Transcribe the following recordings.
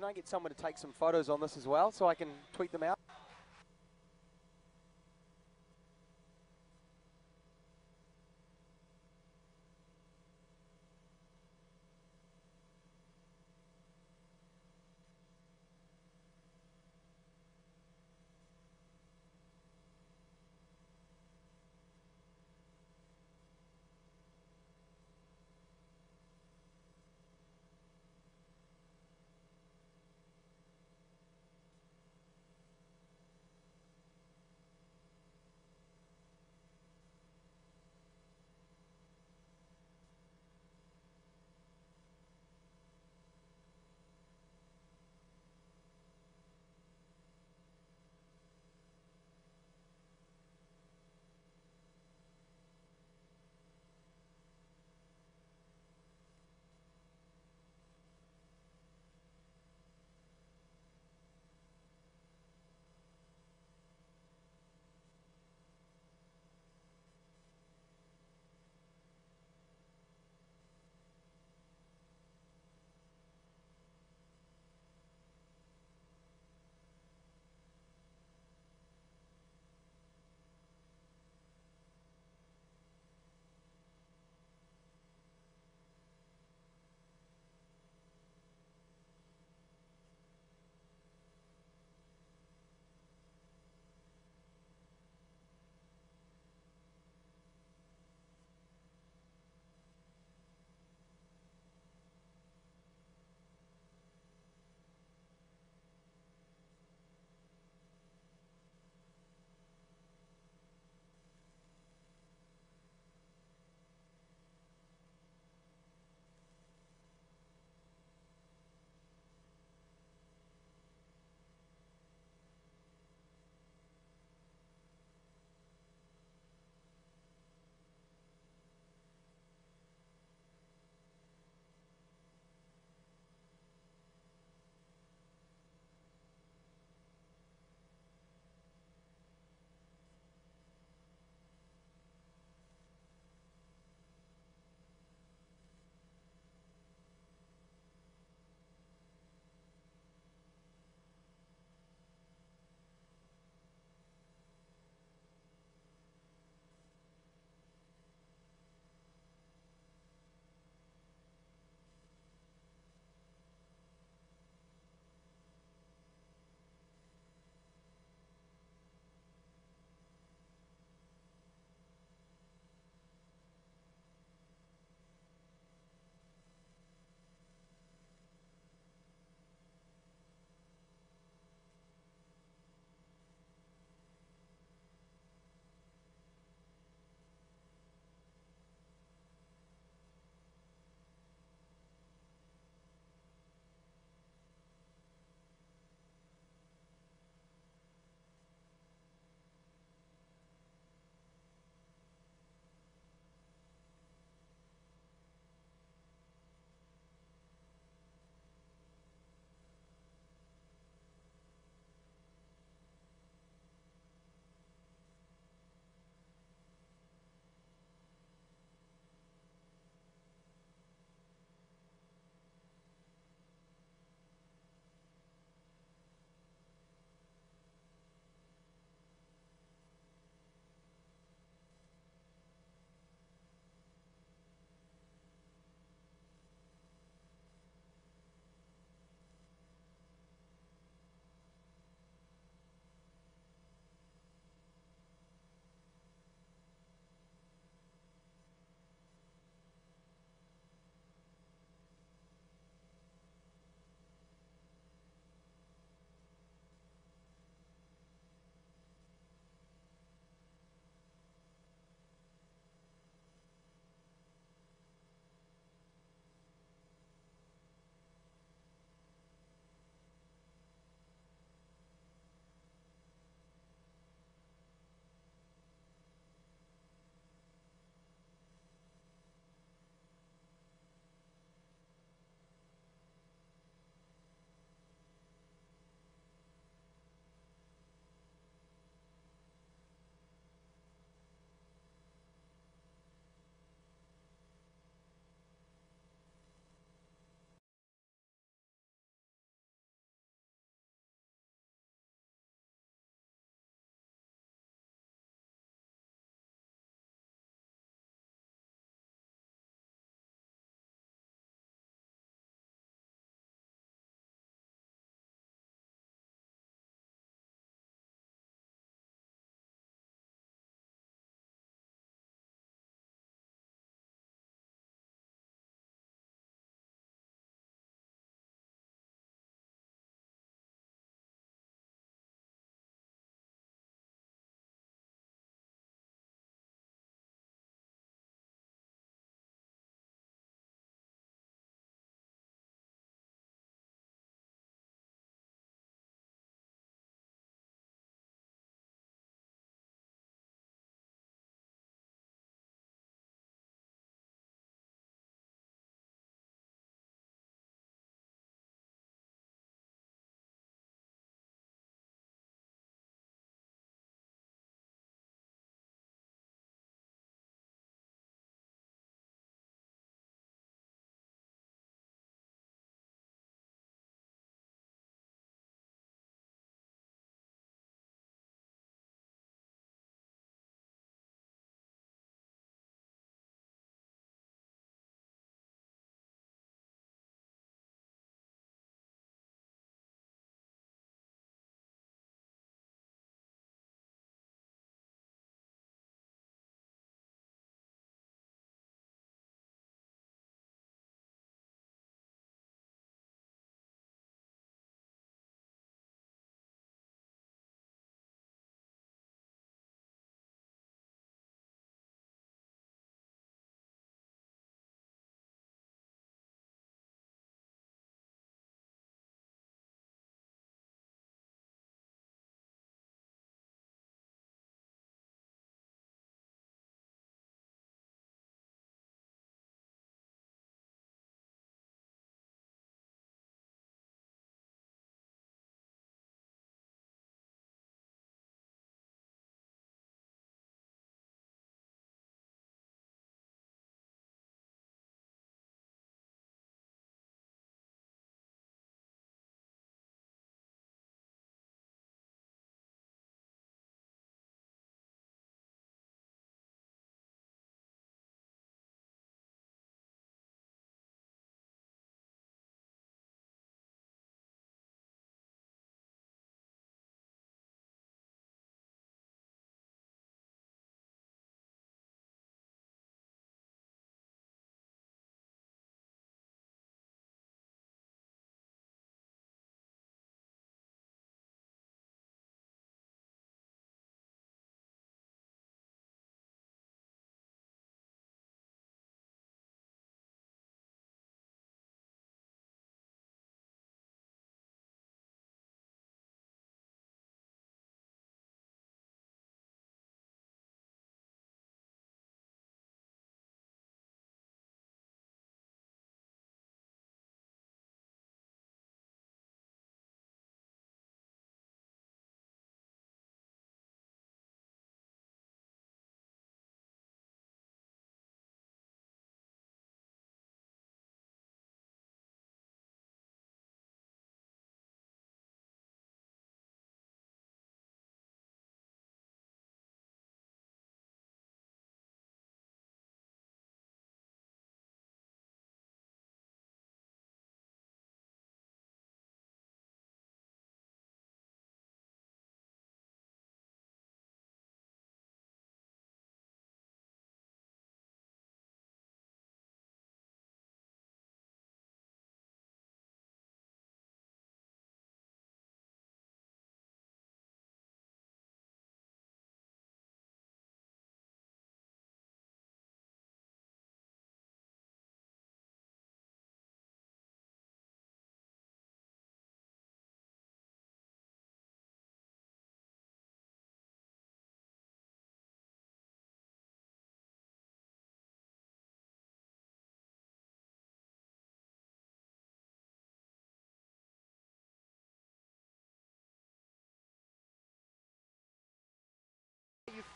can I get someone to take some photos on this as well so I can tweet them out?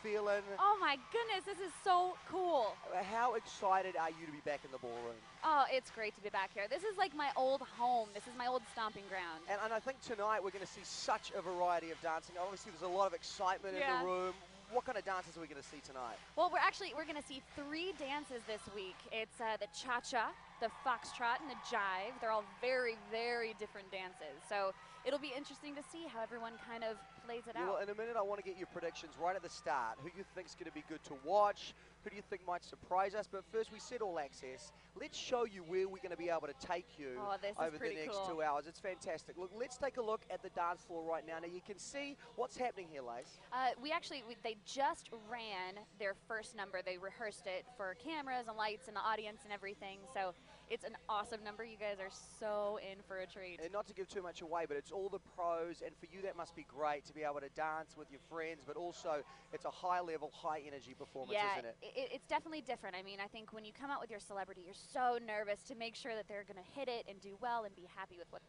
feeling? Oh my goodness, this is so cool. How excited are you to be back in the ballroom? Oh, it's great to be back here. This is like my old home. This is my old stomping ground. And I think tonight we're going to see such a variety of dancing. Obviously, there's a lot of excitement in the room. What kind of dances are we going to see tonight? Well, we're going to see 3 dances this week. It's the cha-cha, the foxtrot, and the jive. They're all very, very different dances. So it'll be interesting to see how everyone kind of plays it out. Well, in a minute, I want to get your predictions right at the start. Who you think's going to be good to watch? Who do you think might surprise us? But first, we said all access. Let's show you where we're going to be able to take you over the next 2 hours. It's fantastic. Look, let's take a look at the dance floor right now. Now, you can see what's happening here, Lace. They just ran their first number. They rehearsed it for cameras and lights and the audience and everything. So it's an awesome number. You guys are so in for a treat. And not to give too much away, but it's all the pros, and for you that must be great to be able to dance with your friends, but also it's a high-level, high-energy performance, isn't it? It's definitely different. I mean, I think when you come out with your celebrity, you're so nervous to make sure that they're going to hit it and do well and be happy with what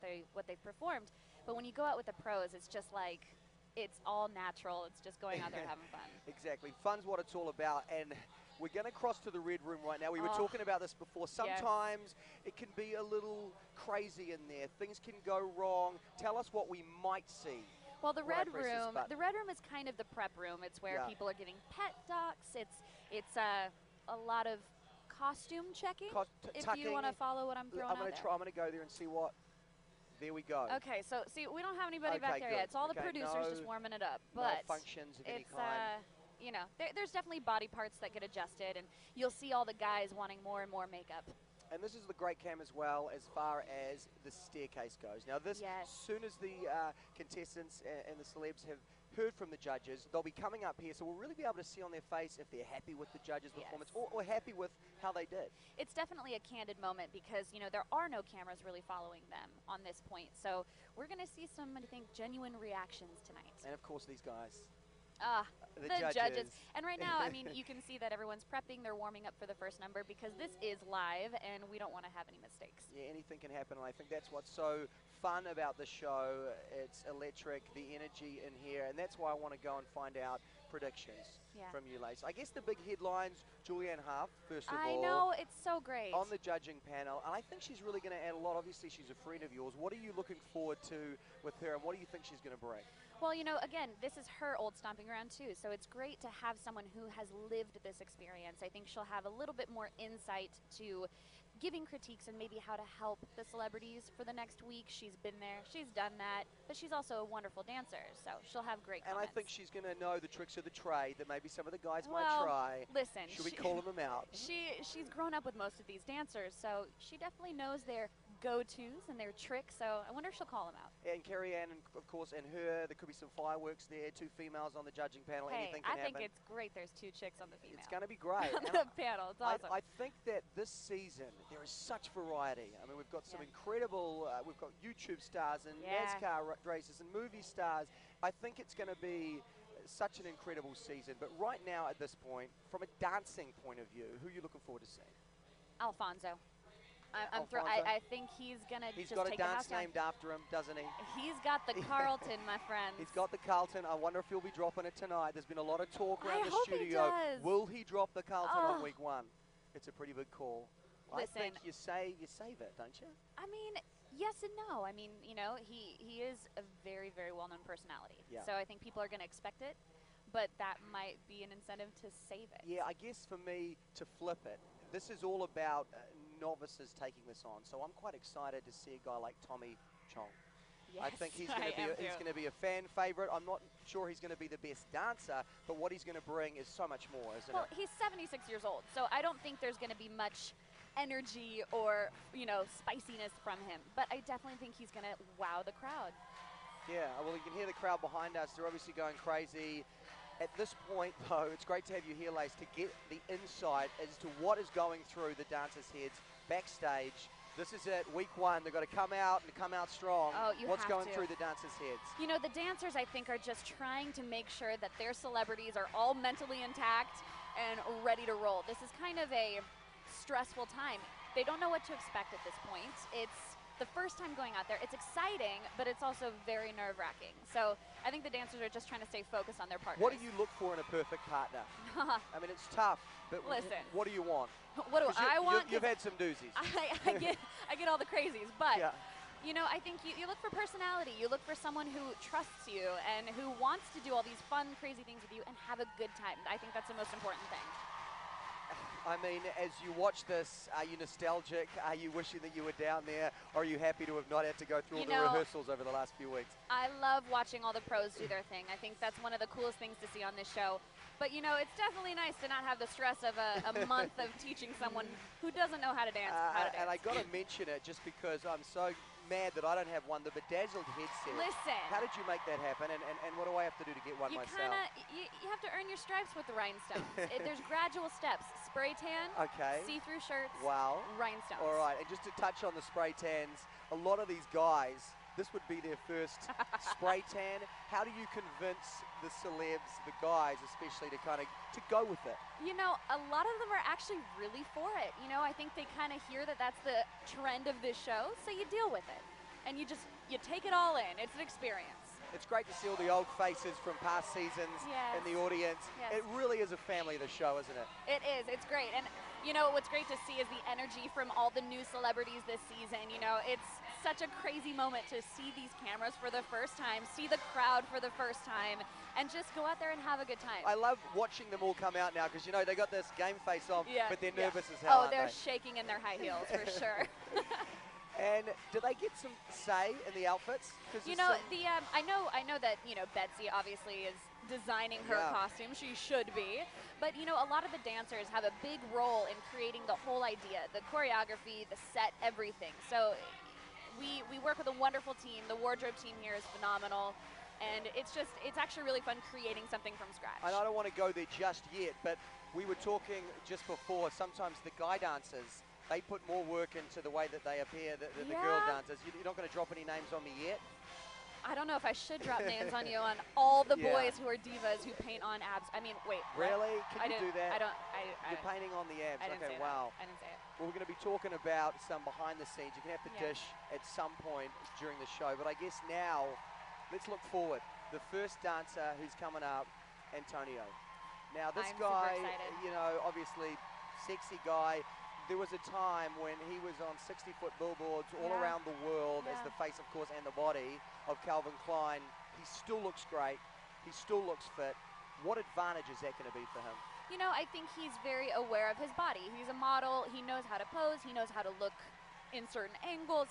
they've performed. But when you go out with the pros, it's just like, it's all natural. It's just going out there and having fun. Exactly. Fun's what it's all about. And we're going to cross to the red room right now. We were talking about this before. Sometimes it can be a little crazy in there. Things can go wrong. Tell us what we might see. Well, the red room is kind of the prep room. It's where people are getting pet docs. It's a lot of costume checking. If you want to follow what I'm throwing out there. I'm going to go there and see what. There we go. Okay, so see, we don't have anybody back there yet. It's all the producers just warming it up. But no functions of any kind. You know, there's definitely body parts that get adjusted, and you'll see all the guys wanting more and more makeup. And this is the great cam as well as far as the staircase goes. Now this, as soon as the contestants and the celebs have heard from the judges, they'll be coming up here, so we'll really be able to see on their face if they're happy with the judges' performance or happy with how they did. It's definitely a candid moment because, you know, there are no cameras really following them on this point. So we're going to see some, I think, genuine reactions tonight. And of course these guys. The judges. And right now, I mean, you can see that everyone's prepping. They're warming up for the first number because this is live and we don't want to have any mistakes. Yeah, anything can happen, and I think that's what's so fun about the show. It's electric, the energy in here, and that's why I want to go and find out predictions from you, Lace. I guess the big headlines, Julianne Hough, first of all. I know, it's so great. On the judging panel, and I think she's really going to add a lot. Obviously, she's a friend of yours. What are you looking forward to with her, and what do you think she's going to bring? Well, you know, again, this is her old stomping ground too, so it's great to have someone who has lived this experience. I think she'll have a little bit more insight to giving critiques and maybe how to help the celebrities for the next week. She's been there, she's done that, but she's also a wonderful dancer, so she'll have great comments. And I think she's going to know the tricks of the trade that maybe some of the guys might try. Listen, should we call them out? She's grown up with most of these dancers, so she definitely knows their go-tos and their tricks, so I wonder if she'll call them out. And Carrie Ann, of course, and her, there could be some fireworks there, 2 females on the judging panel, anything can happen. I think it's great there's 2 chicks on the female. It's going to be great. On the panel, it's awesome. I think that this season, there is such variety. I mean, we've got some incredible, we've got YouTube stars and NASCAR racers and movie stars. I think it's going to be such an incredible season. But right now, at this point, from a dancing point of view, who are you looking forward to seeing? Alfonso. I think he's going to just take the house down. He's got a dance named after him, doesn't he? He's got the Carlton, my friend. He's got the Carlton. I wonder if he'll be dropping it tonight. There's been a lot of talk around the studio. He does. Will he drop the Carlton on week 1? It's a pretty big call. Listen, I think you save it, don't you? I mean, yes and no. I mean, you know, he is a very, very well-known personality. Yeah. So I think people are going to expect it, but that might be an incentive to save it. Yeah, I guess for me to flip it, this is all about novices taking this on. So I'm quite excited to see a guy like Tommy Chong. Yes, I think he's going to be a fan favorite. I'm not sure he's going to be the best dancer, but what he's going to bring is so much more, isn't it? Well, he's 76 years old, so I don't think there's going to be much energy or, you know, spiciness from him. But I definitely think he's going to wow the crowd. Yeah, well, you can hear the crowd behind us. They're obviously going crazy. At this point, though, it's great to have you here, Lace, to get the insight as to what is going through the dancers' heads backstage. This is it, week 1. They've got to come out and come out strong. What's going through the dancers' heads? You know, the dancers, I think, are just trying to make sure that their celebrities are all mentally intact and ready to roll. This is kind of a stressful time. They don't know what to expect at this point. It's the first time going out there, it's exciting, but it's also very nerve-wracking. So I think the dancers are just trying to stay focused on their partners. What do you look for in a perfect partner? I mean, it's tough, but listen, what do you want? What do I want? You've had some doozies. I get all the crazies, but yeah. you know, I think you look for personality. You look for someone who trusts you and who wants to do all these fun, crazy things with you and have a good time. I think that's the most important thing. I mean, as you watch this, are you nostalgic? Are you wishing that you were down there? Or are you happy to have not had to go through all the rehearsals over the last few weeks? I love watching all the pros do their thing. I think that's one of the coolest things to see on this show. But, you know, it's definitely nice to not have the stress of a month of teaching someone who doesn't know how to dance. And I got to mention it just because I'm so mad that I don't have one, the bedazzled headset. Listen. How did you make that happen, and what do I have to do to get one myself? You have to earn your stripes with the rhinestones. There's gradual steps. Spray tan, okay. See-through shirts, wow. Rhinestones. All right, and just to touch on the spray tans, a lot of these guys, this would be their first spray tan. How do you convince the celebs, the guys especially, to to go with it? You know, a lot of them are actually really for it. You know, I think they kind of hear that that's the trend of this show, so you deal with it. And you take it all in. It's an experience. It's great to see all the old faces from past seasons in the audience. Yes. It really is a family, the show, isn't it? It is. It's great. And, you know, what's great to see is the energy from all the new celebrities this season. You know, it's such a crazy moment to see these cameras for the first time, see the crowd for the first time, and just go out there and have a good time. I love watching them all come out now because, you know, they got this game face on, but they're nervous as Oh, hell, they're shaking in their high heels for sure. And do they get some say in the outfits? You know, I know that, you know, Betsy obviously is designing her costume. She should be. But, you know, a lot of the dancers have a big role in creating the whole idea, the choreography, the set, everything. So we work with a wonderful team. The wardrobe team here is phenomenal. And it's actually really fun creating something from scratch. And I don't want to go there just yet, but we were talking just before, sometimes the guy dancers, they put more work into the way that they appear than the girl dancers. You're not going to drop any names on me yet? I don't know if I should drop names on you on all the boys who are divas who paint on abs. I mean, wait. Really? Can you do that? You're painting on the abs. Okay, wow. I didn't say it. Well, we're going to be talking about some behind the scenes. You're going to have to dish at some point during the show. But I guess now, let's look forward. The first dancer who's coming up, Antonio. Now, this guy, you know, obviously sexy guy. There was a time when he was on 60-foot billboards all around the world as the face, of course, and the body of Calvin Klein. He still looks great. He still looks fit. What advantage is that going to be for him? You know, I think he's very aware of his body. He's a model. He knows how to pose. He knows how to look in certain angles.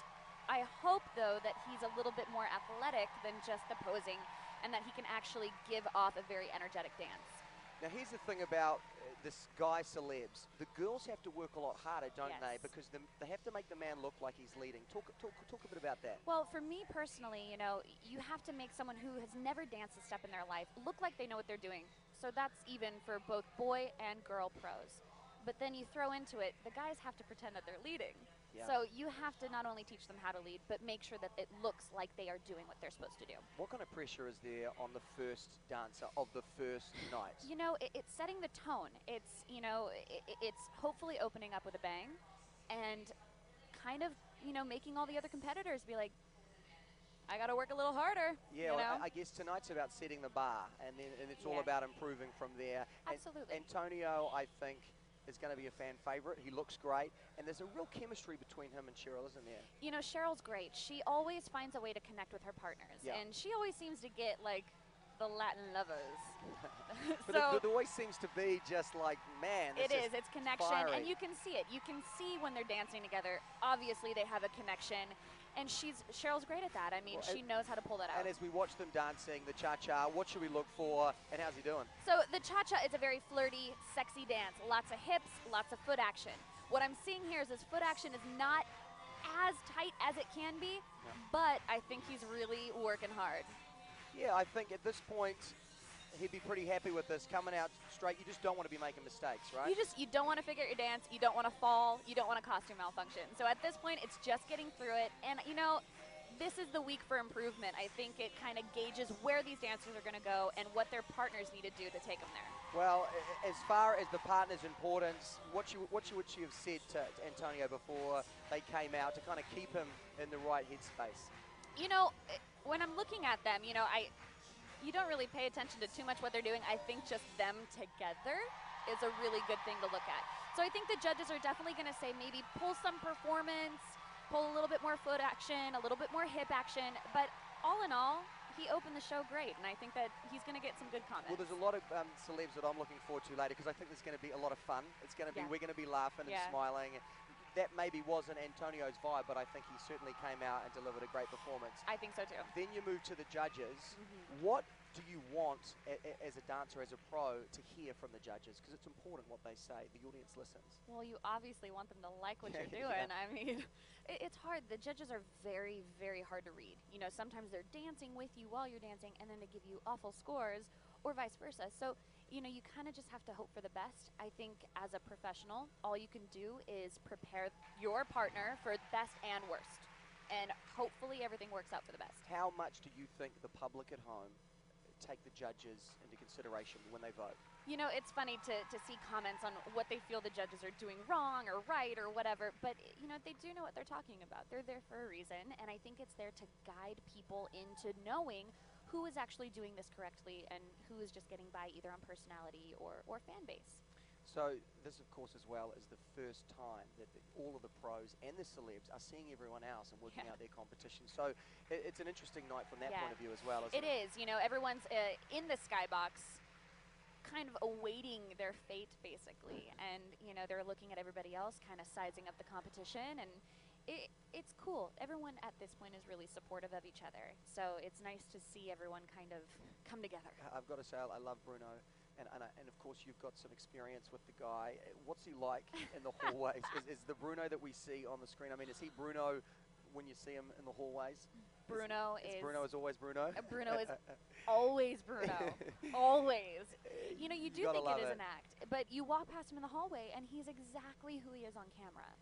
I hope, though, that he's a little bit more athletic than just the posing and that he can actually give off a very energetic dance. Now, here's the thing about this guy celebs. The girls have to work a lot harder, don't they? Because they have to make the man look like he's leading. Talk a bit about that. Well, for me personally, you know, you have to make someone who has never danced a step in their life look like they know what they're doing. So that's even for both boy and girl pros. But then you throw into it, the guys have to pretend that they're leading. Yeah. So you have to not only teach them how to lead, but make sure that it looks like they are doing what they're supposed to do. What kind of pressure is there on the first dancer of the first night? You know, it's setting the tone. It's, you know, it's hopefully opening up with a bang and kind of, you know, making all the other competitors be like, I got to work a little harder. Yeah, you know? I guess tonight's about setting the bar, and it's all about improving from there. Absolutely. Antonio, I think, is going to be a fan favorite. He looks great, and there's a real chemistry between him and Cheryl, isn't there? You know, Cheryl's great. She always finds a way to connect with her partners, and she always seems to get, like, the Latin lovers. But it always seems to be just like, man, it's connection, and you can see it. You can see when they're dancing together. Obviously, they have a connection, and Cheryl's great at that. I mean, she knows how to pull that out. And as we watch them dancing, the cha-cha, what should we look for, and how's he doing? So the cha-cha is a very flirty, sexy dance. Lots of hips, lots of foot action. What I'm seeing here is his foot action is not as tight as it can be, but I think he's really working hard. Yeah, I think at this point, he'd be pretty happy with this, coming out straight. You just don't want to be making mistakes, right? You don't want to figure out your dance. You don't want to fall. You don't want a costume malfunction. So at this point, it's just getting through it. And, you know, this is the week for improvement. I think it kind of gauges where these dancers are going to go and what their partners need to do to take them there. Well, as far as the partner's importance, what would you have said to Antonio before they came out to kind of keep him in the right headspace? You know, when I'm looking at them, you know, you don't really pay attention to too much what they're doing. I think just them together is a really good thing to look at. So I think the judges are definitely going to say maybe pull some performance, pull a little bit more foot action, a little bit more hip action, but all in all, he opened the show great, and I think that he's going to get some good comments. Well, there's a lot of celebs that I'm looking forward to later because I think there's going to be a lot of fun. It's going to be, we're going to be laughing and smiling. That maybe wasn't Antonio's vibe, but I think he certainly came out and delivered a great performance. I think so too. Then you move to the judges. What do you want as a dancer, as a pro, to hear from the judges? Because it's important what they say. The audience listens. Well, you obviously want them to like what you're doing. I mean, it's hard. The judges are very, very hard to read. You know, sometimes they're dancing with you while you're dancing, and then they give you awful scores, or vice versa. So, you know, you kind of just have to hope for the best. I think as a professional, all you can do is prepare your partner for best and worst. And hopefully everything works out for the best. How much do you think the public at home take the judges into consideration when they vote? You know, it's funny to see comments on what they feel the judges are doing wrong or right or whatever, but, you know, they do know what they're talking about. They're there for a reason, and I think it's there to guide people into knowing who is actually doing this correctly and who is just getting by either on personality or fan base. So this, of course, as well is the first time that all of the pros and the celebs are seeing everyone else and working out their competition. So it's an interesting night from that point of view as well, isn't it? It is. You know, everyone's in the skybox kind of awaiting their fate, basically. And, you know, they're looking at everybody else, kind of sizing up the competition, and it's cool. Everyone at this point is really supportive of each other. So it's nice to see everyone kind of come together. I've got to say, I love Bruno. And of course, you've got some experience with the guy. What's he like in the hallways? Is the Bruno that we see on the screen, I mean, is he Bruno when you see him in the hallways? Bruno Bruno is always Bruno? Bruno is always Bruno. Always. You know, you do think it is an act, but you walk past him in the hallway, and he's exactly who he is on camera.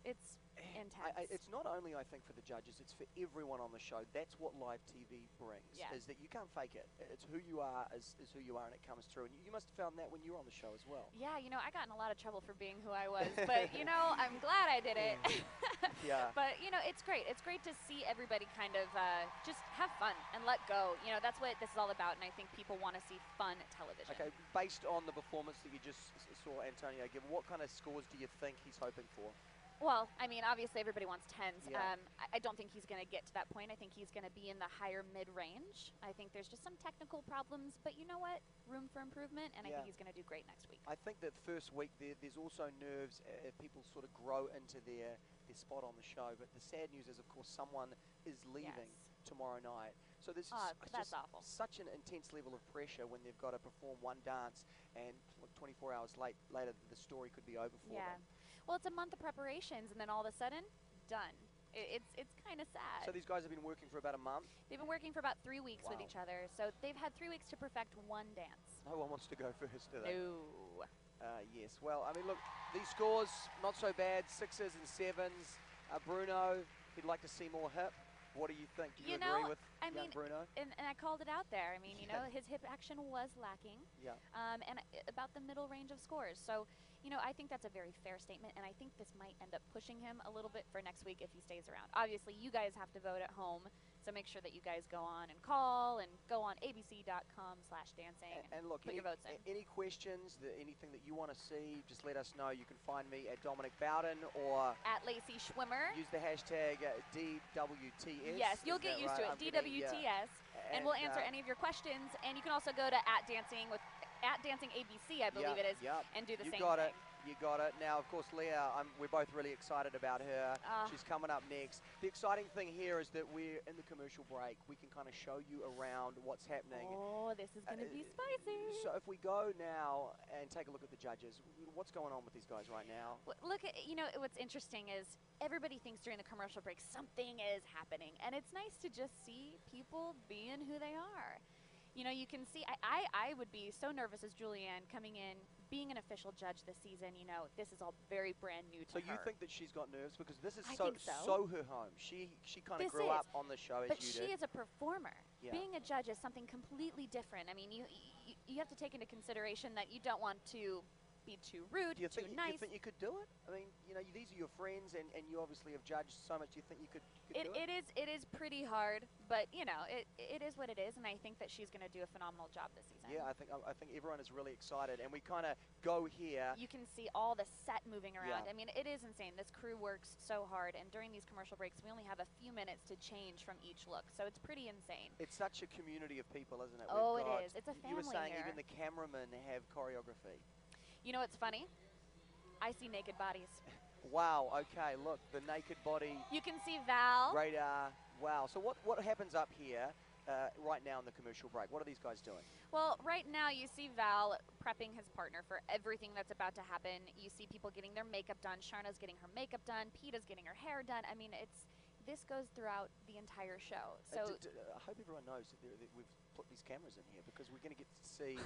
It's intense. It's not only, I think, for the judges, it's for everyone on the show. That's what live TV brings, is that you can't fake it. It's who you are is who you are, and it comes through. And you must have found that when you were on the show as well. Yeah, you know, I got in a lot of trouble for being who I was, but, you know, I'm glad I did it. But, you know, it's great. It's great to see everybody kind of just have fun and let go. You know, that's what this is all about, and I think people want to see fun television. Okay, based on the performance that you just saw Antonio give, what kind of scores do you think he's hoping for? Well, I mean, obviously everybody wants 10s. I don't think he's going to get to that point. I think he's going to be in the higher mid-range. I think there's just some technical problems, but you know what? Room for improvement, and I think he's going to do great next week. I think that first week there's also nerves if people sort of grow into their spot on the show, but the sad news is, of course, someone is leaving tomorrow night. So there's that's awful. Such an intense level of pressure when they've got to perform one dance, and 24 hours later the story could be over for them. Well, it's a month of preparations, and then all of a sudden, done. It's kind of sad. So these guys have been working for about a month? They've been working for about 3 weeks with each other. So they've had 3 weeks to perfect one dance. No one wants to go first, do they? No. Yes. Well, I mean, look, these scores, not so bad. 6s and 7s. Bruno, he'd like to see more hip. What do you think? Do you agree with young Bruno? And I called it out there. I mean, you know, his hip action was lacking. And about the middle range of scores. So, you know, I think that's a very fair statement, and I think this might end up pushing him a little bit for next week if he stays around. Obviously, you guys have to vote at home, so make sure that you guys go on and call and go on abc.com/dancing and look, put your votes in. Any questions, anything that you want to see, just let us know. You can find me at Dominic Bowden or at Lacey Schwimmer. Use the hashtag DWTS. Yes, you'll get used to it. DWTS, and we'll answer any of your questions. And you can also go to @DancingABC, I believe it is, and do the same thing. You got it. Now, of course, Leah, we're both really excited about her. She's coming up next. The exciting thing here is that we're in the commercial break. We can kind of show you around what's happening. Oh, this is going to be spicy. So if we go now and take a look at the judges, what's going on with these guys right now? Look at, you know, what's interesting is everybody thinks during the commercial break something is happening, and it's nice to just see people being who they are. You know, you can see, I would be so nervous as Julianne coming in, being an official judge this season. You know, this is all very brand new to So her. you think that she's got nerves because this is I so think so. her home. She kind of This grew is. up on the show as But you she did. is a performer. Yeah. Being a judge is something completely different. I mean, you have to take into consideration that you don't want to be too rude, Do you too think nice. you think you could do it? I mean, you know, these are your friends, and you obviously have judged so much. Do you think you could do it? It is pretty hard, but you know, it is what it is, and I think that she's going to do a phenomenal job this season. Yeah, I think everyone is really excited, and we kind of go here. You can see all the set moving around. Yeah. I mean, it is insane. This crew works so hard, and during these commercial breaks, we only have a few minutes to change from each look, so it's pretty insane. It's such a community of people, isn't it? Oh, it is. It's a family. You were saying here. even the cameramen have choreography. You know what's funny? I see naked bodies. Wow. Okay. Look, the naked body You can see Val. radar. Wow. So what happens up here right now in the commercial break? What are these guys doing? Well, right now you see Val prepping his partner for everything that's about to happen. You see people getting their makeup done. Sharna's getting her makeup done. Peta's getting her hair done. I mean, this goes throughout the entire show. So I hope everyone knows that we've put these cameras in here because we're going to get to see,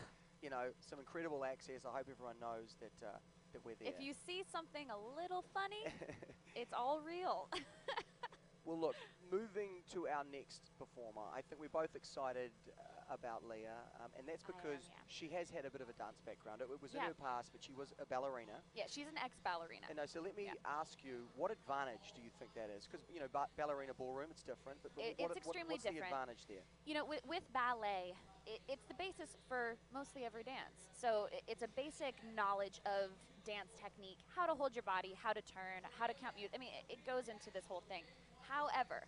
you know, some incredible access. I hope everyone knows that we're there. if you see something a little funny, it's all real. Well, look, moving to our next performer, I think we're both excited about Leah, and that's because she has had a bit of a dance background. It was in her past, but she was a ballerina. Yeah, she's an ex-ballerina. And so let me ask you, what advantage do you think that is? Because, you know, ballerina ballroom, it's different. But It's extremely what's different. the advantage there? You know, with ballet, it's the basis for mostly every dance. So it's a basic knowledge of dance technique, how to hold your body, how to turn, how to count mute. I mean, it goes into this whole thing. However,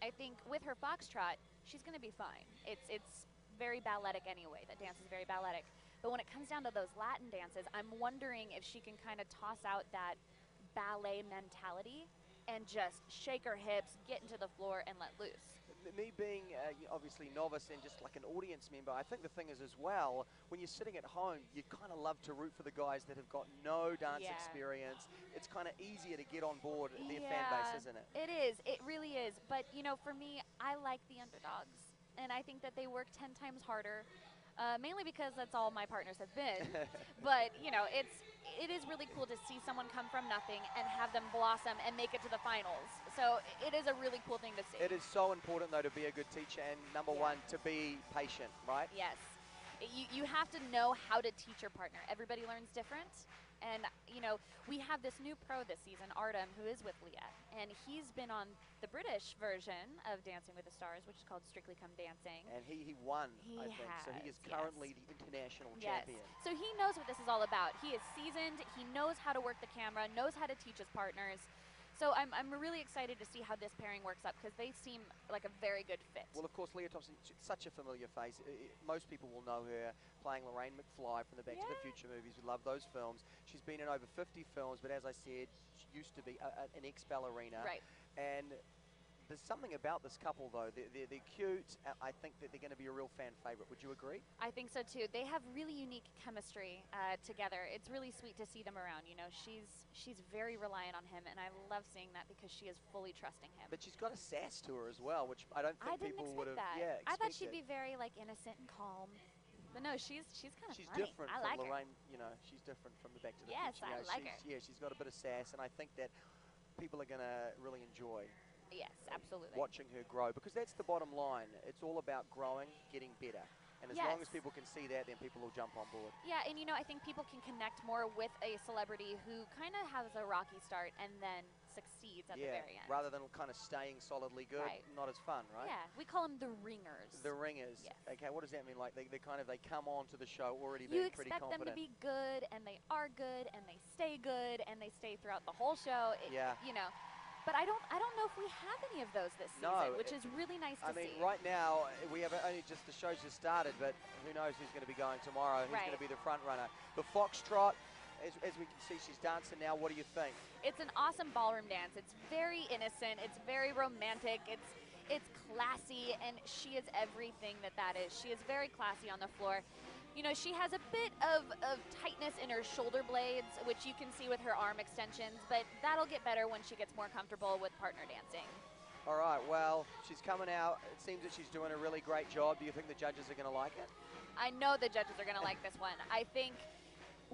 I think with her foxtrot, she's going to be fine. It's very balletic anyway. That dance is very balletic. But when it comes down to those Latin dances, I'm wondering if she can kind of toss out that ballet mentality and just shake her hips, get into the floor, and let loose. Me being obviously novice and just like an audience member, I think the thing is as well, when you're sitting at home, you kind of love to root for the guys that have got no dance experience. It's kind of easier to get on board their fan base, isn't it? It is. It really is. But, you know, for me, I like the underdogs. And I think that they work 10 times harder, mainly because that's all my partners have been. But, you know, it is really cool to see someone come from nothing and have them blossom and make it to the finals. So it is a really cool thing to see. It is so important, though, to be a good teacher and, number one, to be patient, right? Yes. You have to know how to teach your partner. Everybody learns different. And, you know, we have this new pro this season, Artem, who is with Leah. And he's been on the British version of Dancing with the Stars, which is called Strictly Come Dancing. And he won, I think. So he is currently the international champion. So he knows what this is all about. He is seasoned. He knows how to work the camera, knows how to teach his partners. So I'm really excited to see how this pairing works up because they seem like a very good fit. Well, of course, Leah Thompson, such a familiar face. Most people will know her playing Lorraine McFly from the Back to the Future movies. We love those films. She's been in over 50 films, but as I said, she used to be an ex-ballerina. Right. And there's something about this couple, though. They're cute. I think that they're going to be a real fan favorite. Would you agree? I think so, too. They have really unique chemistry together. It's really sweet to see them around. You know, she's very reliant on him, and I love seeing that because she is fully trusting him. But she's got a sass to her as well, which I don't think people would have. Yeah, I thought she'd be very, like, innocent and calm. But no, she's kind of funny. She's different from Lorraine, you know, she's different from the Back to the Future. Yes, I like her. Yeah, she's got a bit of sass, and I think that people are going to really enjoy absolutely. watching her grow, because that's the bottom line. It's all about growing, getting better. And as long as people can see that, then people will jump on board. Yeah, and you know, I think people can connect more with a celebrity who kind of has a rocky start and then succeeds at the very end. Rather than kind of staying solidly good, not as fun, right? Yeah, we call them the ringers. The ringers. Yes. Okay, what does that mean? Like they come on to the show already being pretty confident. You expect them to be good, and they are good, and they stay good, and they stay throughout the whole show. You know. But I don't know if we have any of those this season, which is really nice to see. I mean, right now, we have only just, the show's just started, but who knows who's going to be going tomorrow, who's going to be the front runner. The Foxtrot, as we can see, she's dancing now. What do you think? It's an awesome ballroom dance. It's very innocent. It's very romantic. It's classy, and she is everything that is. She is very classy on the floor. You know, she has a bit of tightness in her shoulder blades, which you can see with her arm extensions, but that'll get better when she gets more comfortable with partner dancing. All right, well, she's coming out. It seems that she's doing a really great job. Do you think the judges are going to like it? I know the judges are going to like this one. I think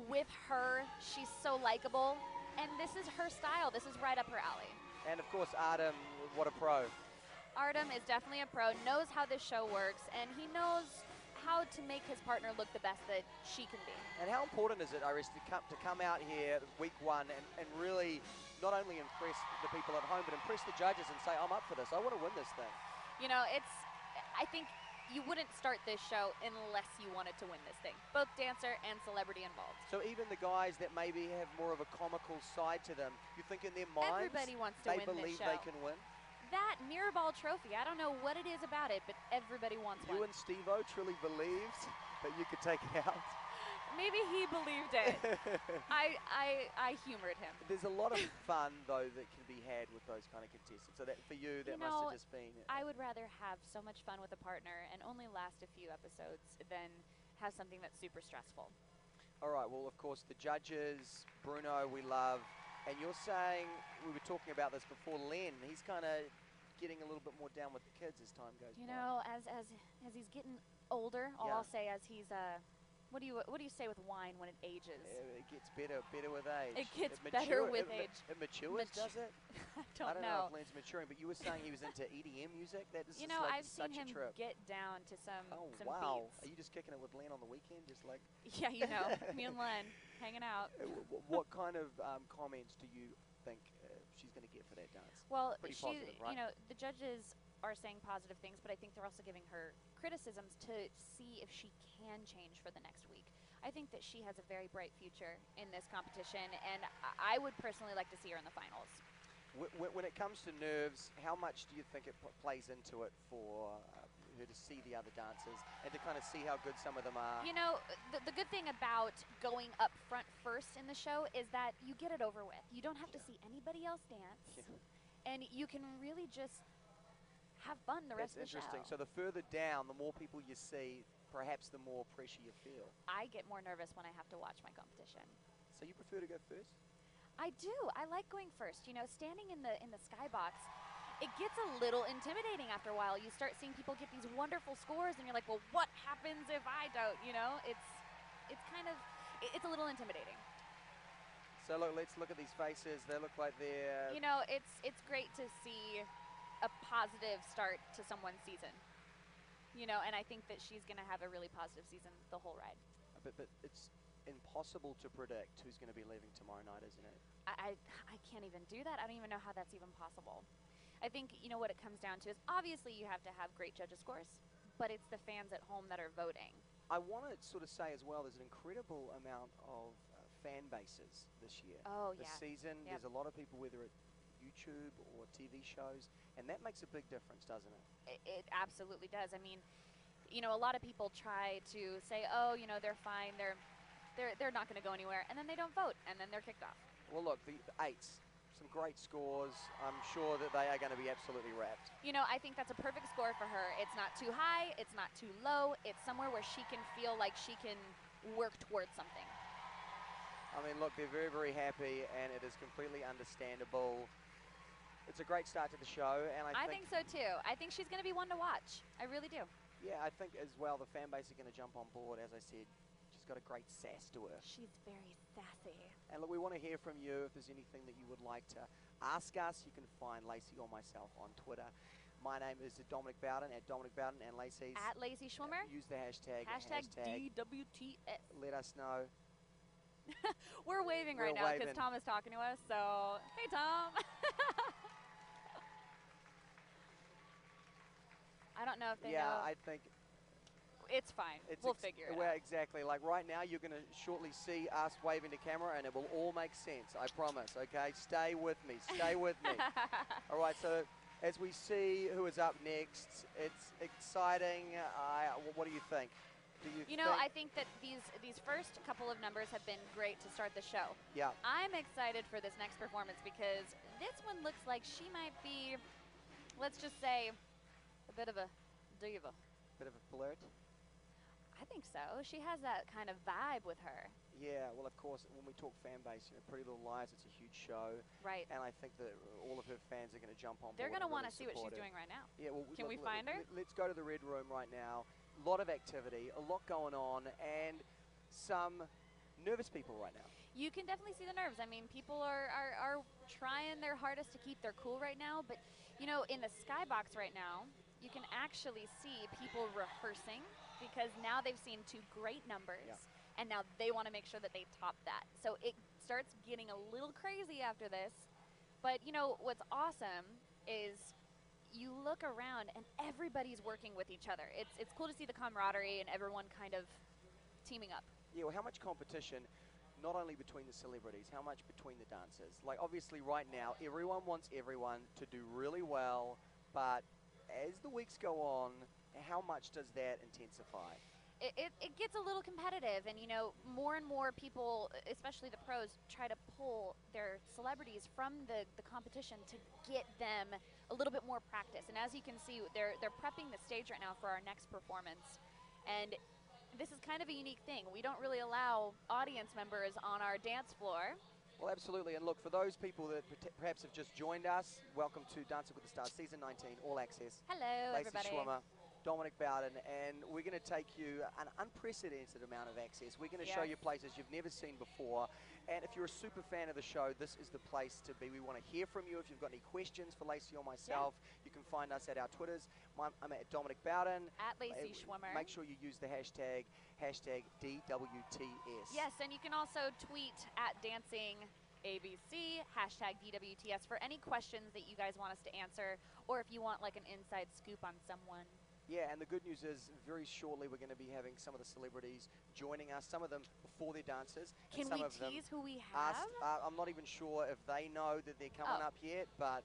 with her, she's so likable, and this is her style. This is right up her alley. And of course, Artem, what a pro. Artem is definitely a pro, knows how this show works, and he knows how to make his partner look the best that she can be. And how important is it, Iris, to come out here week one and really not only impress the people at home, but impress the judges and say, I'm up for this. I want to win this thing. You know, I think you wouldn't start this show unless you wanted to win this thing. Both dancer and celebrity involved. So even the guys that maybe have more of a comical side to them, you think in their minds everybody wants to they win believe this show. they can win? That mirror ball trophy, I don't know what it is about it, but everybody wants one. You and Steve-O truly believes that you could take it out? Maybe he believed it. I humored him. There's a lot of fun, though, that can be had with those kind of contestants. So that for you, that must have just been... I would rather have so much fun with a partner and only last a few episodes than have something that's super stressful. All right, well, of course, the judges, Bruno, we love. And you're saying, we were talking about this before, Len, he's kind of getting a little bit more down with the kids as time goes by. You know, as he's getting older, I'll say as he's what do you say with wine when it ages? It gets better with age. It gets better with age. It matures, does it? I don't know if Len's maturing, but you were saying he was into EDM music. That is, you know, like I've seen such him a trip. get down to some wow! beats. Are you just kicking it with Len on the weekend, just like? Yeah, you know, me and Len hanging out. What kind of comments do you think she's going to get for that dance? Well, pretty positive, right? You know, the judges are saying positive things, but I think they're also giving her criticisms to see if she can change for the next week. I think that she has a very bright future in this competition, and I would personally like to see her in the finals. When it comes to nerves, how much do you think it plays into it for her to see the other dancers and to kind of see how good some of them are? You know, the good thing about going up front first in the show is that you get it over with. You don't have to see anybody else dance, and you can really just have fun the rest of the show. That's interesting. So the further down, the more people you see, perhaps the more pressure you feel. I get more nervous when I have to watch my competition. So you prefer to go first? I do. I like going first. You know, standing in the skybox, it gets a little intimidating after a while. You start seeing people get these wonderful scores, and you're like, well, what happens if I don't? You know, it's a little intimidating. So look, let's look at these faces. They look like they're... You know, it's great to see a positive start to someone's season. You know, and I think that she's going to have a really positive season the whole ride. But it's impossible to predict who's going to be leaving tomorrow night, isn't it? I can't even do that. I don't even know how that's even possible. I think, you know, what it comes down to is obviously you have to have great judges scores, but it's the fans at home that are voting. I want to sort of say as well, there's an incredible amount of fan bases this year. Oh, this season, there's a lot of people, whether it's YouTube or TV shows, and that makes a big difference, doesn't it? It absolutely does. I mean, you know, a lot of people try to say, oh, you know, they're fine, they're not going to go anywhere, and then they don't vote, and then they're kicked off. Well, look, the eights, some great scores. I'm sure that they are going to be absolutely wrapped. You know, I think that's a perfect score for her. It's not too high, it's not too low. It's somewhere where she can feel like she can work towards something. I mean, look, they're very, very happy, and it is completely understandable. It's a great start to the show, and I think so too. I think she's going to be one to watch. I really do. Yeah, I think as well the fan base are going to jump on board. As I said, she's got a great sass to her. She's very sassy. And look, we want to hear from you. If there's anything that you would like to ask us, you can find Lacey or myself on Twitter. My name is Dominic Bowden, at Dominic Bowden, and Lacey's at Lacey Schwimmer. Use the hashtag. Hashtag DWTS. Let us know. We're waving right now because Tom is talking to us. So, hey, Tom. I don't know if they know. Yeah, I think it's fine. We'll figure it out. Well, exactly. Like right now, you're going to shortly see us waving to camera, and it will all make sense. I promise. Okay, stay with me. Stay with me. All right. So as we see who is up next, it's exciting. What do you think? You know, I think that these first couple of numbers have been great to start the show. Yeah. I'm excited for this next performance because this one looks like she might be, let's just say, a bit of a diva. Bit of a flirt? I think so. She has that kind of vibe with her. Yeah, well, of course, when we talk fan base, Pretty Little Liars, it's a huge show. Right. And I think that all of her fans are going to jump on board. They're going to want to really see what she's support her. doing right now. Yeah, well, Can we find her? Let's go to the Red Room right now. A lot of activity, a lot going on, and some nervous people right now. You can definitely see the nerves. I mean, people are trying their hardest to keep their cool right now, but, in the skybox right now, you can actually see people rehearsing because now they've seen 2 great numbers. Yeah. And now they want to make sure that they top that. So it starts getting a little crazy after this. But, what's awesome is you look around and everybody's working with each other. It's cool to see the camaraderie and everyone kind of teaming up. Yeah, well, how much competition, not only between the celebrities, how much between the dancers? Like, obviously, right now, everyone wants everyone to do really well. But as the weeks go on, how much does that intensify? It gets a little competitive, and more and more people, especially the pros, try to pull their celebrities from the competition to get them a little bit more practice. And as you can see, they're prepping the stage right now for our next performance. And this is kind of a unique thing. We don't really allow audience members on our dance floor. Well, absolutely. And look, for those people that perhaps have just joined us, welcome to Dancing with the Stars Season 19, All Access. Hello, Lacey everybody. Schwimmer, Dominic Bowden, and we're going to take you an unprecedented amount of access. We're going to show you places you've never seen before. And if you're a super fan of the show, this is the place to be. We want to hear from you. If you've got any questions for Lacey or myself, you can find us at our Twitters. I'm at Dominic Bowden. At Lacey Schwimmer. Make sure you use the hashtag DWTS. Yes, and you can also tweet at DancingABC, hashtag DWTS, for any questions that you guys want us to answer, or if you want like an inside scoop on someone. Yeah, and the good news is very shortly we're going to be having some of the celebrities joining us, some of them before they're dancers. Can we tease who we have? I'm not even sure if they know that they're coming up yet, but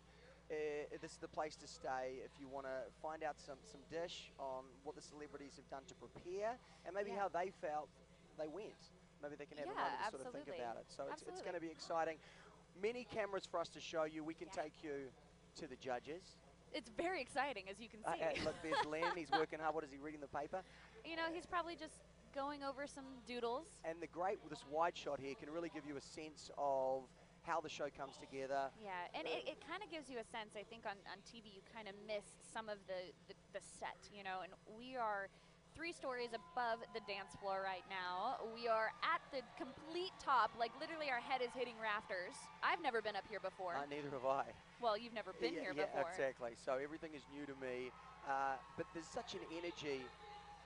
this is the place to stay if you want to find out some dish on what the celebrities have done to prepare and maybe how they felt they went. Maybe they can have a moment to sort of think about it. So it's going to be exciting. Many cameras for us to show you. We can take you to the judges. It's very exciting, as you can see. Look, there's Len. He's working hard. What is he reading the paper? He's probably just going over some doodles. And this wide shot here can really give you a sense of how the show comes together. Yeah, and it kind of gives you a sense, I think on TV you kind of miss some of the set, and we are 3 stories above the dance floor right now. We are at the complete top, like literally our head is hitting rafters. I've never been up here before. Neither have I. Well, you've never been here before. Yeah, exactly. So everything is new to me. But there's such an energy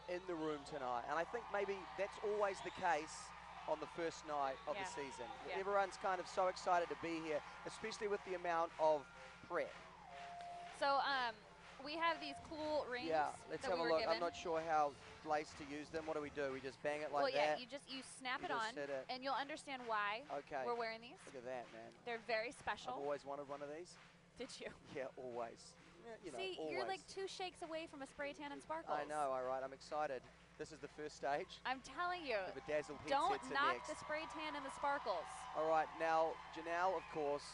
in the room tonight. And I think maybe that's always the case on the first night of the season. Yeah. Everyone's kind of so excited to be here, especially with the amount of prep. So we have these cool rings. Yeah, let's have a look. Given. I'm not sure how Lace to use them. What do? We just bang it like that? Well, yeah, you snap it on, and you'll understand why we're wearing these. Look at that, man. They're very special. I've always wanted one of these. Did you? Yeah, always. Yeah, See, always. you're like 2 shakes away from a spray tan and sparkles. I know, all right. I'm excited. This is the first stage. I'm telling you. The bedazzled Don't headsets knock next. the spray tan and the sparkles. All right, now, Janelle, of course,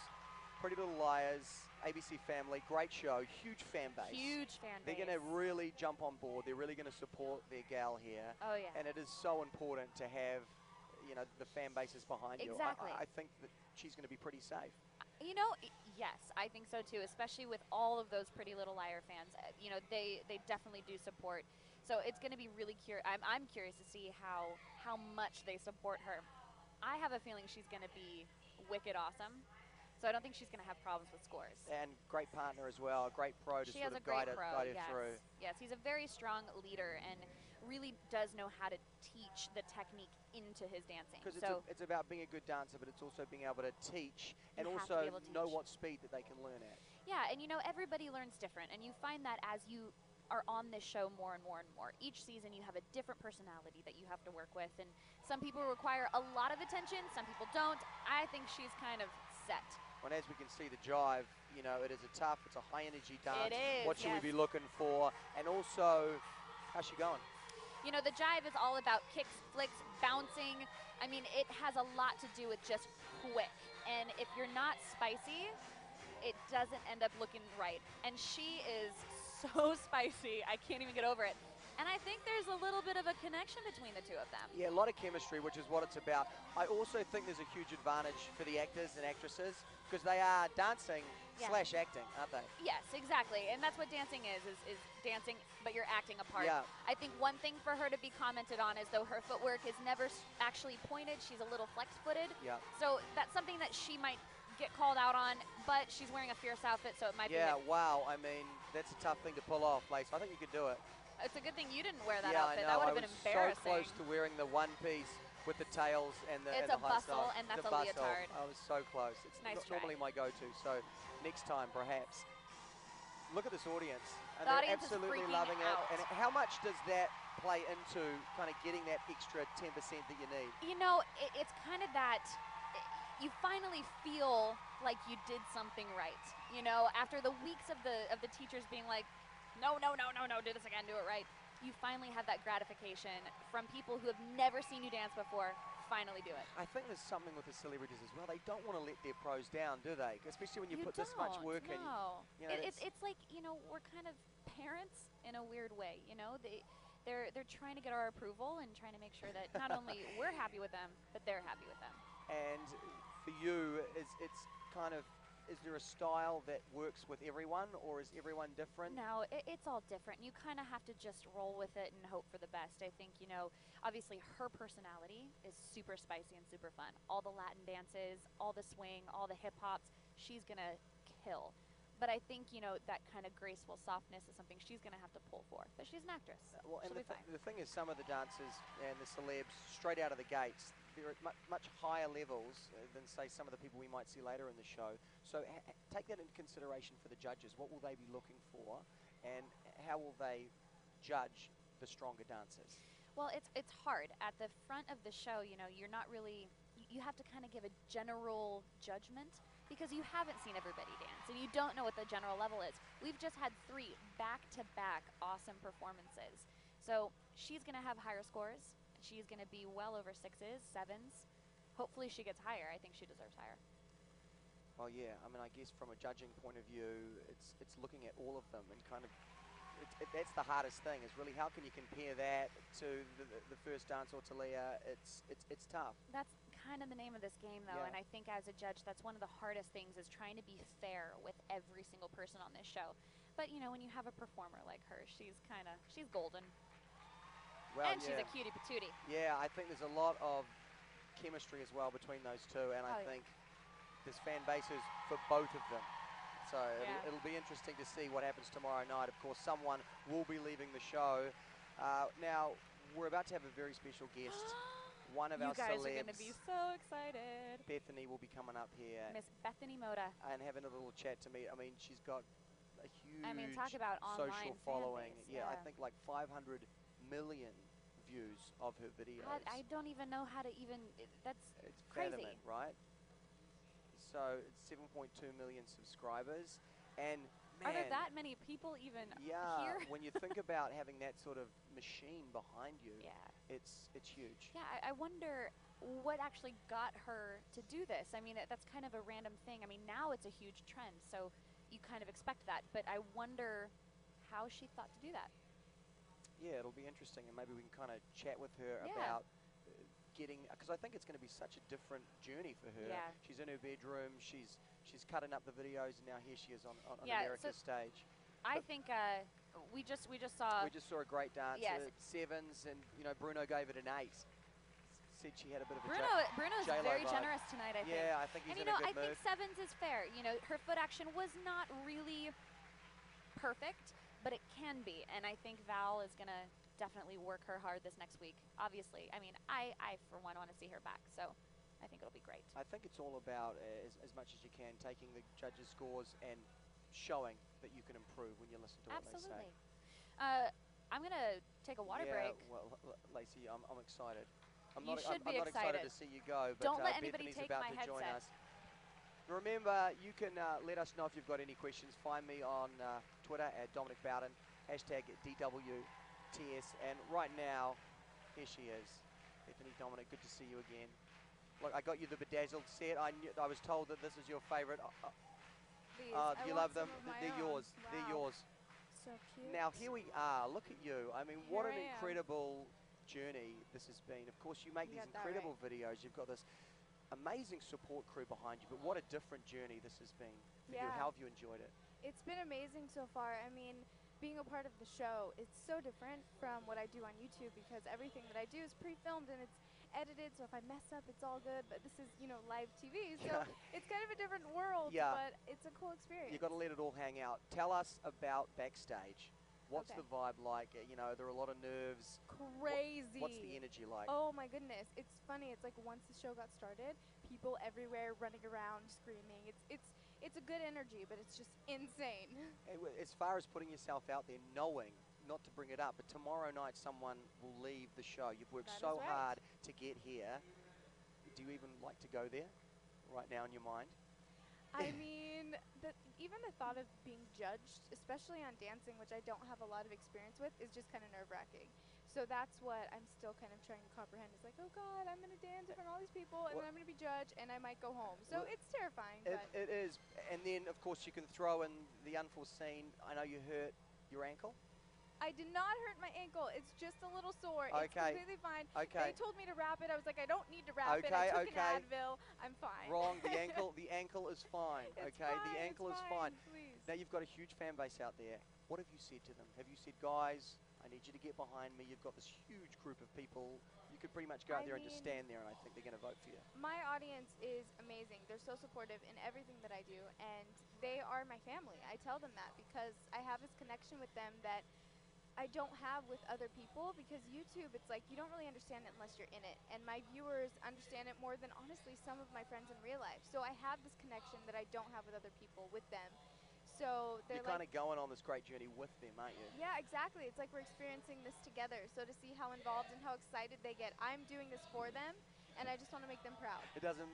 Pretty Little Liars, ABC Family, great show, huge fan base. Huge fan base. They're going to really jump on board. They're really going to support their gal here. Oh, yeah. And it is so important to have, the fan bases behind you. Exactly. I think that she's going to be pretty safe. Yes, I think so too, especially with all of those Pretty Little Liar fans. They definitely do support. So it's going to be really curious. I'm curious to see how much they support her. I have a feeling she's going to be wicked awesome. So I don't think she's going to have problems with scores. And great partner as well, a great pro to she sort has of a great guide her through. Yes, he's a very strong leader and really does know how to teach the technique into his dancing. Because so it's about being a good dancer, but it's also being able to teach and you also have to be able to know teach. what speed that they can learn at. Yeah, and everybody learns different, and you find that as you are on this show more and more and more. Each season you have a different personality that you have to work with, and some people require a lot of attention, some people don't. I think she's kind of set. Well, as we can see, the jive, it is it's a high-energy dance. It is, What should we be looking for? And also, how's she going? The jive is all about kicks, flicks, bouncing. I mean, it has a lot to do with just quick. And if you're not spicy, it doesn't end up looking right. And she is so spicy, I can't even get over it. And I think there's a little bit of a connection between the two of them. Yeah, a lot of chemistry, which is what it's about. I also think there's a huge advantage for the actors and actresses because they are dancing slash acting, aren't they? Yes, exactly. And that's what dancing is dancing, but you're acting a part. Yeah. I think one thing for her to be commented on is though her footwork is never actually pointed, she's a little flex-footed. Yeah. So that's something that she might get called out on, but she's wearing a fierce outfit, so it might be. Yeah, wow. I mean, that's a tough thing to pull off, Lace. I think you could do it. It's a good thing you didn't wear that yeah, outfit. I know. That would have been embarrassing. I was so close to wearing the one piece with the tails and the It's and a the high bustle, style. and that's the a bustle. leotard. I was so close. It's Nice not try. normally my go-to, so next time perhaps. Look at this audience. And The they're audience is absolutely freaking loving out. it. And how much does that play into kind of getting that extra 10% that you need? You know, it's kind of that you finally feel like you did something right. You know, after the weeks of the teachers being like, no, do this again, do it right. You finally have that gratification from people who have never seen you dance before. Finally do it. I think there's something with the celebrities as well. They don't want to let their pros down, do they? Especially when you put this much work in. You know, it's like, you know, we're kind of parents in a weird way. You know, they're trying to get our approval and trying to make sure that not only we're happy with them, but they're happy with them. And for you, it's kind of, is there a style that works with everyone, or is everyone different? No, it's all different. You kind of have to just roll with it and hope for the best. I think, you know, obviously her personality is super spicy and super fun. All the Latin dances, all the swing, all the hip hops, she's going to kill. But I think, you know, that kind of graceful softness is something she's going to have to pull for. But she's an actress. Well, and She'll be fine. the thing is, some of the dancers and the celebs, straight out of the gates, they're at much higher levels than, say, some of the people we might see later in the show. So take that into consideration for the judges. What will they be looking for, and how will they judge the stronger dancers? Well, it's hard. At the front of the show, you know, you're not really, you have to kind of give a general judgment because you haven't seen everybody dance and you don't know what the general level is. We've just had 3 back-to-back awesome performances. So she's going to have higher scores. She's going to be well over 6s, 7s. Hopefully she gets higher. I think she deserves higher. Well, yeah. I mean, I guess from a judging point of view, it's looking at all of them and kind of, that's the hardest thing, is really how can you compare that to the first dance or Talia. It's tough. That's kind of the name of this game, though, Yeah. and I think as a judge, that's one of the hardest things, is trying to be fair with every single person on this show. But, you know, when you have a performer like her, she's golden. Well, and she's a cutie patootie. Yeah, I think there's a lot of chemistry as well between those two, and I think there's fan bases for both of them. So it'll be interesting to see what happens tomorrow night. Of course, someone will be leaving the show. Now, we're about to have a very special guest. One of our celebs. You guys are going to be so excited. Bethany will be coming up here. Miss Bethany Moda. And having a little chat to me. I mean, she's got a huge talk about social following. Fan base, I think like 500 million views of her videos. I don't even know how to even, that's crazy. Fathom it, right? So it's 7.2 million subscribers, and man, are there that many people even here? When you think about having that sort of machine behind you, it's huge. Yeah, I wonder what actually got her to do this. I mean, that's kind of a random thing. I mean, now it's a huge trend, so you kind of expect that, but I wonder how she thought to do that. Yeah, it'll be interesting, and maybe we can kind of chat with her about getting, because I think it's going to be such a different journey for her. Yeah. She's in her bedroom, she's cutting up the videos, and now here she is on America's stage. I think we just saw. We just saw a great dance. Yes. 7s, and you know, Bruno gave it an 8. Said she had a bit of a Bruno's very generous tonight, I think. Yeah, I think he's in a good mood. I think 7s is fair. You know, her foot action was not really perfect, but it can be, and I think Val is gonna definitely work her hard this next week. Obviously, I mean, I for one want to see her back, so I think it'll be great. I think it's all about, as much as you can, taking the judges' scores and showing that you can improve when you listen to what they say. Absolutely. I'm gonna take a water break. Well, Lacey, I'm excited. I'm You not should be I'm not excited excited to see you go, but Don't let anybody Bethany's take about my to join headset. us. Remember, you can let us know if you've got any questions. Find me on Twitter at Dominic Bowden, hashtag DWTS. And right now, here she is. Bethany, Dominic, good to see you again. Look, I got you the Bedazzled set. I was told that this is your favorite. These, you love them. some of my They're own. yours. They're Wow. yours. So cute. Now here we are. Look at you. I mean, what Here an I am. incredible journey this has been. Of course, you make You these got that incredible videos. You've got this amazing support crew behind you, but what a different journey this has been for you. Yeah. How have you enjoyed it? It's been amazing so far. I mean, being a part of the show, it's so different from what I do on YouTube because everything that I do is pre-filmed and it's edited, so if I mess up, it's all good. But this is, live TV, so it's kind of a different world, Yeah. but it's a cool experience. You've got to let it all hang out. Tell us about backstage. What's Okay. the vibe like? There are a lot of nerves. Crazy. What's the energy like? Oh my goodness, it's funny. It's like once the show got started, people everywhere running around, screaming. It's a good energy, but it's just insane. As far as putting yourself out there, knowing not to bring it up, but tomorrow night someone will leave the show. You've worked That so is right. hard to get here. Do you even like to go there right now in your mind? I mean, even the thought of being judged, especially on dancing, which I don't have a lot of experience with, is just kind of nerve-wracking. So that's what I'm still kind of trying to comprehend. It's like, oh God, I'm going to dance in front of all these people, and then I'm going to be judged, and I might go home. So it's terrifying. It is. And then, of course, you can throw in the unforeseen. I know you hurt your ankle. I did not hurt my ankle. It's just a little sore. It's Okay. completely fine. Okay. They told me to wrap it. I was like, I don't need to wrap it. Okay, I took okay. an Advil. I'm fine. Wrong. The ankle is fine. It's Okay. fine, The ankle it's is fine. Please. Now you've got a huge fan base out there. What have you said to them? Have you said, guys, I need you to get behind me. You've got this huge group of people. You could pretty much go out there and just stand there, and I think they're going to vote for you. My audience is amazing. They're so supportive in everything that I do, and they are my family. I tell them that because I have this connection with them that I don't have with other people, because YouTube, it's like you don't really understand it unless you're in it, and my viewers understand it more than honestly some of my friends in real life. So I have this connection that I don't have with other people with them. So they're You're kind of going on this great journey with them, aren't you? Yeah, exactly. It's like we're experiencing this together. So to see how involved and how excited they get, I'm doing this for them, and I just want to make them proud. It doesn't.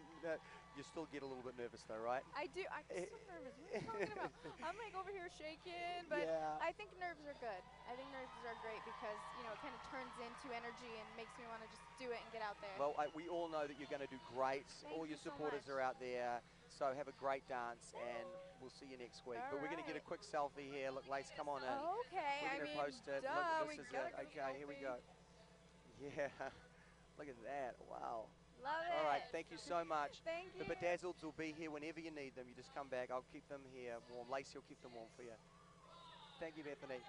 You still get a little bit nervous though, right? I do. I'm so nervous. What are you talking about? I'm like over here shaking, but Yeah. I think nerves are good. I think nerves are great because, it kind of turns into energy and makes me want to just do it and get out there. Well, we all know that you're going to do great. Thank All you your so supporters much. are out there. So have a great dance, and we'll see you next week. But we're going to get a quick selfie here. Look, Lace, come on in. Okay. We're going to post it. Duh, Look, we this is gotta it. get a Okay, here we go. Yeah. Look at that. Wow. Love it. All right, thank you so much. Thank you. The Bedazzleds will be here whenever you need them. You just come back. I'll keep them here warm. Lacey will keep them warm for you. Thank you, Bethany.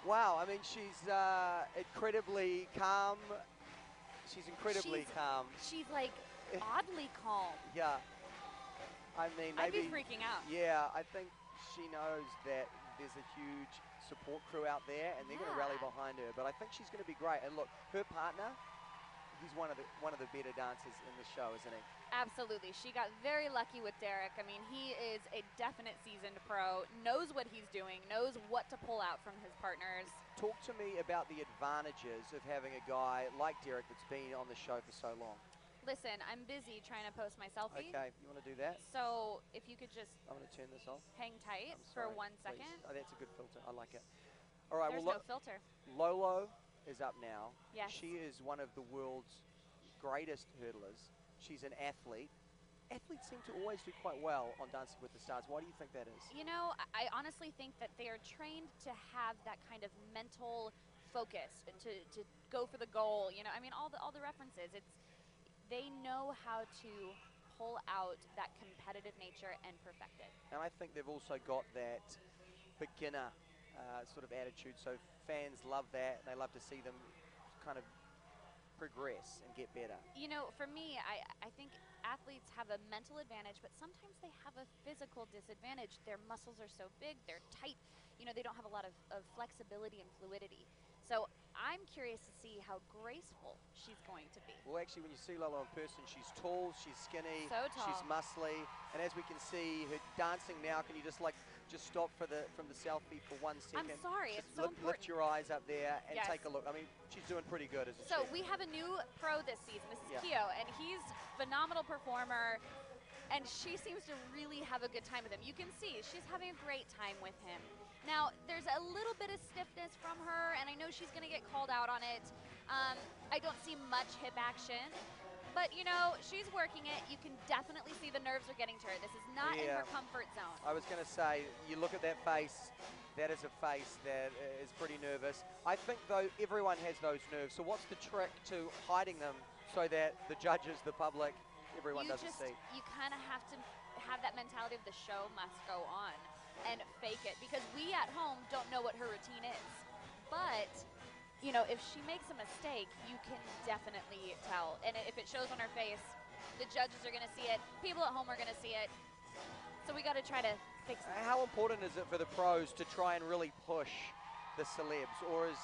Wow, I mean, she's incredibly calm. She's incredibly calm. She's like oddly calm. Yeah. I mean, I'd maybe. be freaking out. Yeah, I think she knows that there's a huge support crew out there, and they're going to rally behind her. But I think she's going to be great. And look, her partner, he's one of the better dancers in the show, isn't he? Absolutely. She got very lucky with Derek. I mean, he is a definite seasoned pro, knows what he's doing, knows what to pull out from his partners. Talk to me about the advantages of having a guy like Derek that's been on the show for so long. Listen, I'm busy trying to post my selfie. Okay, you want to do that? So if you could just I'm going to turn this off. hang tight I'm for sorry, 1 please. second. Oh, that's a good filter. I like it. All right, There's well, no filter. Lolo is up now. Yes. She is one of the world's greatest hurdlers. She's an athlete. Athletes seem to always do quite well on Dancing with the Stars. Why do you think that is? You know, I honestly think that they are trained to have that kind of mental focus, to go for the goal. You know, I mean, all the references. They know how to pull out that competitive nature and perfect it. And I think they've also got that beginner sort of attitude. So fans love that. They love to see them kind of progress and get better. You know, for me, I think athletes have a mental advantage, but sometimes they have a physical disadvantage. Their muscles are so big, they're tight. You know, they don't have a lot of flexibility and fluidity. So I'm curious to see how graceful she's going to be. Well, actually, when you see Lolo in person, she's tall, she's skinny, So tall. she's muscly, and as we can see her dancing now, can you just stop from the selfie for 1 second? I'm sorry, Just it's so lift your eyes up there and Yes. take a look. I mean, she's doing pretty good, isn't So she? we have a new pro this season. This is Yeah. Keo, and he's a phenomenal performer, and she seems to really have a good time with him. You can see she's having a great time with him. Now, there's a little bit of stiffness from her, and I know she's going to get called out on it. I don't see much hip action, But, you know, she's working it. You can definitely see the nerves are getting to her. This is not in her comfort zone. I was going to say, you look at that face, that is a face that is pretty nervous. I think, though, everyone has those nerves. So what's the trick to hiding them so that the judges, the public, everyone doesn't see? You kind of have to have that mentality of the show must go on and fake it, because we at home don't know what her routine is. But, you know, if she makes a mistake, you can definitely tell. And if it shows on her face, the judges are going to see it. People at home are going to see it. So we got to try to fix it. How important is it for the pros to try and really push the celebs? Or is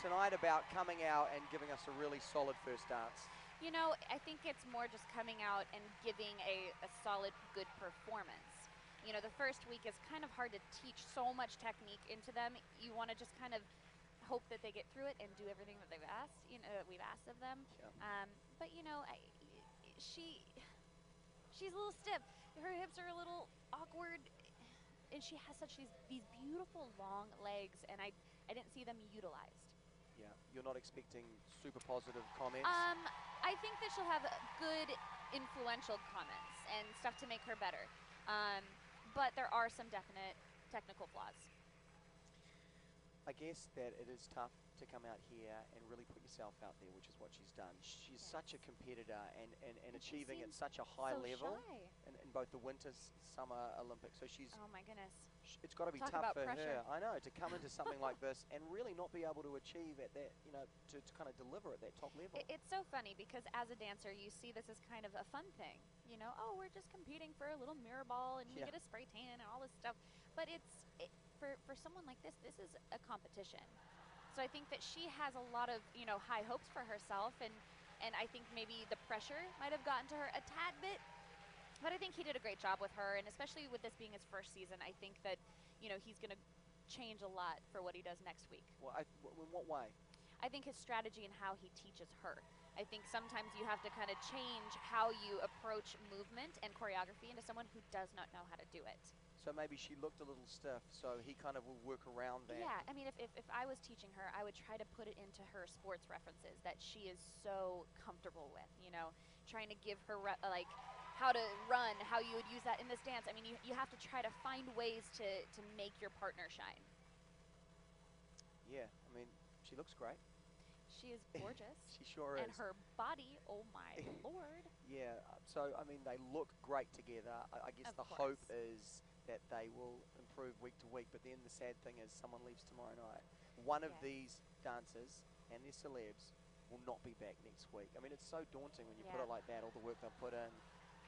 tonight about coming out and giving us a really solid first dance? You know, I think it's more just coming out and giving a solid, good performance. You know, the first week is kind of hard to teach so much technique into them. You want to just kind of hope that they get through it and do everything that they've asked, you know, that we've asked of them. Yeah. But you know, she's a little stiff. Her hips are a little awkward, and she has these beautiful long legs, and I didn't see them utilized. Yeah, you're not expecting super positive comments? I think that she'll have good, influential comments and stuff to make her better. But there are some definite technical flaws. I guess that it is tough to come out here and really put yourself out there, which is what she's done. She's such a competitor and achieving at such a high level in both the winter, summer Olympics. So she's... Oh my goodness. It's got to be tough for her. I know, to come into something like this and really not be able to achieve at that, you know, to kind of deliver at that top level. It's so funny because as a dancer, you see this as kind of a fun thing. You know, oh, we're just competing for a little mirror ball and we get a spray tan and all this stuff. But for someone like this is a competition. So I think that she has a lot of, you know, high hopes for herself, and I think maybe the pressure might have gotten to her a tad bit. But I think he did a great job with her, and especially with this being his first season, I think that, you know, he's going to change a lot for what he does next week. Well, in what way? I think his strategy and how he teaches her. I think sometimes you have to kind of change how you approach movement and choreography into someone who does not know how to do it. So maybe she looked a little stiff, so he kind of will work around that. Yeah, I mean, if I was teaching her, I would try to put it into her sports references that she is so comfortable with, you know, trying to give her, like, how to run, how you would use that in this dance. I mean, you have to try to find ways to make your partner shine. Yeah, I mean, she looks great. She is gorgeous. She sure is. And her body, oh my Lord. Yeah, so, I mean, they look great together. I guess the hope is that they will improve week to week, but then the sad thing is someone leaves tomorrow night. One of these dancers and their celebs will not be back next week. I mean, it's so daunting when you put it like that, all the work they've put in.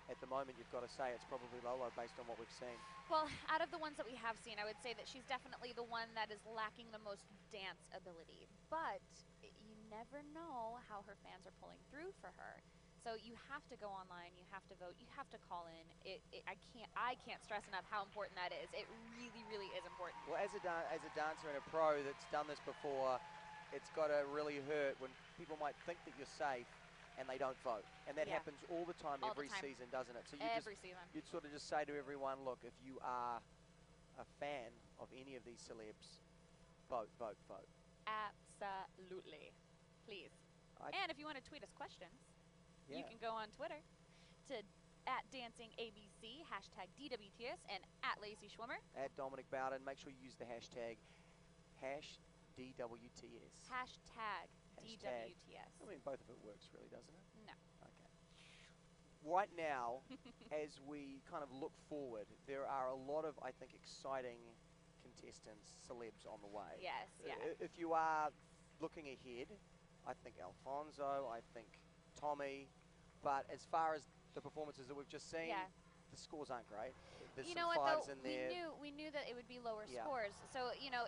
At the moment, you've got to say it's probably Lolo based on what we've seen. Well, out of the ones that we have seen, I would say that she's definitely the one that is lacking the most dance ability. But you never know how her fans are pulling through for her. So you have to go online, you have to vote, you have to call in. I can't stress enough how important that is. It really, really is important. Well, as a dancer and a pro that's done this before, it's got to really hurt when people might think that you're safe and they don't vote. And that happens all the time, every season, doesn't it? So you'd sort of just say to everyone, look, if you are a fan of any of these celebs, vote, vote, vote. Absolutely. Please. And if you want to tweet us questions, you can go on Twitter to @DancingABC, #DWTS, and @LazySchwimmer. @Dominic Bowden. Make sure you use the hashtag #DWTS. #DWTS. I mean, both of it works, really, doesn't it? No. Okay. Right now, as we kind of look forward, there are a lot of, I think, exciting contestants, celebs on the way. Yes, yeah. If you are looking ahead, I think Alfonso, I think Tommy, but as far as the performances that we've just seen, the scores aren't great. There's some fives in there. We knew that it would be lower scores. So, you know,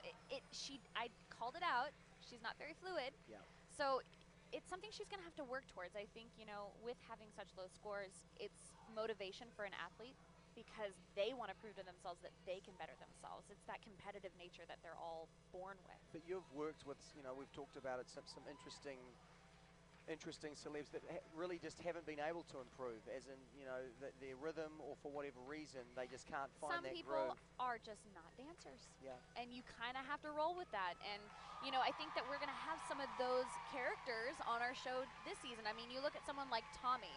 I called it out. She's not very fluid. Yeah. So it's something she's going to have to work towards. I think, you know, with having such low scores, it's motivation for an athlete because they want to prove to themselves that they can better themselves. It's that competitive nature that they're all born with. But you've worked with, you know, we've talked about it, some interesting interesting celebs that really just haven't been able to improve, as in, you know, their rhythm, or for whatever reason, they just can't find Some that people groove. are just not dancers. Yeah. And you kind of have to roll with that. And, you know, I think that we're going to have some of those characters on our show this season. I mean, you look at someone like Tommy.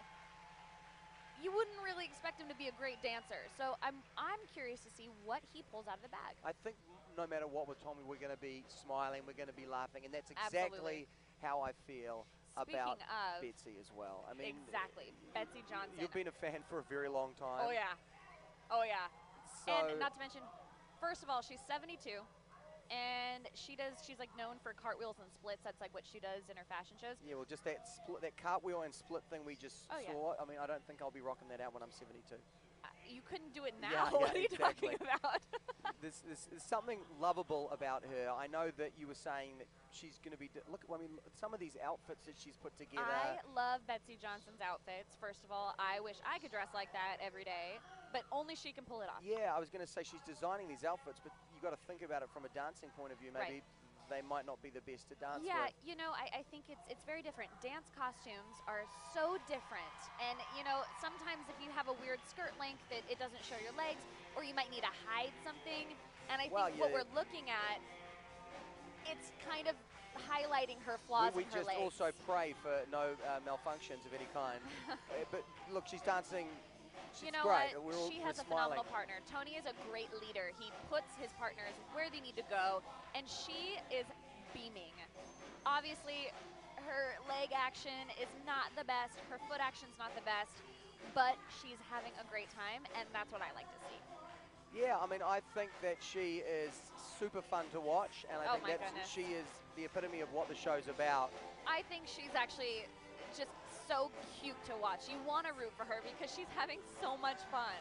You wouldn't really expect him to be a great dancer. So I'm curious to see what he pulls out of the bag. I think no matter what with Tommy, we're going to be smiling, we're going to be laughing, and that's exactly how I feel about Betsy as well. I mean, exactly, Betsy Johnson. You've been a fan for a very long time. Oh yeah, oh yeah. So, and not to mention, first of all, she's 72, and she's like known for cartwheels and splits. That's like what she does in her fashion shows. Yeah, well, just that cartwheel and split thing we just saw. Yeah. I mean, I don't think I'll be rocking that out when I'm 72. You couldn't do it now. Yeah, what are you exactly. talking about? There's something lovable about her. I know that you were saying that she's going to be. Look, I mean, some of these outfits that she's put together. I love Betsy Johnson's outfits. First of all, I wish I could dress like that every day, but only she can pull it off. Yeah, I was going to say she's designing these outfits, but you got to think about it from a dancing point of view. Maybe they might not be the best to dance with. You know, I think it's very different. Dance costumes are so different. And, you know, sometimes if you have a weird skirt length, it doesn't show your legs, or you might need to hide something. And I think what we're looking at, it's kind of highlighting her flaws in her legs. We just also pray for no malfunctions of any kind. But look, she's dancing. She's you know great. what? She has a phenomenal partner. Tony is a great leader. He puts his partners where they need to go, and she is beaming. Obviously, her leg action is not the best. Her foot action's not the best, but she's having a great time, and that's what I like to see. Yeah, I mean, I think that she is super fun to watch, and I think she is the epitome of what the show's about. I think she's actually just so cute to watch. You want to root for her because she's having so much fun.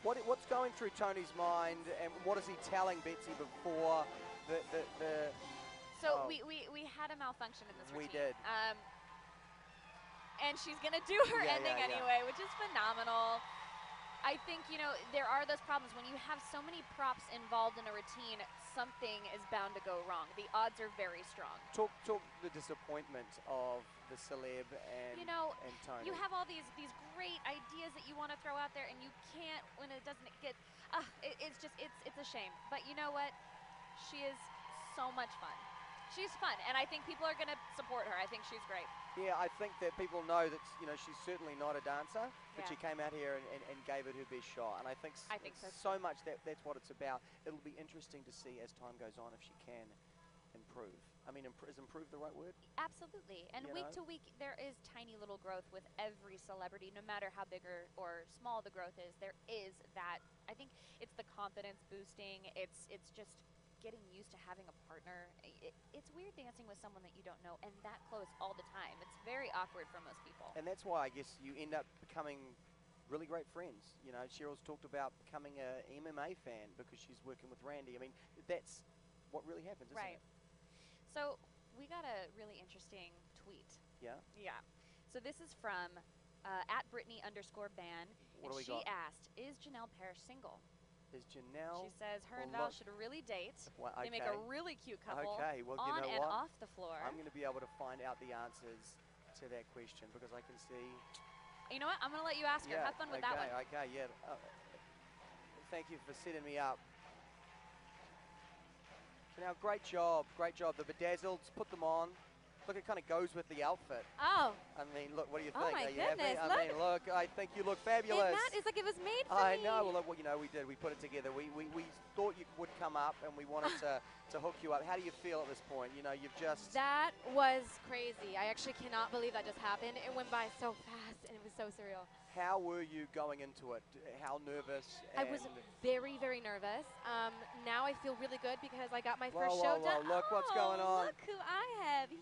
What's going through Tony's mind, and what is he telling Betsy before the So we had a malfunction in this routine. We did. And she's going to do her ending anyway, which is phenomenal. I think, you know, there are those problems when you have so many props involved in a routine, something is bound to go wrong. The odds are very strong. Talk the disappointment of the celeb and, you know, and Tony. You have all these great ideas that you want to throw out there, and you can't when it doesn't get, it's a shame. But you know what? She is so much fun. She's fun, and I think people are going to support her. I think she's great. Yeah, I think that people know that, you know, she's certainly not a dancer, but she came out here and gave it her best shot. And I think so much that's what it's about. It'll be interesting to see as time goes on if she can improve. I mean, is improve the right word? Absolutely. And week to week, there is tiny little growth with every celebrity, no matter how big or small the growth is. There is that. I think it's the confidence boosting. It's just getting used to having a partner. It's weird dancing with someone that you don't know and that close all the time. It's very awkward for most people. And that's why I guess you end up becoming really great friends. You know, Cheryl's talked about becoming a MMA fan because she's working with Randy. I mean, that's what really happens, isn't it? So we got a really interesting tweet. Yeah? Yeah. So this is from @Brittany_ban. What do we she got? asked, is Janelle Parrish single? Is Janelle? She says her and Val should really date. Well, They make a really cute couple well, on you know and what? off the floor. I'm going to be able to find out the answers to that question because I can see. You know what? I'm going to let you ask her. Have fun with that one. Okay, yeah. Thank you for setting me up. Janelle, great job. Great job. The bedazzled, put them on. Look, it kind of goes with the outfit. Oh. I mean, look, what do you Oh think? my Are you goodness, happy? I mean, look, I think you look fabulous. It's like it was made for I me. know. Well, look, you know, we did. We put it together. We thought you would come up, and we wanted to hook you up. How do you feel at this point? You know, you've just. That was crazy. I actually cannot believe that just happened. It went by so fast, and it was so surreal. How were you going into it? How nervous? I was very, very nervous. Now I feel really good because I got my first show done. Look what's going on. Look who I have here.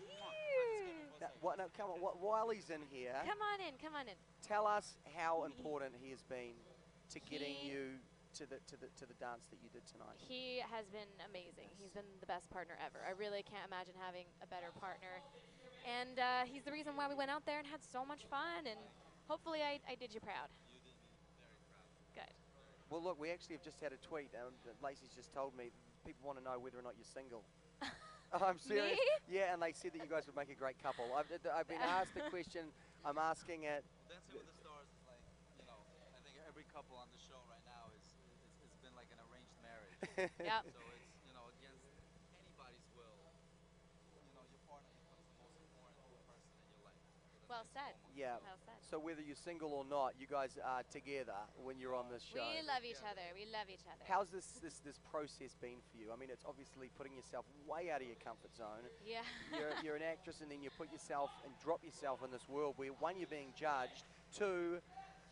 No, come on. Wiley's in here. Come on in. Come on in. Tell us how important he has been to getting you to the dance that you did tonight. He has been amazing. He's been the best partner ever. I really can't imagine having a better partner. And he's the reason why we went out there and had so much fun. And hopefully I did you proud. You did me very proud. Good. Well, look, we actually have just had a tweet, and Lacey's just told me people want to know whether or not you're single. Oh, I'm serious. Me? Yeah, and they said that you guys would make a great couple. I've been asked the question. I'm asking it. Dancing with the Stars is like, you know, I think every couple on the show right now it's been like an arranged marriage. Yep. So it's, you know, against anybody's will, you know, your partner becomes the most important person in your life. So Well that's said. almost- Yeah. Well said. So whether you're single or not, you guys are together when you're on this show. We love each other. We love each other. How's this process been for you? I mean, it's obviously putting yourself way out of your comfort zone. Yeah. You're an actress, and then you put yourself and drop yourself in this world where, one, you're being judged, two,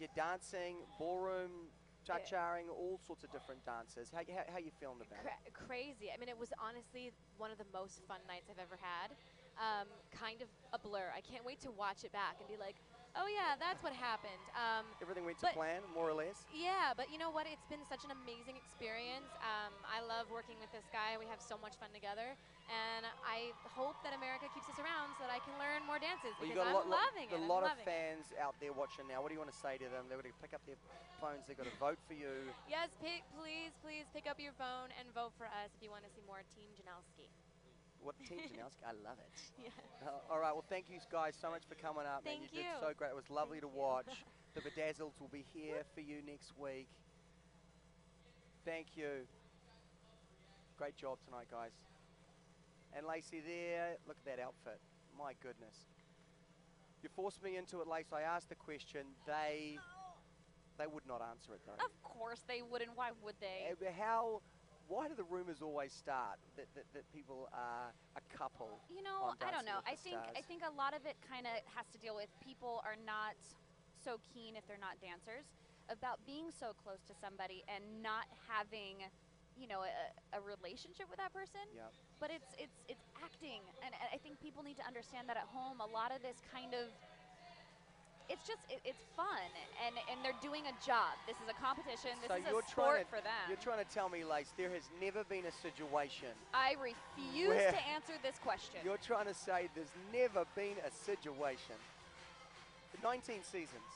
you're dancing, ballroom, cha-chaing, all sorts of different dances. How you feeling about it? Crazy. I mean, it was honestly one of the most fun nights I've ever had. Kind of a blur. I can't wait to watch it back and be like, oh yeah, that's what happened. Everything went to but- plan, more or less? Yeah, but you know what? It's been such an amazing experience. I love working with this guy. We have so much fun together. And I hope that America keeps us around so that I can learn more dances Well, you because got I'm loving it. a I'm lot of loving it. fans out there watching now. What do you want to say to them? They've got to pick up their phones. They've got to vote for you. Yes, please pick up your phone and vote for us if you want to see more Team Janowski. What Team Janowski? I love it. Yeah. All right. Well, thank you guys so much for coming up. Man. Thank You did you. so great. It was lovely Thank to you. watch. The Bedazzled will be here for you next week. Thank you. Great job tonight, guys. And Lacey there, look at that outfit. My goodness. You forced me into it, Lacey. I asked the question. They would not answer it, though. Of course they wouldn't. Why would they? Why do the rumors always start that people are a couple? You know, on I don't Dancing know. with the I Stars? think a lot of it kind of has to deal with people are not so keen if they're not dancers about being so close to somebody and not having, you know, a relationship with that person. Yeah. But it's acting, and I think people need to understand that at home. A lot of this kind of it's just it's fun, and they're doing a job. This is a competition. This So is you're a sport trying to, for them. You're trying to tell me, Lace, there has never been a situation. I refuse Where- to answer this question. You're trying to say there's never been a situation. 19 seasons.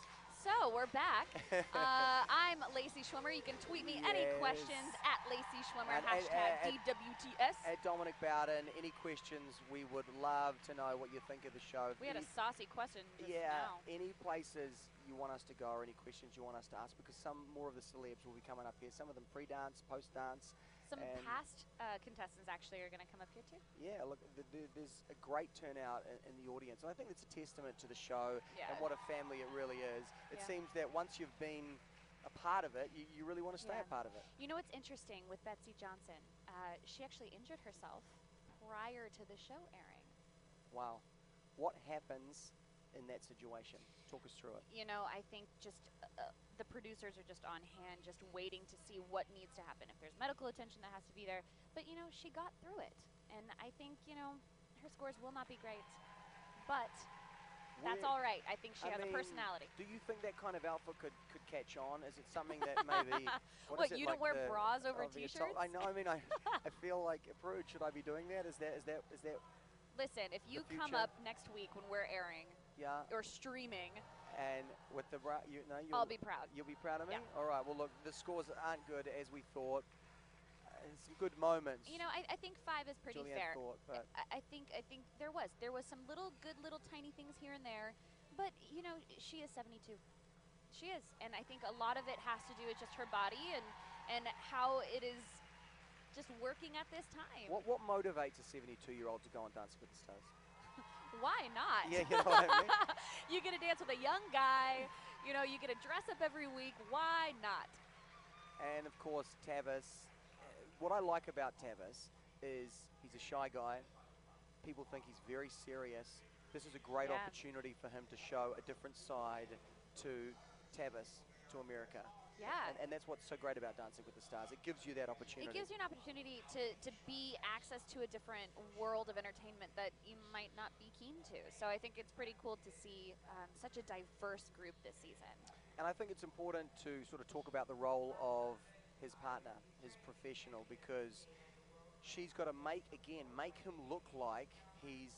So we're back. I'm Lacey Schwimmer. You can tweet me any Yes. questions at Lacey Schwimmer, And- hashtag and- DWTS. At Dominic Bowden, any questions, we would love to know what you think of the show. We had a Any- saucy question just Yeah, now. any places you want us to go or any questions you want us to ask, because some more of the celebs will be coming up here. Some of them pre-dance, post-dance. Some and- past contestants actually are going to come up here too. Yeah, look, there's a great turnout in the audience. And I think it's a testament to the show Yeah. and what a family it really is. It Yeah. seems that once you've been a part of it, you really want to stay Yeah. a part of it. You know what's interesting with Betsy Johnson? She actually injured herself prior to the show airing. Wow. What happens in that situation? Talk us through it. You know, I think just the producers are just on hand, just waiting to see what needs to happen. If there's medical attention that has to be there. But, you know, she got through it. And I think, you know, her scores will not be great. But that's Where- all right. I think she I has mean, a personality. Do you think that kind of outfit could catch on? Is it something that maybe... What, is it, you don't like wear the- bras over of the t-shirts? I know. I mean, I feel like, Prude, should I be doing that? Is that Listen, if you come future? up next week when we're airing yeah? or streaming, And with the bra, I'll be proud. You'll be proud of me? Yeah. All right. Well, look, the scores aren't good as we thought. Some good moments. You know, I think 5 is pretty Julianne fair. thought, but I think there was some little tiny things here and there, but you know she is 72. She is, and I think a lot of it has to do with just her body and how it is just working at this time. what motivates a 72-year-old to go on Dancing with the Stars? Why not? Yeah, you know what I mean? You get to dance with a young guy. You know, you get to dress up every week. Why not? And of course, Tavis. What I like about Tavis is he's a shy guy. People think he's very serious. This is a great Yeah. opportunity for him to show a different side to Tavis, to America. Yeah. And that's what's so great about Dancing with the Stars. It gives you that opportunity. It gives you an opportunity to be access to a different world of entertainment that you might not be keen to. So I think it's pretty cool to see such a diverse group this season. And I think it's important to sort of talk about the role of his partner, his professional, because she's got to make him look like he's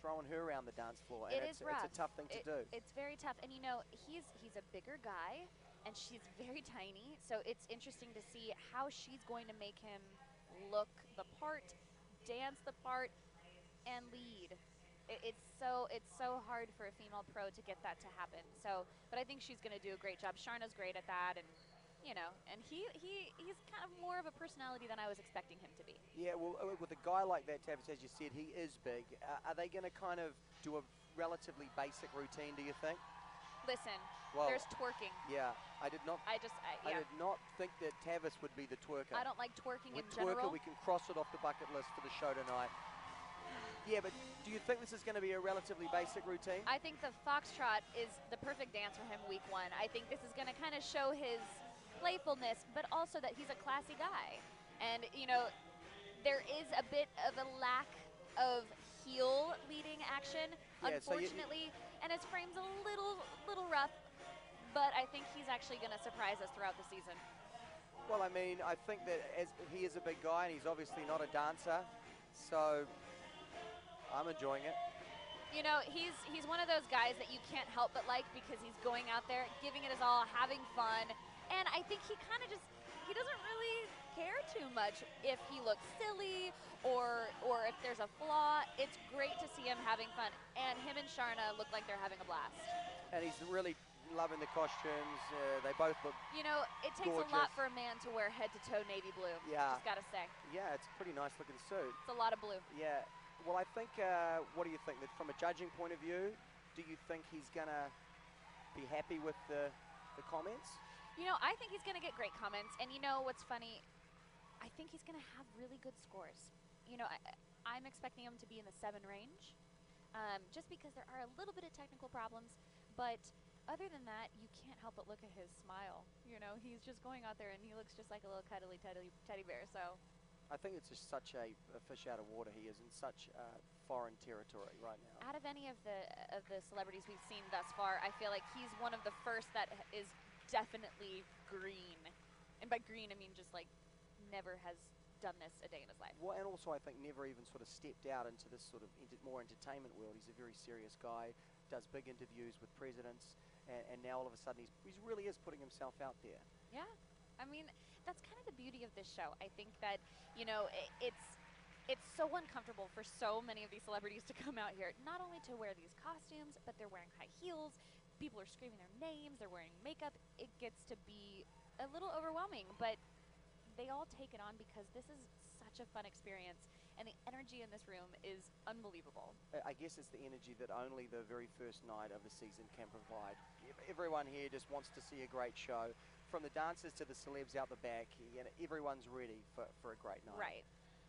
throwing her around the dance floor. And It is rough. It's a tough thing to do. It's very tough. And you know, he's a bigger guy and she's very tiny. So it's interesting to see how she's going to make him look the part, dance the part and lead. It's so hard for a female pro to get that to happen. So, but I think she's going to do a great job. Sharna's great at that, and you know, and he's kind of more of a personality than I was expecting him to be. Yeah, well, with a guy like that, Tavis, as you said, he is big. Are they going to kind of do a relatively basic routine, do you think? Listen, Well, there's twerking. Yeah, I did not I did not think that Tavis would be the twerker. I don't like twerking With in twerker, general. we can cross it off the bucket list for the show tonight. Yeah, but do you think this is going to be a relatively basic routine? I think the foxtrot is the perfect dance for him week 1. I think this is going to kind of show his playfulness, but also that he's a classy guy. And, you know, there is a bit of a lack of heel leading action, Yeah, so unfortunately, and his frame's a little rough, but I think he's actually going to surprise us throughout the season. Well, I mean, I think that as he is a big guy and he's obviously not a dancer, so I'm enjoying it. You know, he's one of those guys that you can't help but like because he's going out there, giving it his all, having fun, and I think he kind of he doesn't really care too much if he looks silly or if there's a flaw. It's great to see him having fun, and him and Sharna look like they're having a blast. And he's really loving the costumes. They both look You know, it takes gorgeous. a lot for a man to wear head-to-toe navy blue. Yeah. Just gotta say. Yeah, it's a pretty nice looking suit. It's a lot of blue. Yeah. Well, I think, what do you think? That from a judging point of view, do you think he's going to be happy with the comments? You know, I think he's gonna get great comments, and you know what's funny? I think he's gonna have really good scores. You know, I'm expecting him to be in the 7 range, just because there are a little bit of technical problems, but other than that, you can't help but look at his smile. You know, he's just going out there and he looks just like a little cuddly teddy bear, so. I think it's just such a fish out of water. He is in such foreign territory right now. Out of any of the celebrities we've seen thus far, I feel like he's one of the first that is definitely green. And by green, I mean just like never has done this a day in his life. Well, and also I think never even sort of stepped out into this sort of more entertainment world. He's a very serious guy, does big interviews with presidents, and now all of a sudden he really is putting himself out there. Yeah, I mean, that's kind of the beauty of this show. I think that, you know, it's so uncomfortable for so many of these celebrities to come out here, not only to wear these costumes, but they're wearing high heels, people are screaming their names, they're wearing makeup. It gets to be a little overwhelming, but they all take it on because this is such a fun experience, and the energy in this room is unbelievable. I guess it's the energy that only the very first night of the season can provide. Everyone here just wants to see a great show. From the dancers to the celebs out the back, you know, everyone's ready for a great night. Right.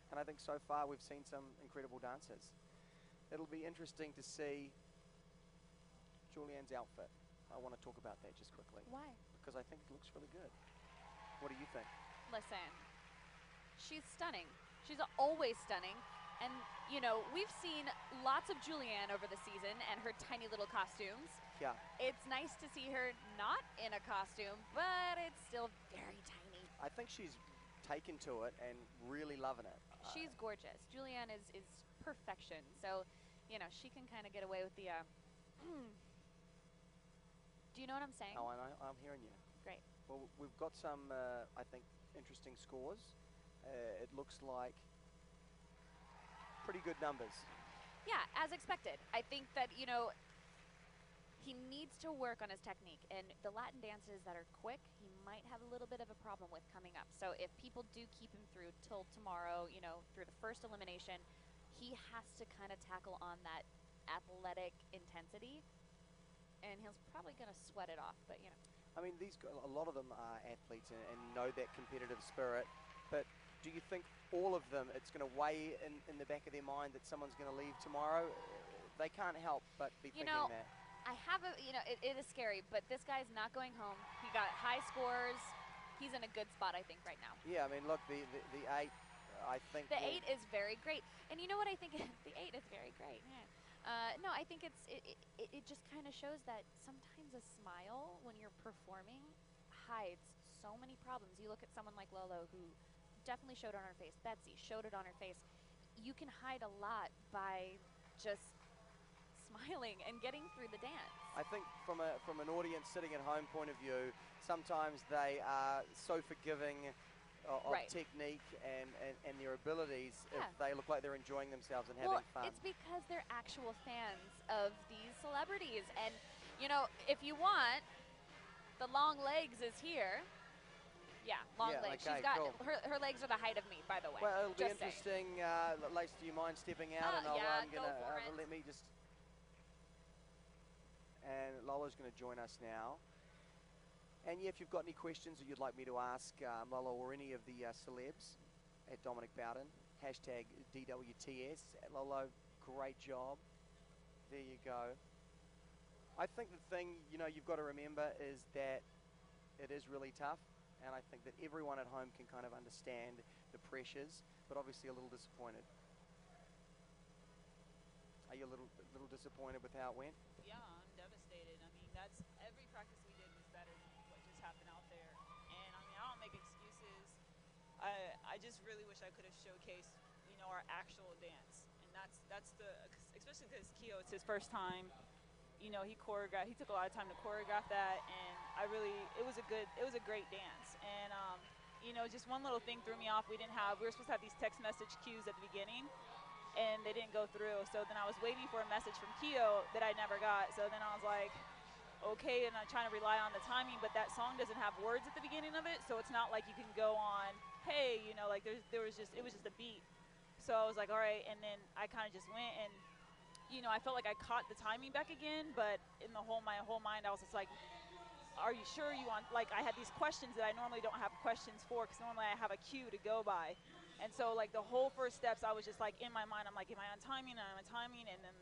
And I think so far we've seen some incredible dancers. It'll be interesting to see Julianne's outfit. I want to talk about that just quickly. Why? Because I think it looks really good. What do you think? Listen, she's stunning. She's always stunning. And, you know, we've seen lots of Julianne over the season and her tiny little costumes. Yeah. It's nice to see her not in a costume, but it's still very tiny. I think she's taken to it and really loving it. She's gorgeous. Julianne is perfection. So, you know, she can kind of get away with the, Do you know what I'm saying? Oh, I'm hearing you. Great. Well, we've got some, I think, interesting scores. It looks like pretty good numbers. Yeah, as expected. I think that, you know, he needs to work on his technique, and the Latin dances that are quick, he might have a little bit of a problem with coming up. So if people do keep him through till tomorrow, you know, through the first elimination, he has to kind of tackle on that athletic intensity, and he's probably going to sweat it off, but, you know. I mean, a lot of them are athletes and know that competitive spirit, but do you think all of them, it's going to weigh in the back of their mind that someone's going to leave tomorrow? They can't help but be thinking that. I have you know, it is scary, but this guy's not going home. He got high scores. He's in a good spot, I think, right now. Yeah, I mean, look, the 8, I think. The 8 is very great. And you know what I think? The 8 is very great. Yeah. No, I think it just kind of shows that sometimes a smile when you're performing hides so many problems. You look at someone like Lolo, who definitely showed it on her face. Betsy showed it on her face. You can hide a lot by just smiling and getting through the dance. I think from an audience sitting at home point of view, sometimes they are so forgiving of Right. technique and their abilities Yeah. if they look like they're enjoying themselves and Well, having fun. it's because they're actual fans of these celebrities. And, you know, if you want, the long legs is here. Yeah, long Yeah, legs. okay, She's got, cool. her legs are the height of me, by the way. Well, it'll be Just saying. interesting. Lace, do you mind stepping out? And Yeah, I'm go gonna for it. let me just. And Lola's going to join us now. And yeah, if you've got any questions that you'd like me to ask Lola or any of the celebs at Dominic Bowden, hashtag DWTS. Lolo, great job. There you go. I think the thing you've got to remember is that it is really tough. And I think that everyone at home can kind of understand the pressures, but obviously a little disappointed. Are you a little disappointed with how it went? Yeah, I'm devastated. I mean, that's every practice we did was better than what just happened out there. And I mean, I don't make excuses. I just really wish I could have showcased, our actual dance. And that's the, especially because Keo, it's his first time. He took a lot of time to choreograph that, and it was a great dance. And just one little thing threw me off. We were supposed to have these text message cues at the beginning, and they didn't go through. So then I was waiting for a message from Keo that I never got. So then I was like, okay, and I'm trying to rely on the timing, but that song doesn't have words at the beginning of it, so it's not like you can go on, hey, like it was just a beat. So I was like, all right, and then I kind of just went, and I felt like I caught the timing back again, but in my whole mind, I was just like, are you sure you want, like I had these questions that I normally don't have questions for, because normally I have a cue to go by. And so like the whole first steps, I was just like in my mind, I'm like, am I on timing? Am I on timing? And then,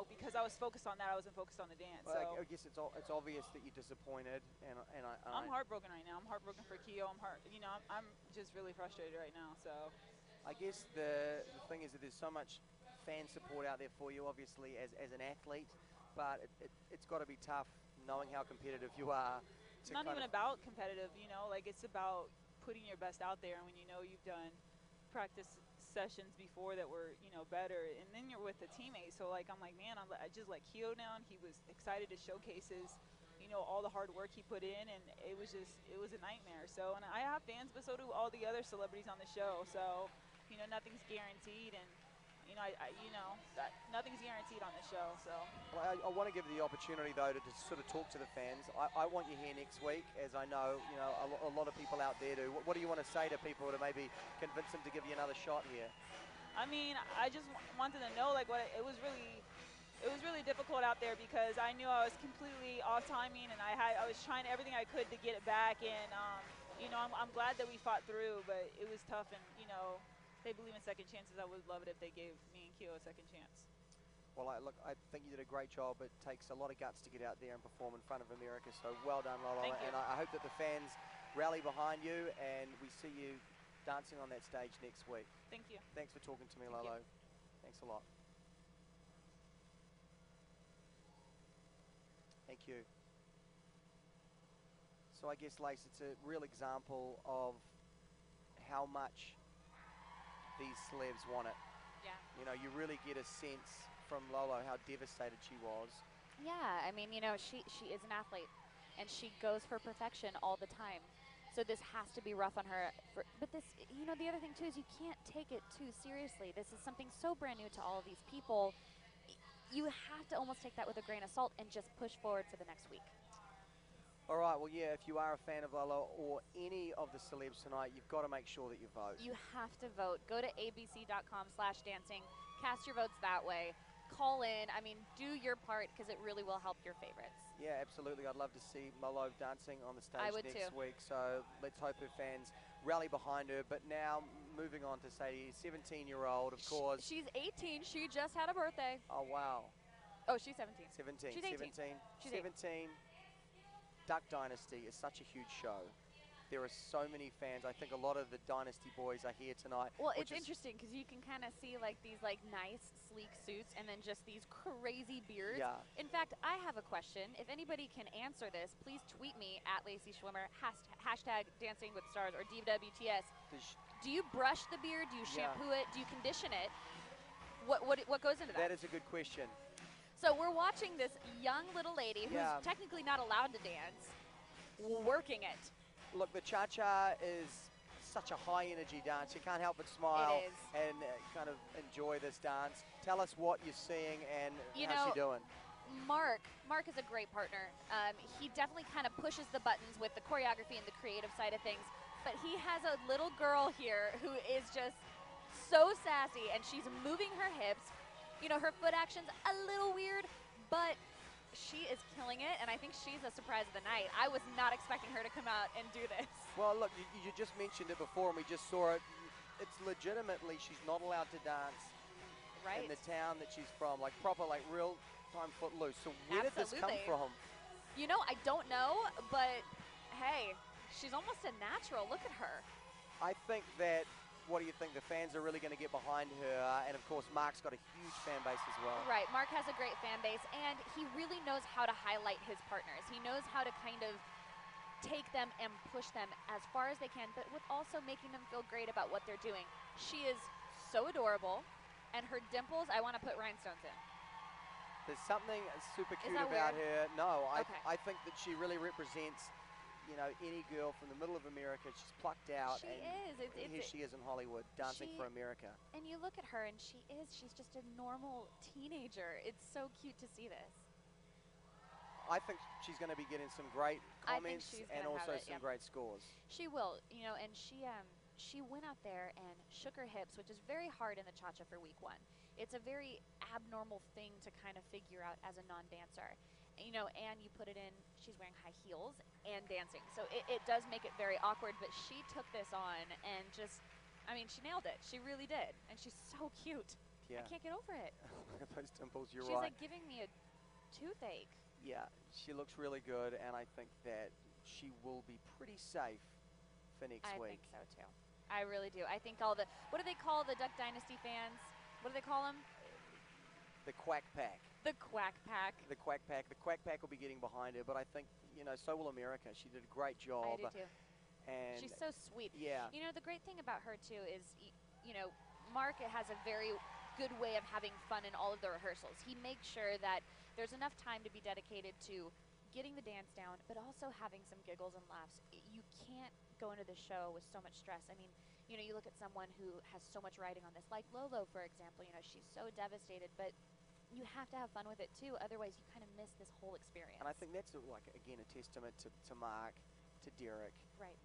because I was focused on that, I wasn't focused on the dance. Well, So I guess it's obvious that you're disappointed, and I'm heartbroken right now. I'm heartbroken for Keo. I'm just really frustrated right now. So I guess the thing is that there's so much fan support out there for you, obviously, as an athlete, but it's got to be tough knowing how competitive you are. it's not even about competitive, like it's about putting your best out there. And when you've done practice sessions before that were, better, and then you're with a teammate. So like, I'm like, man, I just let Keo down. He was excited to showcase his, all the hard work he put in, and it was a nightmare. So, and I have fans, but so do all the other celebrities on the show. So, nothing's guaranteed, and that nothing's guaranteed on the show. So Well, I want to give you the opportunity though to sort of talk to the fans. I want you here next week, as I know a lot of people out there do. What do you want to say to people to maybe convince them to give you another shot here? I mean, I just wanted to know, like, it was really difficult out there, because I knew I was completely off timing, and I was trying everything I could to get it back. And I'm glad that we fought through, but it was tough. And they believe in second chances. I would love it if they gave me and Keo a second chance. Well, I think you did a great job. It takes a lot of guts to get out there and perform in front of America. So well done, Lolo. Thank you. And I hope that the fans rally behind you, and we see you dancing on that stage next week. Thank you. Thanks for talking to me, Thank Lolo. Thanks a lot. Thank you. So I guess, Lace, it's a real example of how much these celebs want it. Yeah. You really get a sense from Lolo how devastated she was. Yeah, I mean, she is an athlete, and she goes for perfection all the time. So this has to be rough on her. But this, the other thing too is you can't take it too seriously. This is something so brand new to all of these people. You have to almost take that with a grain of salt and just push forward for the next week. All right, well, yeah, if you are a fan of Lolo or any of the celebs tonight, you've got to make sure that you vote. You have to vote. Go to abc.com/dancing. Cast your votes that way. Call in. I mean, do your part, because it really will help your favorites. Yeah, absolutely. I'd love to see Lolo dancing on the stage I would next too. week. So let's hope her fans rally behind her. But now, moving on to Sadie, 17-year-old, of course. She's 18. She just had a birthday. Oh, wow. Oh, she's 17. 17. She's 18. 17. She's 17. Duck Dynasty is such a huge show. There are so many fans. I think a lot of the Dynasty boys are here tonight. Well, it's interesting because you can kind of see like these like nice sleek suits and then just these crazy beards. Yeah. In fact, I have a question. If anybody can answer this, please tweet me at Lacey Schwimmer, hashtag Dancing with Stars or DWTS. Do you brush the beard? Do you shampoo it? Do you condition it? What goes into that? That is a good question. So we're watching this young little lady who's technically not allowed to dance, working it. Look, the cha-cha is such a high energy dance. You can't help but smile is. and kind of enjoy this dance. Tell us what you're seeing and You how's she know, doing? Mark is a great partner. He definitely kind of pushes the buttons with the choreography and the creative side of things, but he has a little girl here who is just so sassy, and she's moving her hips. You know, her foot action's a little weird, but she is killing it, and I think she's a surprise of the night. I was not expecting her to come out and do this. Well, look, you just mentioned it before, and we just saw it. It's legitimately, she's not allowed to dance Right. in the town that she's from, like proper, like real time footloose. So where did this come Absolutely. from? You know, I don't know, but hey, she's almost a natural. Look at her. I think that, what do you think? The fans are really going to get behind her, and of course, Mark's got a huge fan base as well. Right, Mark has a great fan base, and he really knows how to highlight his partners. He knows how to kind of take them and push them as far as they can, but with also making them feel great about what they're doing. She is so adorable, and her dimples, I want to put rhinestones in. There's something super cute that about weird? her. No, Okay. I think that she really represents, you know, any girl from the middle of America. She's plucked out, She and is. here she is in Hollywood dancing She- for America. And you look at her, and she's just a normal teenager. It's so cute to see this. I think she's going to be getting some great I think comments she's and gonna have also it, some yep. great scores. She will, you know, and she went out there and shook her hips, which is very hard in the cha-cha for week one. It's a very abnormal thing to kind of figure out as a non-dancer. You know, and you put it in, she's wearing high heels and dancing. So it does make it very awkward, but she took this on and just, I mean, she nailed it. She really did. And she's so cute. Yeah. I can't get over it. Look at those dimples, you're She's right. like giving me a toothache. Yeah, she looks really good, and I think that she will be pretty safe for next I week. think so too. I really do. I think all the, what do they call the Duck Dynasty fans? What do they call them? The Quack Pack. The Quack Pack. The Quack Pack. The Quack Pack will be getting behind her, but I think, you know, so will America. She did a great job. I do too. And She's so sweet. yeah. You know, the great thing about her too is, you know, Mark has a very good way of having fun in all of the rehearsals. He makes sure that there's enough time to be dedicated to getting the dance down, but also having some giggles and laughs. You can't go into the show with so much stress. I mean, you know, you look at someone who has so much riding on this, like Lolo, for example. You know, she's so devastated, but you have to have fun with it too. Otherwise, you kind of miss this whole experience. And I think that's, like, again, a testament to Mark, to Derek. Right.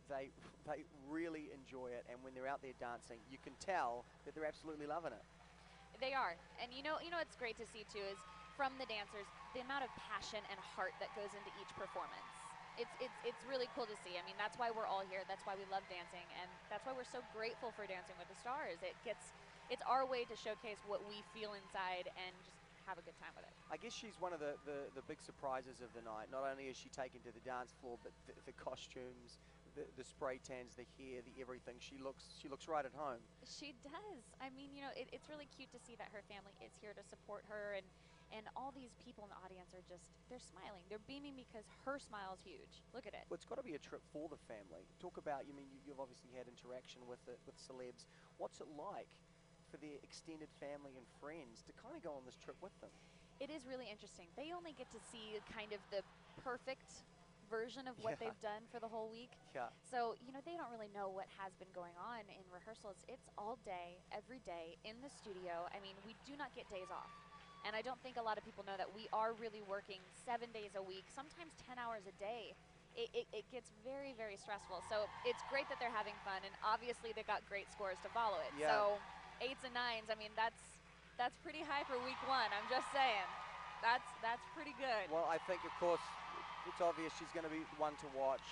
They really enjoy it, and when they're out there dancing, you can tell that they're absolutely loving it. They are. And you know what's great to see too is from the dancers, the amount of passion and heart that goes into each performance. It's really cool to see. I mean, that's why we're all here. That's why we love dancing, and that's why we're so grateful for Dancing with the Stars. It's our way to showcase what we feel inside and just have a good time with it. I guess she's one of the big surprises of the night. Not only is she taken to the dance floor, but the costumes, the spray tans, the hair, the everything. She looks right at home. She does. I mean, you know, it's really cute to see that her family is here to support her, and all these people in the audience are just, they're smiling. They're beaming because her smile is huge. Look at it. Well, it's got to be a trip for the family. Talk about, you've obviously had interaction with celebs. What's it like for their extended family and friends to kind of go on this trip with them? It is really interesting. They only get to see kind of the perfect version of what Yeah. they've done for the whole week. Yeah. So, you know, they don't really know what has been going on in rehearsals. It's all day, every day, in the studio. I mean, we do not get days off. And I don't think a lot of people know that we are really working 7 days a week, sometimes 10 hours a day. It gets very, very stressful. So it's great that they're having fun, and obviously they got great scores to follow it. Yeah. So 8s and 9s, I mean, that's pretty high for week one. I'm just saying. That's pretty good. Well, I think, of course, it's obvious she's going to be one to watch.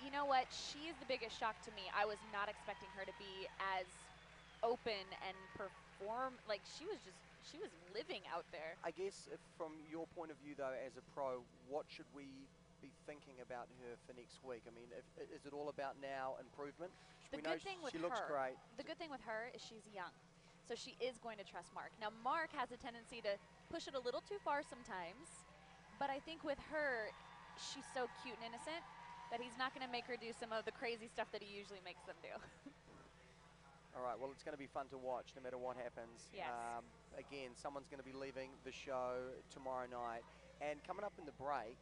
You know what? She is the biggest shock to me. I was not expecting her to be as open and perform. Like, she was living out there. I guess from your point of view, though, as a pro, what should we be thinking about her for next week? I mean, is it all about now improvement? The We know good thing with she looks her, great. the good thing with her is she's young. So she is going to trust Mark. Now, Mark has a tendency to push it a little too far sometimes, but I think with her, she's so cute and innocent that he's not going to make her do some of the crazy stuff that he usually makes them do. All right, well, it's going to be fun to watch no matter what happens. Yes. Again, someone's going to be leaving the show tomorrow night. And coming up in the break,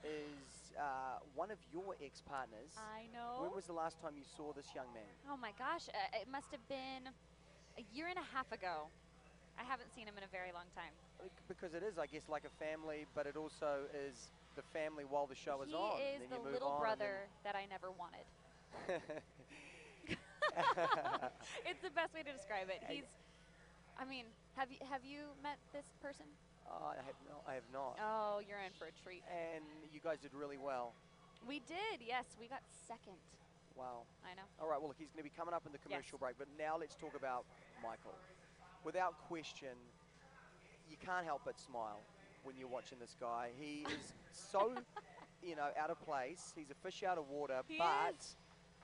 is one of your ex-partners. I know. When was the last time you saw this young man? Oh my gosh, it must have been a year and a half ago. I haven't seen him in a very long time. Because it is, I guess, like a family, but it also is the family while the show is on. He is Then the you move little on and brother that I never wanted. It's the best way to describe it. He's, I mean, have you met this person? I have not. Oh, you're in for a treat. And you guys did really well. We did, yes. We got second. Wow. I know. All right, well, look, he's going to be coming up in the commercial break, but now let's talk about Michael. Without question, you can't help but smile when you're watching this guy. He is so, out of place. He's a fish out of water, but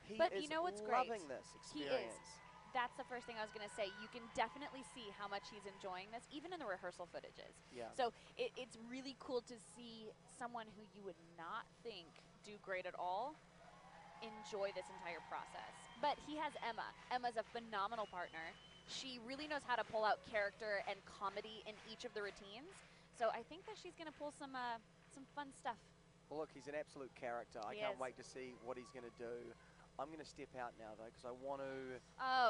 he is you know what's great? loving this He experience. is. That's the first thing I was going to say. You can definitely see how much he's enjoying this, even in the rehearsal footages. Yeah. So it's really cool to see someone who you would not think do great at all enjoy this entire process. But he has Emma. Emma's a phenomenal partner. She really knows how to pull out character and comedy in each of the routines. So I think that she's going to pull some fun stuff. Well, look, he's an absolute character. I He can't is. wait to see what he's going to do. I'm going to step out now, though, because I want to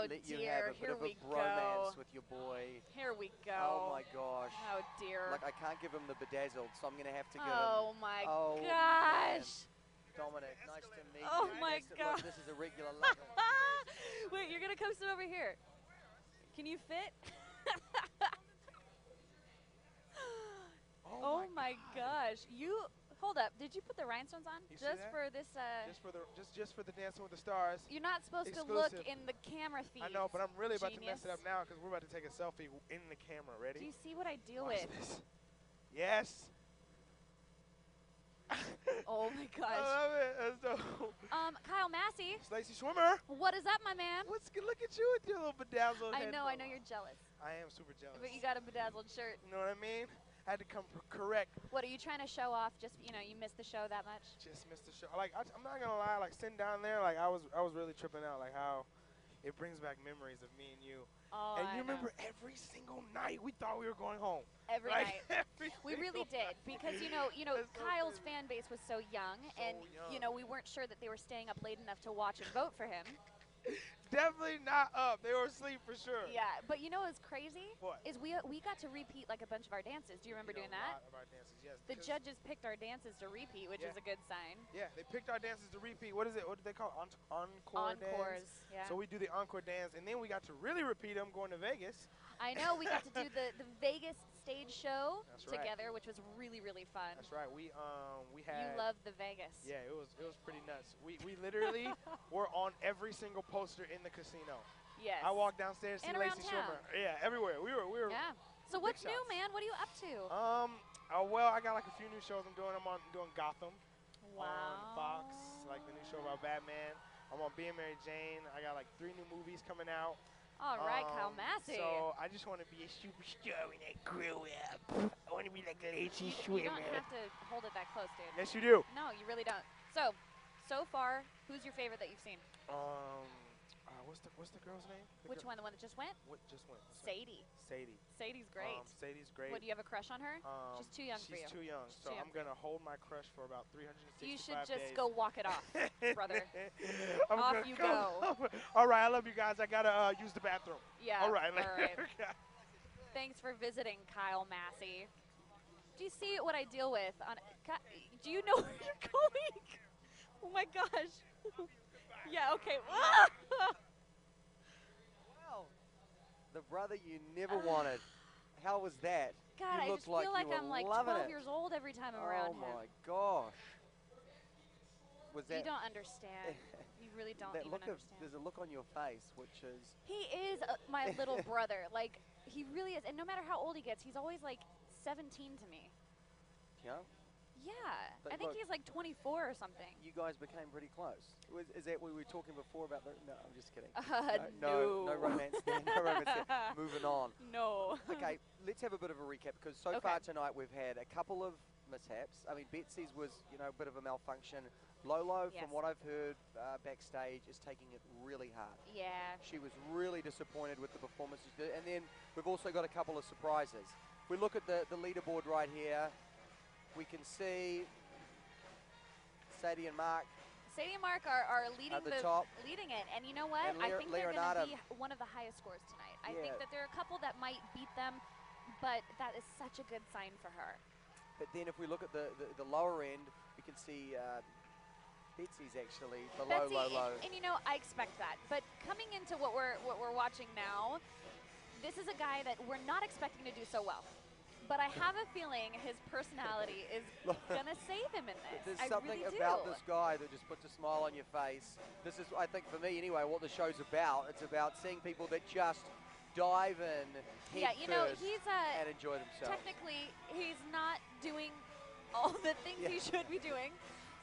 let you dear, have a bit here of a we bromance go. with your boy. Here we go. Oh, my gosh. Oh, dear. Like, I can't give him the bedazzled, so I'm going to have to give Oh, my Oh, gosh. him. Dominic, nice to meet Oh, you. my Look, God. this is a regular love. Wait, you're going to come sit over here. Can you fit? Oh, my gosh. Hold up. Did you put the rhinestones on? You see Just that? for this, Just for the Dancing with the Stars. you're not supposed to look Exclusive. in the camera feed. I know, but I'm really about to mess it up Genius. now because we're about to take a selfie in the camera. Do Ready? you see what I deal Watch with? this. Yes. Oh, my I gosh. love it. That's dope. Kyle Massey, It's Lacey Schwimmer. what is up, my man? What's good? Look at you with your little bedazzled I know headphones. you're jealous. I am super jealous. But you got a bedazzled shirt. You know what I mean? Had to come correct. What, are you trying to show off? Just, you missed the show that much? Just missed the show. Like I'm not gonna lie. Like sitting down there, like I was really tripping out. Like how it brings back memories of me and you. Oh, And I you know. remember every single night we thought we were going home. Every Like, night. every We really single did, because That's so Kyle's crazy. fan base was so young, So and young. we weren't sure that they were staying up late enough to watch and vote for him. Definitely not up. They were asleep for sure. Yeah, but you know what's crazy? What? Is we got to repeat like a bunch of our dances. Do you remember We doing did a that? lot of our dances, yes, The because- judges picked our dances to repeat, which is a good sign. Yeah, they picked our dances to repeat. What is it? What do they call it? Encore Encores, dance? yeah. So we do the encore dance, and then we got to really repeat them going to Vegas. I know, we got to do the Vegas stage show That's right. together, which was really, really fun. That's right. We You had. love the Vegas. Yeah, it was pretty nuts. We literally were on every single poster in the casino. Yes. I walked downstairs, see And around Lacey town. Schwimmer. Yeah, everywhere. We were. Yeah. So big what's new, shots. man? What are you up to? Well, I got like a few new shows I'm doing. I'm doing Gotham Wow. on Fox, like the new show about Batman. I'm on Being Mary Jane. I got like 3 new movies coming out. All right, Kyle Massey. So I just want to be a superstar when I grow up. I want to be like Lacey You Schwimmer. don't have to hold it that close, dude. Yes, you do. No, you really don't. So far, who's your favorite that you've seen? What's the girl's name? Which one? The one that just went? What just went? Sadie. Sadie. Sadie's great. Sadie's great. What, do you have a crush on her? She's too young for you. She's too young. She's So too young I'm going to hold my crush for about 365 You should days. just go walk it off, brother. I'm Off gonna you go. All right, I love you guys. I got to use the bathroom. Yeah. All right. All right. Thanks for visiting, Kyle Massey. Do you see what I deal with? Do you know where you're going? Oh my gosh. Yeah, okay. Wow. The brother you never wanted. How was that? God, you I looked just feel like you were I'm like loving 12 it. years old every time I'm Oh around him. my gosh. Was that You don't understand. You really don't that even look understand. there's a look on your face which is He is my little brother. Like, he really is. And no matter how old he gets, he's always like 17 to me. yeah. Yeah. But I think look- he's like 24 or something. You guys became pretty close. Is that what we were talking before about the no, I'm just kidding. No. No romance there. No romance there. Moving on. No. Okay, let's have a bit of a recap because so Okay. far tonight we've had a couple of mishaps. I mean, Betsy's was, a bit of a malfunction. Lolo, Yes. from what I've heard backstage, is taking it really hard. Yeah. She was really disappointed with the performance. And then we've also got a couple of surprises. If we look at the leaderboard right here, we can see Sadie and Mark Sadie and Mark are leading at the top. leading it, and you know what? And I think they're going Leonardo. to be one of the highest scores tonight. I Yeah. think that there are a couple that might beat them, but that is such a good sign for her. But then if we look at the lower end, we can see Betsy's actually below Betsy, low. and you know, I expect that. But coming into what we're watching now, this is a guy that we're not expecting to do so well. But I have a feeling his personality is going to save him in this. There's I something really about do. this guy that just puts a smile on your face. This is, I think, for me anyway, what the show's about. It's about seeing people that just dive in head Yeah, you know, first he's and enjoy themselves. technically, he's not doing all the things he should be doing.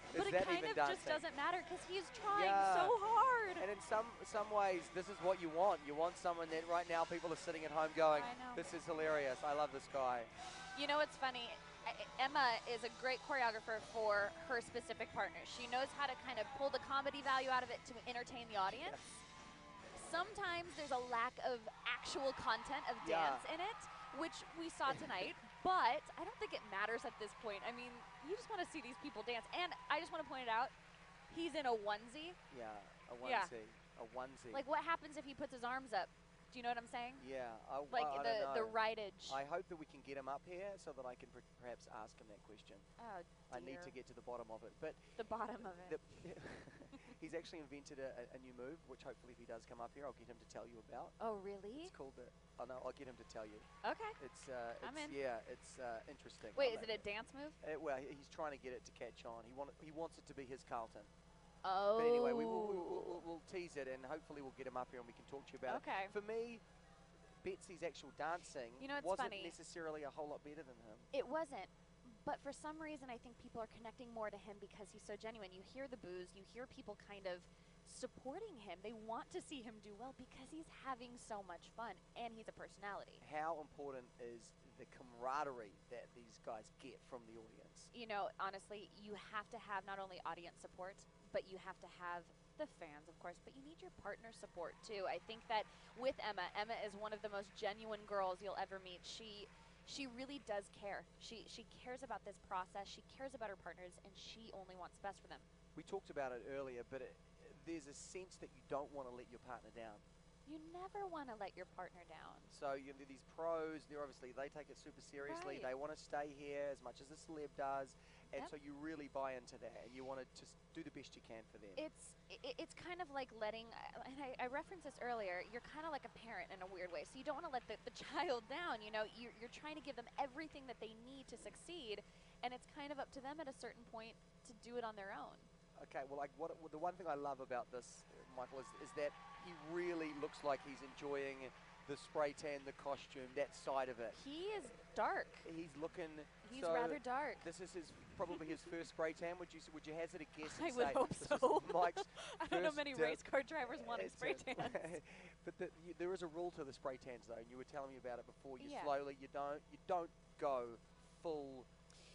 Is But it that kind even of just dancing? doesn't matter because he's trying Yeah. so hard. And in some ways, this is what you want. You want someone that right now people are sitting at home going, I know. this is hilarious. I love this guy. You know what's funny? Emma is a great choreographer for her specific partners. She knows how to kind of pull the comedy value out of it to entertain the audience. Sometimes there's a lack of actual content of dance in it, which we saw tonight, but I don't think it matters at this point. I mean, you just want to see these people dance. And I just want to point it out, he's in a onesie. Yeah, a onesie. Yeah. A onesie. Like, what happens if he puts his arms up? Do you know what I'm saying? Yeah, Like I the don't know. rightage. I hope that we can get him up here so that I can perhaps ask him that question. Oh, I need to dear. get to the bottom of it. But The bottom of it. he's actually invented a new move, which hopefully if he does come up here, I'll get him to tell you about. Oh, really? It's called the, oh no, I'll get him to tell you. Okay. I'm in. Yeah, it's interesting. Wait, is it a dance move? Well, he's trying to get it to catch on. He wants it to be his Carlton. Oh. But anyway, we'll tease it and hopefully we'll get him up here and we can talk to you about Okay. it. For me, Betsy's actual dancing You know, it's wasn't funny. necessarily a whole lot better than him. It wasn't. But for some reason, I think people are connecting more to him because he's so genuine. You hear the boos, you hear people kind of supporting him. They want to see him do well because he's having so much fun and he's a personality. How important is the camaraderie that these guys get from the audience? You know, honestly, you have to have not only audience support, but you have to have the fans, of course, but you need your partner support too. I think that with Emma is one of the most genuine girls you'll ever meet. She really does care. She cares about this process. She cares about her partners, and she only wants the best for them. We talked about it earlier, but there's a sense that you don't want to let your partner down. You never want to let your partner down. So these pros, they take it super seriously. Right. They want to stay here as much as the celeb does, and Yep. so you really buy into that, and you want to just do the best you can for them. It's kind of like letting, and I referenced this earlier, you're kind of like a parent in a weird way. So you don't want to let the child down, you know, you're trying to give them everything that they need to succeed, and it's kind of up to them at a certain point to do it on their own. Okay, well, the one thing I love about this, Michael, is that he really looks like he's enjoying the spray tan, the costume, that side of it. He is dark. He's looking. He's so rather dark. This is probably his first spray tan. Would you hazard a guess? And I would say hope this so. is Mike's I don't know first many dip? race car drivers wanting It's spray a- tans. but there is a rule to the spray tans, though, and you were telling me about it before. You Yeah. slowly, you don't go full.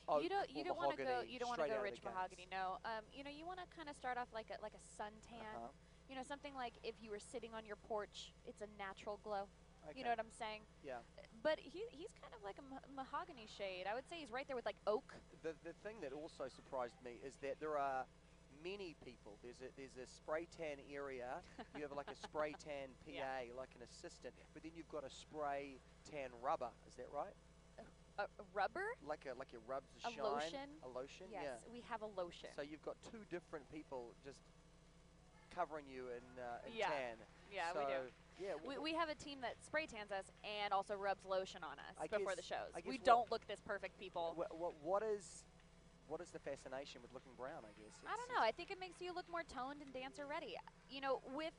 Oak You don't or want to go. mahogany You don't want to straight go out of rich the gates. mahogany. No. You know, you want to kind of start off like a suntan. Uh-huh. You know, something like if you were sitting on your porch, it's a natural glow. Okay. You know what I'm saying? Yeah. But he's kind of like a mahogany shade. I would say he's right there with like oak. The thing that also surprised me is that there are many people. There's a spray tan area. You have like a spray tan PA, like an assistant, but then you've got a spray tan rubber. Is that right? A rubber? Like it rubs the A shine. lotion? A lotion. Yes, Yeah. we have a lotion. So you've got two different people just covering you in Yeah. tan. Yeah, so, we do. Yeah. We have a team that spray tans us and also rubs lotion on us I before guess- the shows. I guess We what- don't look this perfect, people. What is the fascination with looking brown? I guess. I don't know. I think it makes you look more toned and dancer ready. You know, with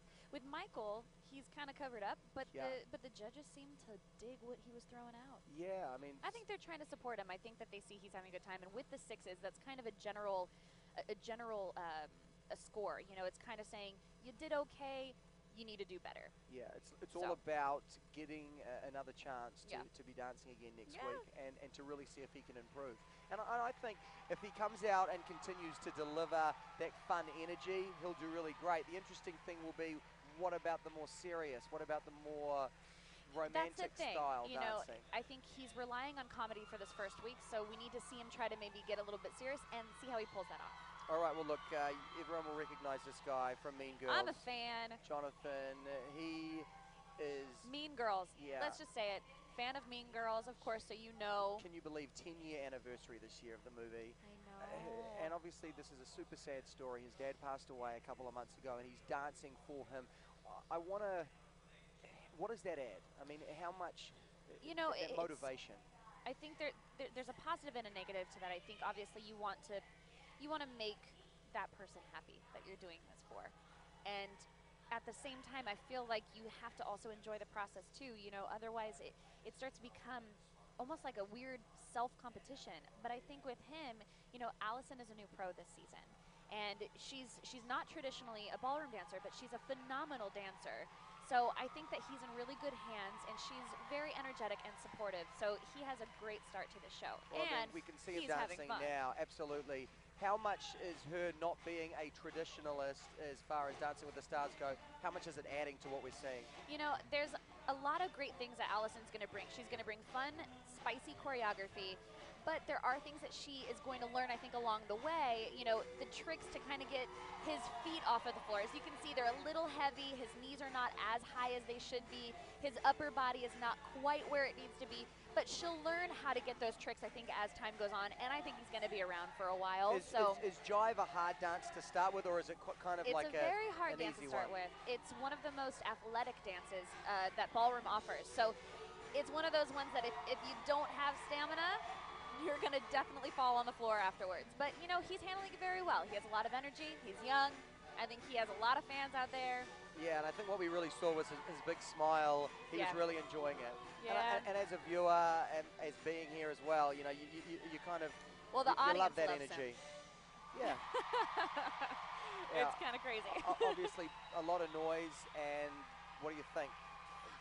Michael, he's kind of covered up, but Yeah. the judges seem to dig what he was throwing out. Yeah, I mean. I think they're trying to support him. I think that they see he's having a good time, and with the sixes, that's kind of a general a score. You know, it's kind of saying you did okay. You need to do better. Yeah, it's So- all about getting another chance Yeah. to be dancing again next Yeah. week and to really see if he can improve. And I think if he comes out and continues to deliver that fun energy, he'll do really great. The interesting thing will be, what about the more serious? What about the more romantic That's the thing. style You know, dancing? I think he's relying on comedy for this first week, so we need to see him try to maybe get a little bit serious and see how he pulls that off. All right, well, look, everyone will recognize this guy from Mean Girls. I'm a fan. Jonathan, he is... Mean Girls. Yeah. Let's just say it. Fan of Mean Girls, of course, so you know. Can you believe 10-year anniversary this year of the movie? I know. And obviously this is a super sad story. His dad passed away a couple of months ago and he's dancing for him. I want to... What does that add? I mean, how much... You know, that motivation? I think there's a positive and a negative to that. I think obviously you want to make that person happy that you're doing this for. And at the same time, I feel like you have to also enjoy the process too, you know, otherwise it starts to become almost like a weird self-competition. But I think with him, you know, Allison is a new pro this season. And she's not traditionally a ballroom dancer, but she's a phenomenal dancer. So I think that he's in really good hands, and she's very energetic and supportive. So he has a great start to the show. Well, and I mean, we can see him he's having dancing fun. now, absolutely. How much is her not being a traditionalist as far as Dancing with the Stars go, how much is it adding to what we're seeing? You know, there's a lot of great things that Allison's going to bring. She's going to bring fun, spicy choreography, but there are things that she is going to learn, I think, along the way. You know, the tricks to kind of get his feet off of the floor. As you can see, they're a little heavy. His knees are not as high as they should be. His upper body is not quite where it needs to be. But she'll learn how to get those tricks, I think, as time goes on. And I think he's going to be around for a while. Is Jive a hard dance to start with, or is it kind of like a very hard an dance easy to start one? with. It's one of the most athletic dances that ballroom offers. So it's one of those ones that if you don't have stamina, you're going to definitely fall on the floor afterwards. But, you know, he's handling it very well. He has a lot of energy. He's young. I think he has a lot of fans out there. Yeah, and I think what we really saw was his big smile. He was really enjoying it. Yeah. And as a viewer and as being here as well, you know, you kind of well, the you audience love that loves energy. Him. Yeah. It's kind of crazy. Obviously, a lot of noise. And what do you think?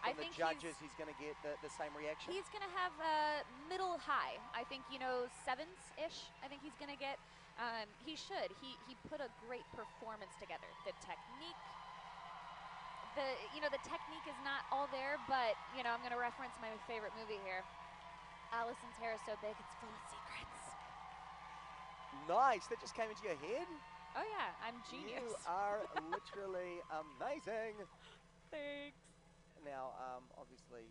I From think the judges, he's going to get the same reaction? He's going to have middle high. I think, you know, 7s-ish. I think he's going to get. He should. He put a great performance together. The technique. The technique is not all there, but, you know, I'm going to reference my favorite movie here. Allison's hair is so big, it's full of secrets. Nice. That just came into your head? Oh, yeah. I'm genius. You are literally amazing. Thanks. Now, obviously,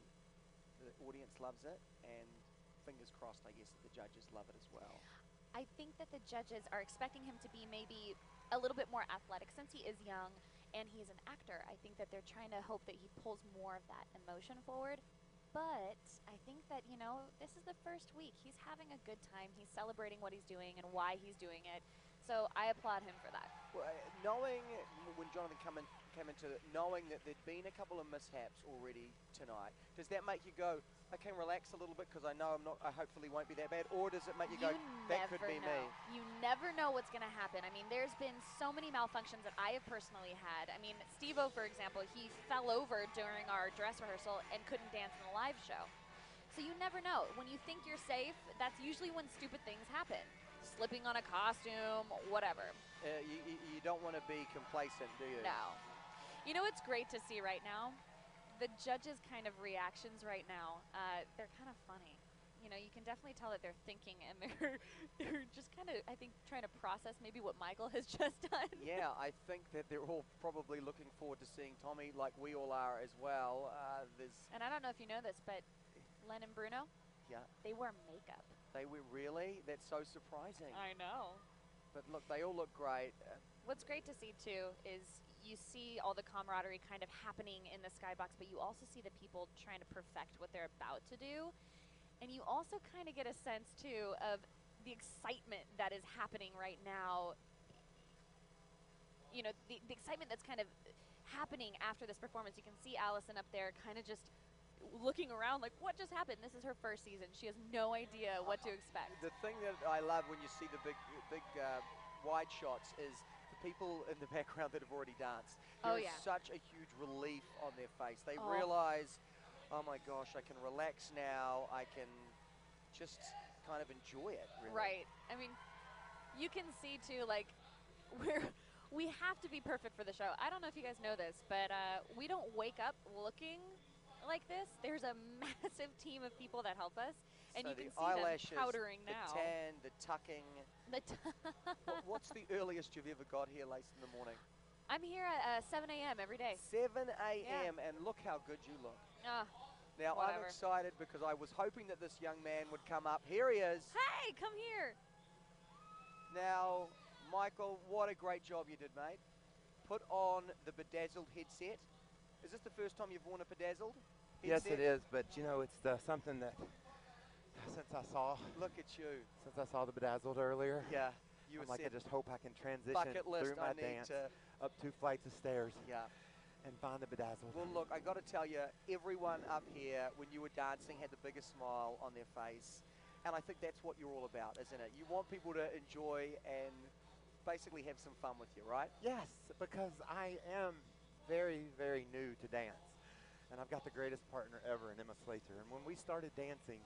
the audience loves it, and fingers crossed, I guess, that the judges love it as well. I think that the judges are expecting him to be maybe a little bit more athletic since he is young and he's an actor. I think that they're trying to hope that he pulls more of that emotion forward. But I think that, you know, this is the first week. He's having a good time. He's celebrating what he's doing and why he's doing it. So I applaud him for that. Well, knowing when Jonathan came into it, knowing that there'd been a couple of mishaps already tonight, does that make you go, I can relax a little bit because I know I hopefully won't be that bad, or does it make you go, that could be me? You never know what's going to happen. I mean, there's been so many malfunctions that I have personally had. I mean, Steve-O, for example, he fell over during our dress rehearsal and couldn't dance in the live show. So you never know. When you think you're safe, that's usually when stupid things happen. Slipping on a costume, whatever. You don't want to be complacent, do you? No. You know what's great to see right now? The judges' kind of reactions right now, they're kind of funny. You know, you can definitely tell that they're thinking and they're just kind of, I think, trying to process maybe what Michael has just done. Yeah, I think that they're all probably looking forward to seeing Tommy, like we all are as well. And I don't know if you know this, but Len and Bruno, they wear makeup. They were really? That's so surprising. I know. But look, they all look great. What's great to see, too, is you see all the camaraderie kind of happening in the skybox, but you also see the people trying to perfect what they're about to do. And you also kind of get a sense, too, of the excitement that is happening right now. You know, the excitement that's kind of happening after this performance. You can see Allison up there kind of just looking around like, what just happened? This is her first season. She has no idea what to expect. The thing that I love when you see the big wide shots is the people in the background that have already danced. There is such a huge relief on their face. They realize, oh my gosh, I can relax now. I can just kind of enjoy it, really. Right. I mean, you can see too, like, we have to be perfect for the show. I don't know if you guys know this, but we don't wake up looking like this, there's a massive team of people that help us, and So you the can see eyelashes, them powdering the now. tan, the tucking. The What's the earliest you've ever got here, Lace, in the morning? I'm here at 7 a.m. every day. 7 a.m. and look how good you look. Now, I'm Whatever. excited because I was hoping that this young man would come up. Here he is. Hey, come here. Now, Michael, what a great job you did, mate. Put on the bedazzled headset. Is this the first time you've worn a bedazzled Yes, headset? it is, but you know, it's something that since I saw the bedazzled earlier, Yeah, you I'm were like, I said just hope I can transition bucket list. through my I need dance to. up 2 flights of stairs Yeah. and find the bedazzled. Well, look, I got to tell you, everyone up here, when you were dancing, had the biggest smile on their face. And I think that's what you're all about, isn't it? You want people to enjoy and basically have some fun with you, right? Yes, because I am very, very new to dance. And I've got the greatest partner ever in Emma Slater. And when we started dancing,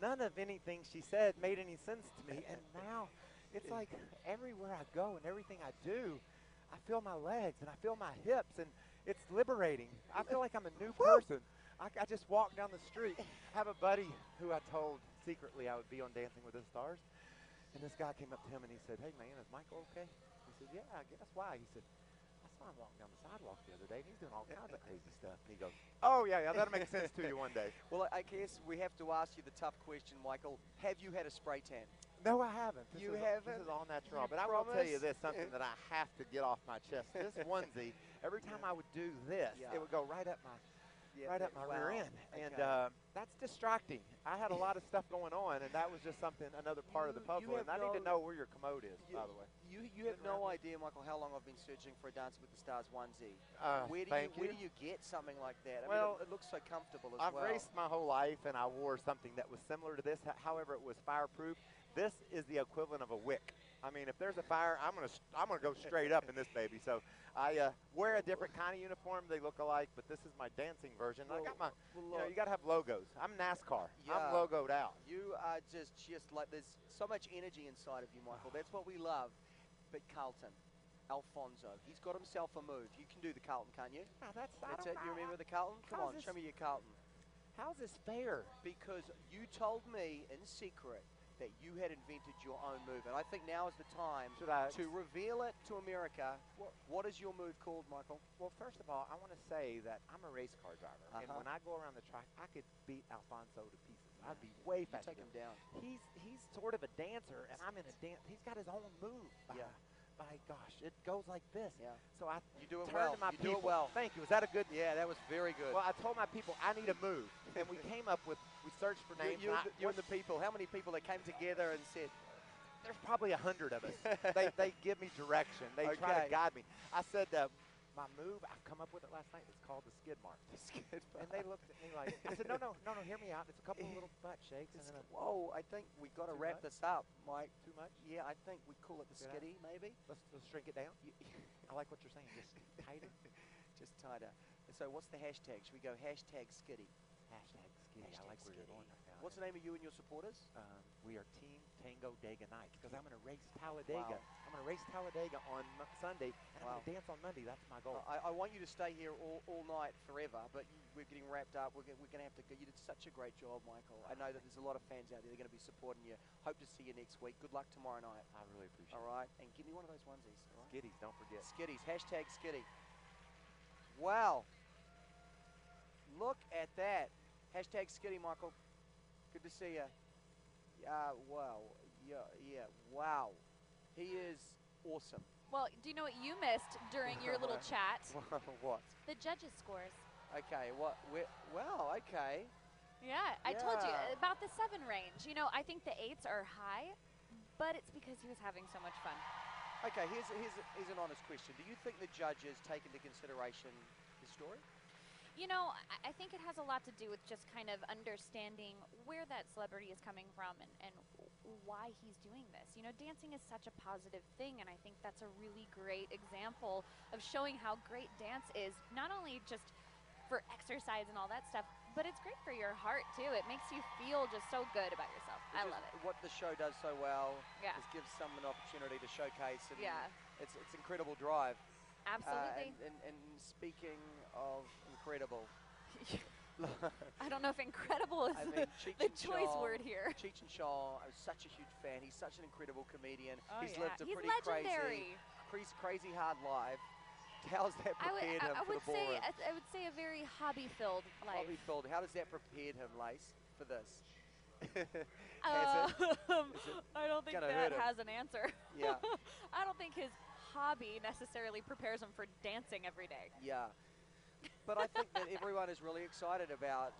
none of anything she said made any sense to me. And now it's like everywhere I go and everything I do, I feel my legs and I feel my hips, and it's liberating. I feel like I'm a new person. I just walk down the street. I have a buddy who I told secretly I would be on Dancing with the Stars. And this guy came up to him and he said, "Hey man, is Michael okay?" He said, "Yeah, I guess why?" He said, "I saw him walking down the sidewalk the other day and he's doing all kinds of crazy stuff." And he goes, "Oh yeah, that'll make sense to you one day." Well, I guess we have to ask you the tough question, Michael. Have you had a spray tan? No, I haven't. You This haven't? is all natural. You But I will tell you promise? this, something that I have to get off my chest. This onesie, every time I would do this, Yeah. it would go right up my rear end. And Okay. that's distracting. I had a lot of stuff going on, and that was just something, another part of the You puzzle. have And I need to no- know where your commode is, by the way. You have no idea, Michael, how long I've been searching for a Dancing with the Stars onesie. Where Thank do you get something like that? I Well, mean, it looks so comfortable as I've well. raced my whole life, and I wore something that was similar to this. However, it was fireproof. This is the equivalent of a wick. I mean, if there's a fire, I'm gonna go straight up in this baby. So I wear a different kind of uniform. They look alike, but this is my dancing version. I got my, you got to have logos. I'm NASCAR. Yeah. I'm logoed out. You are just like, there's so much energy inside of you, Michael. That's what we love. But Carlton, Alfonso, he's got himself a move. You can do the Carlton, can't you? Oh, That's it. You remember the Carlton? Come on, How's show this- me your Carlton. How's this fair? Because you told me in secret that you had invented your own move, and I think now is the time Should I? to reveal it to America. What is your move called, Michael? Well, first of all, I want to say that I'm a race car driver, and Uh-huh. when I go around the track, I could beat Alfonso to pieces. I'd be way You faster. take him down. He's sort of a dancer, and I'm in a dance. He's got his own move. By gosh, it goes like this. Yeah. So I You do it turned well. to my You people. do it well. Thank you. Was that a good? Yeah, that was very good. Well, I told my people I need a move, and we came up with. We searched for names. you, and you and the people. How many people that came together and said, there's probably 100 of us. they give me direction. They try Okay. to guide me. I said my move. I've come up with it last night. It's called the skid mark. And they looked at me like, I said, no, hear me out. It's a couple of little butt shakes. And then whoa, I think we got to Too wrap much? this up, Mike. too much. Yeah, I think we call it the Yeah. skitty, maybe. Let's shrink it down. I like what you're saying. Just tighter. Just tighter. And so what's the hashtag? Should we go hashtag skitty? Hashtag skiddy. I like where you're Skitty. going right now. What's the name of you and your supporters? We are Team Tango Dega Nights because I'm going to race Talladega. Wow. I'm going to race Talladega on Sunday, and Wow. I'm going to dance on Monday. That's my goal. I want you to stay here all night forever, but we're getting wrapped up. We're going to have to go. You did such a great job, Michael. I know that there's a lot of fans out there that are going to be supporting you. Hope to see you next week. Good luck tomorrow night. I really appreciate All it. right? And give me one of those onesies. All right? Skiddies, don't forget. Skitties. Hashtag skitty. Wow. Look at that. Hashtag skitty, Michael. Good to see you. Wow. Yeah. Wow. He is awesome. Well, do you know what you missed during your little chat? What? The judges' scores. Okay. Wow. Okay. Yeah, I told you Yeah. about the 7 range. You know, I think the 8s are high, but it's because he was having so much fun. Okay. Here's an honest question. Do you think the judges take into consideration his story? You know, I think it has a lot to do with just kind of understanding where that celebrity is coming from and why he's doing this. You know, dancing is such a positive thing, and I think that's a really great example of showing how great dance is, not only just for exercise and all that stuff, but it's great for your heart, too. It makes you feel just so good about yourself. I love it. What the show does so well Yeah. is gives someone an opportunity to showcase. And Yeah. It's incredible drive. Absolutely. And speaking of incredible, I don't know if incredible is I mean, the choice word here. Cheech and Chong, I'm such a huge fan. He's such an incredible comedian. Oh, He's yeah. lived a He's pretty legendary. crazy hard life. How's that prepared him for the ballroom? I would say a very hobby-filled life. Hobby-filled. How does that prepare him, Lace, for this? I don't think Gonna that hurt him. has an answer. Yeah. I don't think his hobby necessarily prepares him for dancing every day. Yeah. But I think that everyone is really excited about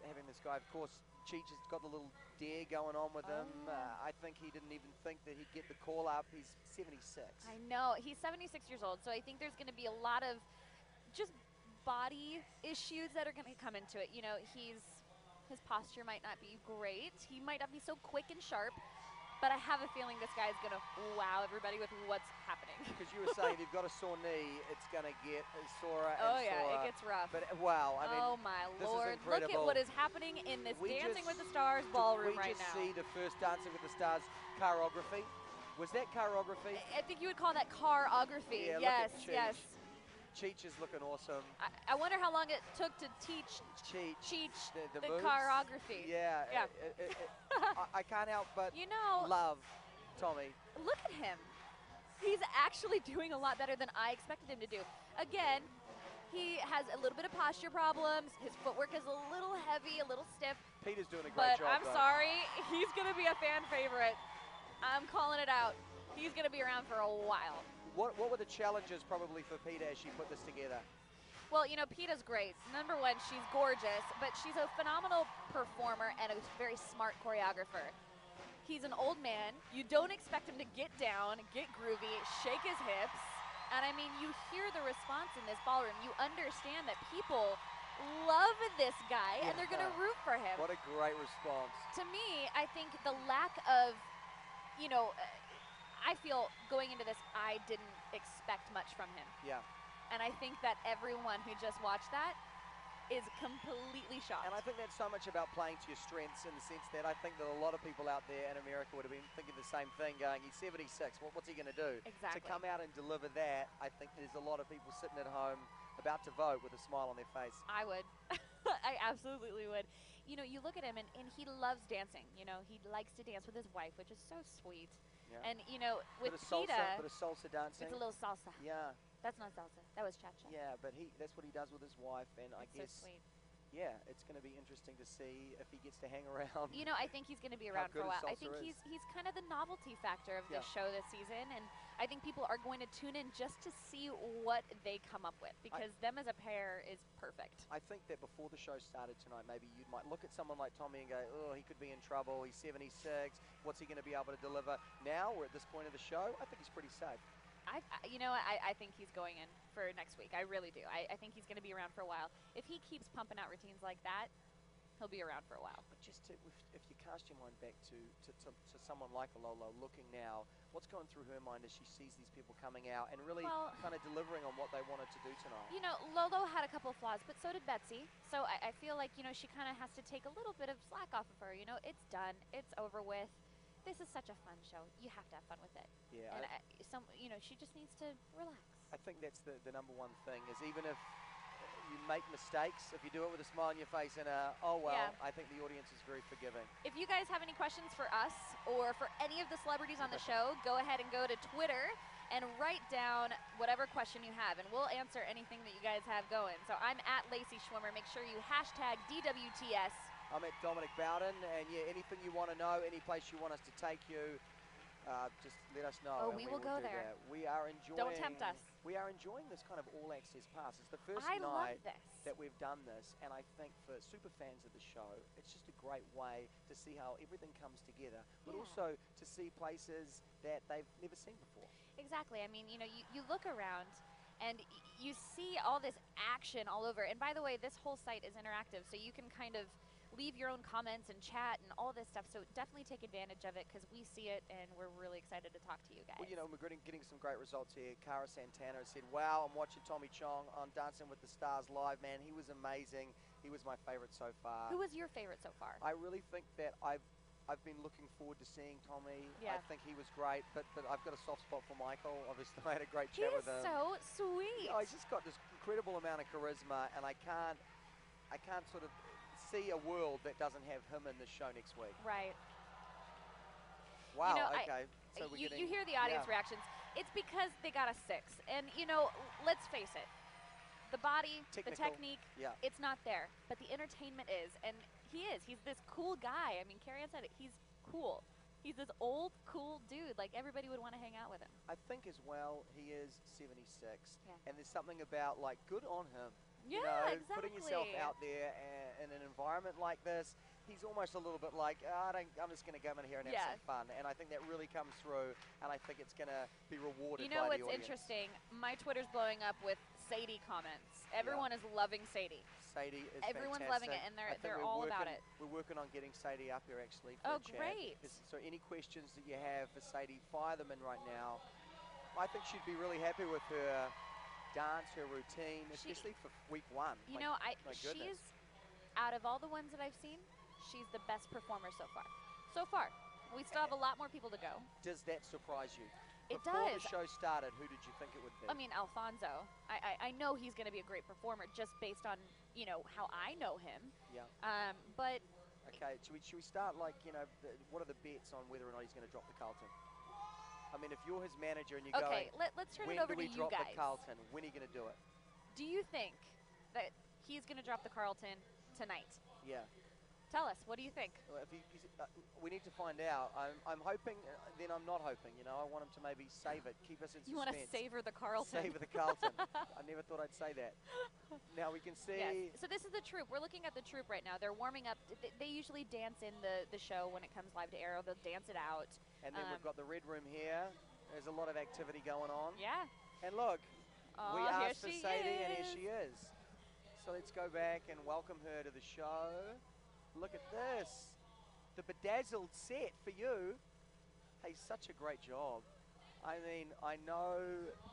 having this guy. Of course, Cheech has got the little dare going on with him. I think he didn't even think that he'd get the call up. He's 76. I know. He's 76 years old, so I think there's going to be a lot of just body issues that are going to come into it. You know, his posture might not be great. He might not be so quick and sharp, but I have a feeling this guy's going to wow everybody with what's happening. Because you were saying if you've got a sore knee, it's going to get sorer and Oh, yeah, sorer. it gets rough. But wow, I mean, oh, my this Lord. is Look incredible. at what is happening in this We Dancing just- with the Stars ballroom right now. We just see the first Dancing with the Stars choreography. Was that choreography? I think you would call that choreography. Yeah, look at yes, Cheech. yes. Cheech is looking awesome. I wonder how long it took to teach Cheech the moves. choreography. Yeah. Yeah. I can't help but You know, love Tommy. look at him. He's actually doing a lot better than I expected him to do. Again, he has a little bit of posture problems. His footwork is a little heavy, a little stiff. Peter's doing a great But job. I'm though. sorry, he's going to be a fan favorite. I'm calling it out. He's going to be around for a while. What were the challenges probably for Peter as she put this together? Well, you know, Peta's great. Number one, she's gorgeous, but she's a phenomenal performer and a very smart choreographer. He's an old man. You don't expect him to get down, get groovy, shake his hips. And I mean, you hear the response in this ballroom. You understand that people love this guy and they're going to root for him. What a great response. To me, I think the lack of, you know, I feel going into this, I didn't expect much from him. Yeah. And I think that everyone who just watched that is completely shocked. And I think that's so much about playing to your strengths in the sense that I think that a lot of people out there in America would have been thinking the same thing, going, he's 76, what's he going to do? Exactly. To come out and deliver that, I think there's a lot of people sitting at home about to vote with a smile on their face. I would. I absolutely would. You know, you look at him and he loves dancing. You know, he likes to dance with his wife, which is so sweet. Yeah. And, you know, with bit Peta, of salsa dancing. it's a little salsa. Yeah. That's not salsa. That was cha-cha. Yeah, but that's what he does with his wife, and I It's guess, so sweet. yeah, it's going to be interesting to see if he gets to hang around. You know, I think he's going to be How around for a good while. I salsa think is. he's kind of the novelty factor of this Yeah. show this season, and I think people are going to tune in just to see what they come up with, because them as a pair is perfect. I think that before the show started tonight, maybe you might look at someone like Tommy and go, oh, he could be in trouble. He's 76. What's he going to be able to deliver? Now, we're at this point of the show, I think he's pretty safe. I think he's going in for next week. I really do. I think he's going to be around for a while. If he keeps pumping out routines like that, he'll be around for a while. But just if you cast your mind back to someone like a Lolo looking now, what's going through her mind as she sees these people coming out and really kind of delivering on what they wanted to do tonight? You know, Lolo had a couple of flaws, but so did Betsy. So I feel like, you know, she kind of has to take a little bit of slack off of her. You know, it's done. It's over with. This is such a fun show. You have to have fun with it. Yeah. And you know, she just needs to relax. I think that's the number one thing is even if you make mistakes, if you do it with a smile on your face and oh well, Yeah. I think the audience is very forgiving. If you guys have any questions for us or for any of the celebrities on the show, go ahead and go to Twitter and write down whatever question you have, and we'll answer anything that you guys have going. So I'm at Lacey Schwimmer. Make sure you hashtag DWTS. I'm at Dominic Bowden, and yeah, anything you want to know, any place you want us to take you, just let us know. Oh, and we will go do there. that. We are enjoying. Don't tempt us. We are enjoying this kind of all-access pass. It's the first I love night this. that we've done this, and I think for super fans of the show, it's just a great way to see how everything comes together, but Yeah. also to see places that they've never seen before. Exactly. I mean, you know, you look around and you see all this action all over. And by the way, this whole site is interactive, so you can kind of leave your own comments and chat and all this stuff. So definitely take advantage of it because we see it and we're really excited to talk to you guys. Well, you know, we're getting some great results here. Cara Santana said, wow, I'm watching Tommy Chong on Dancing with the Stars live, man. He was amazing. He was my favorite so far. Who was your favorite so far? I really think that I've been looking forward to seeing Tommy. Yeah. I think he was great, but I've got a soft spot for Michael. Obviously, I had a great He chat is with him. so sweet. You know, he's just got this incredible amount of charisma, and I can't I can't sort of see a world that doesn't have him in the show next week. Right. Wow, know, okay. So we're You hear the audience reactions. It's because they got a 6. And, you know, let's face it. The body, Technical, the technique, yeah. it's not there. But the entertainment is. And he is. He's this cool guy. I mean, Carrie Ann said it. He's cool. He's this old, cool dude. Like, everybody would want to hang out with him. I think as well, he is 76. Yeah. And there's something about, like, good on him. Yeah, you know, exactly. Putting yourself out there in an environment like this, he's almost a little bit like, I'm just going to come in here and have some fun. And I think that really comes through, and I think it's going to be rewarded You know by the what's audience. interesting? My Twitter's blowing up with Sadie comments. Everyone is loving Sadie. Sadie is Everyone's fantastic. loving it, and I think they're we're all about working- it. We're working on getting Sadie up here, actually, for Oh, a chat. great. So any questions that you have for Sadie, fire them in right now. I think she'd be really happy with her dance, her routine, especially for week 1. You know, my goodness. she's, out of all the ones that I've seen, she's the best performer so far. So far. We still have a lot more people to go. Does that surprise you? It Before does. the show started, who did you think it would be? I mean, Alfonso. I know he's going to be a great performer just based on, you know, how I know him. Yeah. But Okay, should we start, like, you know, what are the bets on whether or not he's going to drop the Carlton? I mean, if you're his manager and you're okay, going, let's turn when it over do we to you drop guys. the Carlton? When are you going to do it? Do you think that he's going to drop the Carlton tonight? Yeah. Tell us. What do you think? Well, we need to find out. I'm hoping, then I'm not hoping. You know, I want him to maybe save it, keep us in You suspense. want to savor the Carlton. Savor the Carlton. I never thought I'd say that. Now we can see. Yes. So this is the troupe. We're looking at the troupe right now. They're warming up. They usually dance in the show when it comes live to Arrow. They'll dance it out. And then we've got the red room here. There's a lot of activity going on. Yeah. And look, we Aw, asked for here she Sadie, and here is. she is. So let's go back and welcome her to the show. Look at this. The bedazzled set for you. Hey, such a great job. I mean, I know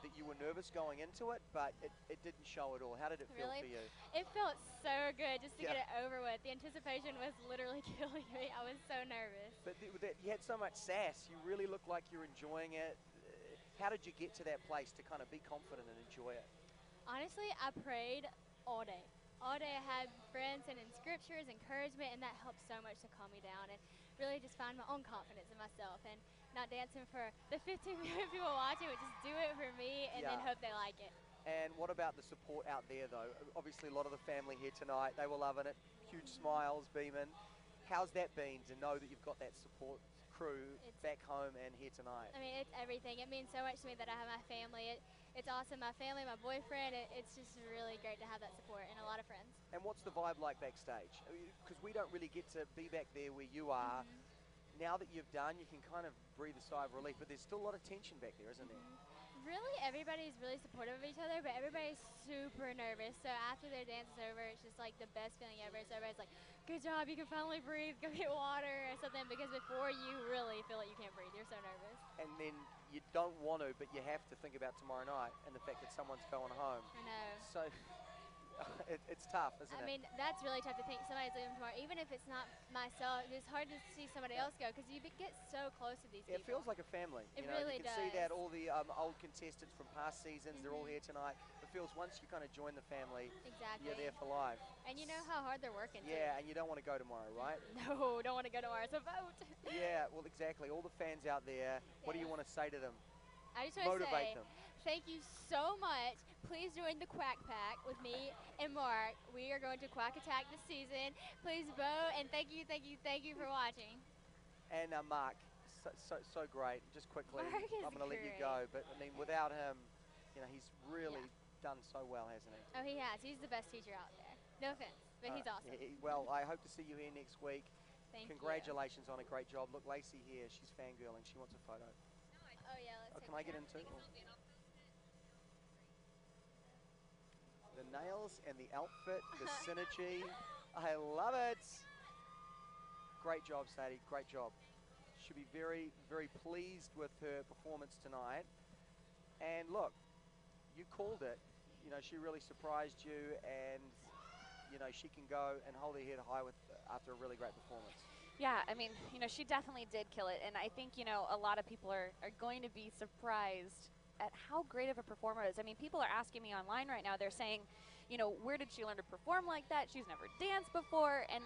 that you were nervous going into it, but it didn't show at all. How did it feel Really? for you? It felt so good just to Yeah. get it over with. The anticipation was literally killing me. I was so nervous. But you had so much sass. You really looked like you're enjoying it. How did you get to that place to kind of be confident and enjoy it? Honestly, I prayed all day. All day I had friends and in scriptures, encouragement, and that helped so much to calm me down and really just find my own confidence in myself and not dancing for the 15 million people watching, but just do it for me and then Yeah. hope they like it. And what about the support out there, though? Obviously, a lot of the family here tonight, they were loving it. Huge smiles, beaming. How's that been to know that you've got that support crew back home and here tonight? I mean, it's everything. It means so much to me that I have my family. It's awesome. My family, my boyfriend, it's just really great to have that support and a lot of friends. And what's the vibe like backstage? Because we don't really get to be back there where you are. Now that you've done, you can kind of breathe a sigh of relief, but there's still a lot of tension back there, isn't there? Really, everybody's really supportive of each other, but everybody's super nervous. So after their dance is over, it's just like the best feeling ever. So everybody's like, good job, you can finally breathe, go get water or something, because before you really feel like you can't breathe, you're so nervous. And then you don't want to, but you have to think about tomorrow night and the fact that someone's going home. I know. So it's tough, isn't it? I mean, that's really tough to think somebody's leaving tomorrow. Even if it's not myself, it's hard to see somebody else go because you get so close to these It people. feels like a family. It you know, really you can see that does. all the old contestants from past seasons, they're all here tonight. It feels once you kind of join the family, Exactly. you're there for life. And you know how hard they're working Yeah, and you don't want to go tomorrow, right? too. No, don't want to go tomorrow. So vote. Yeah, well, exactly. All the fans out there, what do you want to say to them? I just want to Motivate say them. thank you so much. Please join the Quack Pack with me and Mark. We are going to Quack Attack this season. Please vote, and thank you for watching. And Mark, so great. Just quickly, Mark is I'm going to let you great. go, but I mean, without him, you know, he's really done so well, hasn't he? Oh, he has. He's the best teacher out there. No offense, but he's awesome. Well, I hope to see you here next week. Thank Congratulations on a great job. Look, Lacey here, she's fangirling. She wants a photo. Oh, yeah, let's Can I get into it? The nails and the outfit, the synergy. I love it. Great job, Sadie. Great job. Should be very, very pleased with her performance tonight. And look, you called it. You know, she really surprised you, and you know, she can go and hold her head high with after a really great performance. Yeah, I mean, you know, she definitely did kill it. And I think, you know, a lot of people are going to be surprised at how great of a performer it is. I mean, people are asking me online right now, they're saying, you know, where did she learn to perform like that? She's never danced before, and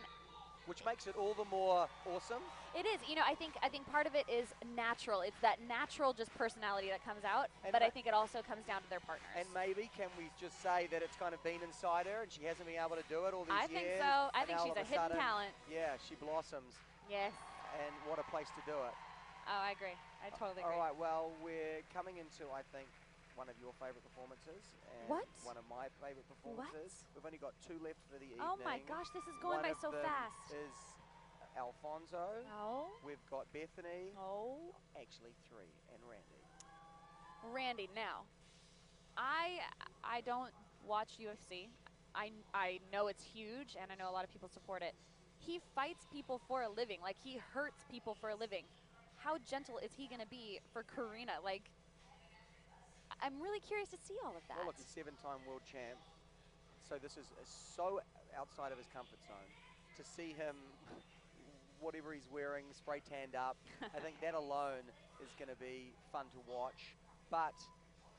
which makes it all the more awesome. it is. You know, I think part of it is natural. It's that natural just personality that comes out, And but I think it also comes down to their partners. And maybe can we just say that it's kind of been inside her and she hasn't been able to do it all these I years? think so. I and think now she's all a of hidden sudden, talent. Yeah, she blossoms, Yes. and what a place to do it. Oh, I agree. I totally agree. All right, well, we're coming into, I think, one of your favourite performances. And What? One of my favourite performances. We've only got 2 left for the evening. Oh my gosh, this is going One by of so them fast. is Alfonso. Oh. We've got Bethany. Oh. Actually 3, and Randy. Randy, now, I don't watch UFC. I know it's huge, and I know a lot of people support it. He fights people for a living. Like, he hurts people for a living. How gentle is he going to be for Karina? Like, I'm really curious to see all of that. Well, look, he's 7-time world champ. So this is so outside of his comfort zone. To see him, whatever he's wearing, spray tanned up, I think that alone is going to be fun to watch. But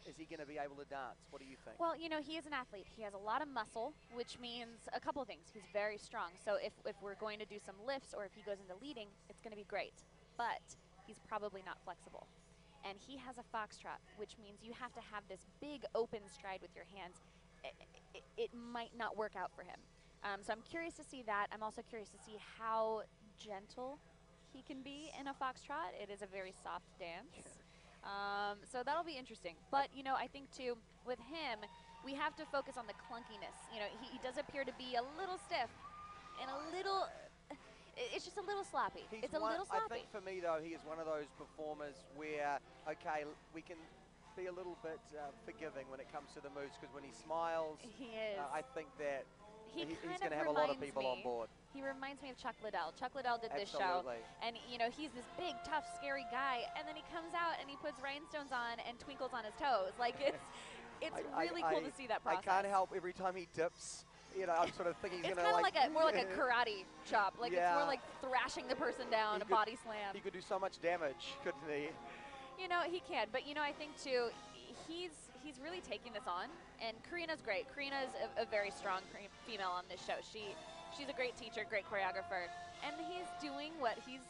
is he going to be able to dance? What do you think? Well, you know, he is an athlete. He has a lot of muscle, which means a couple of things. He's very strong. So if we're going to do some lifts or if he goes into leading, it's going to be great. But he's probably not flexible. And he has a foxtrot, which means you have to have this big open stride with your hands. It might not work out for him. So I'm curious to see that. I'm also curious to see how gentle he can be in a foxtrot. It is a very soft dance. So that'll be interesting. But, you know, I think, too, with him, we have to focus on the clunkiness. You know, he does appear to be a little stiff and a little... It's just a little sloppy. It's a little sloppy. I think for me, though, he is one of those performers where, okay, we can be a little bit forgiving when it comes to the moves, because when he smiles, he is. I think that he's kind going to of have a lot of reminds people on me- board. He reminds me of Chuck Liddell. Chuck Liddell did this show, Absolutely. and you know he's this big, tough, scary guy, and then he comes out and he puts rhinestones on and twinkles on his toes. Like it's really cool to see that process. I can't help every time he dips. You know, I'm sort of thinking he's It's going to kind of more like a karate chop. Like it's Yeah. more like thrashing the person down, a body slam. He could do so much damage, couldn't he? You know, he can, but you know, I think too, he's really taking this on, and Karina's great. Karina's a very strong female on this show. She's a great teacher, great choreographer, and he's doing what he's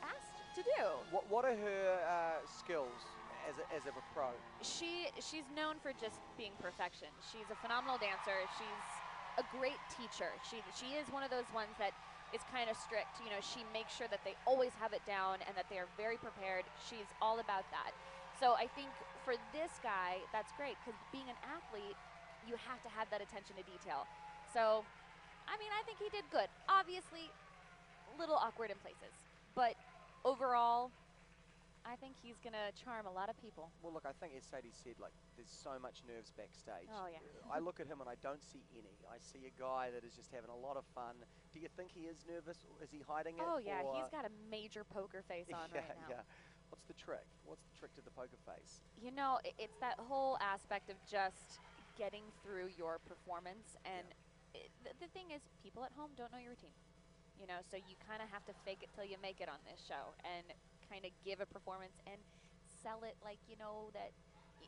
asked to do. What are her skills as a pro? She's known for just being perfection. She's a phenomenal dancer. She's a great teacher. She is one of those ones that is kind of strict. You know, she makes sure that they always have it down and that they are very prepared. She's all about that. So I think for this guy, that's great, because being an athlete, you have to have that attention to detail. So, I mean, I think he did good. Obviously, a little awkward in places, but overall, I think he's going to charm a lot of people. Well, look, I think as Sadie said, like, there's so much nerves backstage. Oh, yeah. I look at him and I don't see any. I see a guy that is just having a lot of fun. Do you think he is nervous? Is he hiding it? Oh, yeah, or- he's got a major poker face on yeah, right now. yeah. What's the trick? What's the trick to the poker face? You know, it's that whole aspect of just getting through your performance. And the thing is, people at home don't know your routine. You know, so you kind of have to fake it till you make it on this show and kind of give a performance and sell it like, you know, that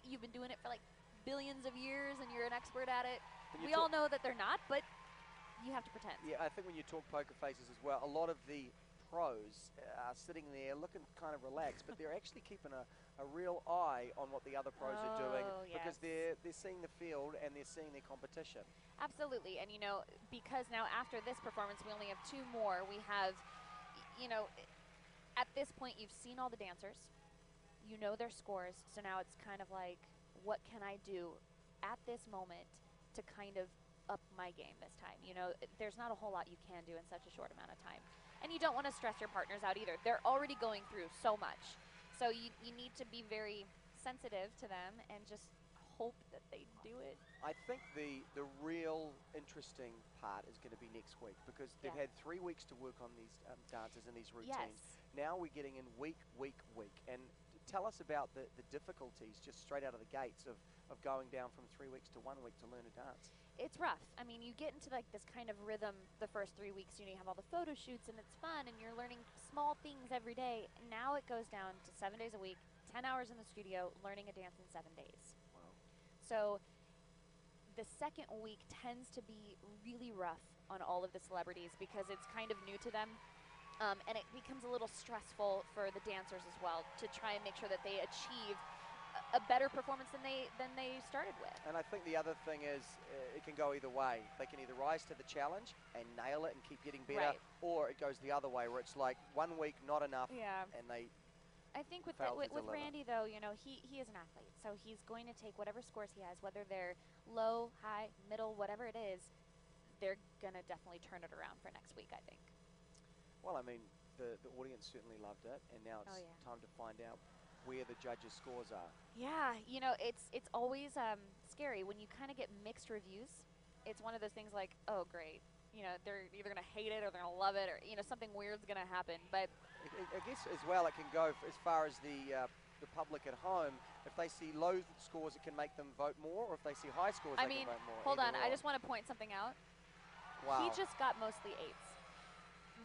you've been doing it for like billions of years and you're an expert at it. When you We all know that they're not, but you have to pretend. Yeah, I think when you talk poker faces as well, a lot of the pros are sitting there looking kind of relaxed, but they're actually keeping a real eye on what the other pros are doing, Oh, because yes. they're seeing the field and they're seeing their competition. Absolutely. And, you know, because now after this performance, we only have 2 more. We have, you know, at this point, you've seen all the dancers. You know their scores. So now it's kind of like, what can I do at this moment to kind of up my game this time? You know, there's not a whole lot you can do in such a short amount of time. And you don't want to stress your partners out either. They're already going through so much. So you need to be very sensitive to them and just hope that they do it. I think the real interesting part is going to be next week, because they've Yeah. had 3 weeks to work on these dances and these routines. Yes. Now we're getting in week. And tell us about the difficulties just straight out of the gates of going down from 3 weeks to 1 week to learn a dance. It's rough. I mean, you get into like this kind of rhythm the first 3 weeks. You know, you have all the photo shoots and it's fun and you're learning small things every day. Now it goes down to 7 days a week, 10 hours in the studio learning a dance in 7 days. Wow. So the second week tends to be really rough on all of the celebrities because it's kind of new to them. And it becomes a little stressful for the dancers as well to try and make sure that they achieve a better performance than they started with. And I think the other thing is it can go either way. They can either rise to the challenge and nail it and keep getting better, Right. or it goes the other way where it's like 1 week not enough, Yeah. and they I think with fail to with deliver. Randy though, you know, he is an athlete, so he's going to take whatever scores he has, whether they're low, high, middle, whatever it is. They're gonna definitely turn it around for next week, I think. Well, I mean, the audience certainly loved it, and now it's Oh, yeah. time to find out where the judges' scores are. Yeah, you know, it's always scary when you kind of get mixed reviews. It's one of those things like, oh great, you know, they're either gonna hate it or they're gonna love it, or you know, something weird's gonna happen. But I guess as well it can go as far as the public at home. If they see low scores, it can make them vote more, or if they see high scores, I they mean, can vote more. hold on, Either I or. just want to point something out. Wow. He just got mostly 8s.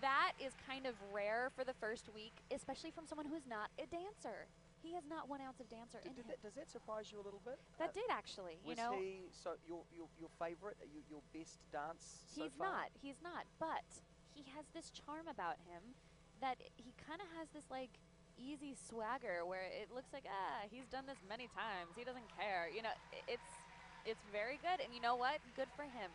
That is kind of rare for the first week, especially from someone who is not a dancer. He has not 1 ounce of dancer in him. Does that surprise you a little bit? That did actually, you Was know. he your favorite, your best dance so He's far? he's not, but he has this charm about him that he kind of has this like easy swagger where it looks like, he's done this many times. He doesn't care. You know, it's very good, and you know what? Good for him.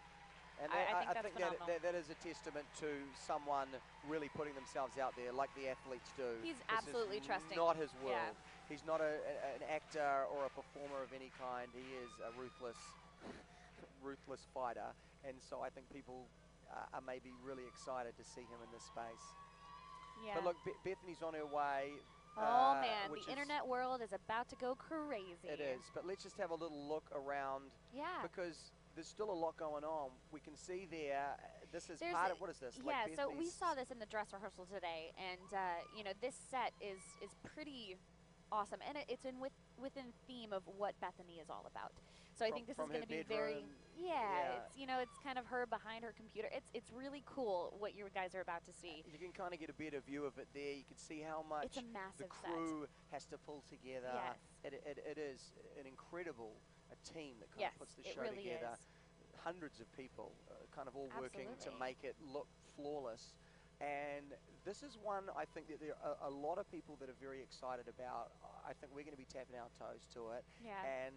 And I think I that's think phenomenal. that is a testament to someone really putting themselves out there like the athletes do. He's This absolutely is trusting. not his world. Yeah. He's not an actor or a performer of any kind. He is a ruthless fighter. And so I think people are maybe really excited to see him in this space. Yeah. But look, Bethany's on her way. Oh man, which the internet world is about to go crazy. It is. But let's just have a little look around. Yeah. Because there's still a lot going on. We can see there, this is There's part a- of, what is this? Yeah, Like so we Bethany's- saw this in the dress rehearsal today, and you know, this set is pretty awesome, and it's within theme of what Bethany is all about. So I think this is from her going to be very, bedroom, yeah, it's, you know, it's kind of her behind her computer. It's really cool what you guys are about to see. You can kind of get a better view of it there. You can see how much It's a massive the crew has to pull together. Yes. It is an incredible team that kind Yes, of puts the it show really together. is. Hundreds of people kind of all working to Absolutely. make it look flawless. And this is one I think that there are a lot of people that are very excited about. I think we're going to be tapping our toes to it. Yeah. And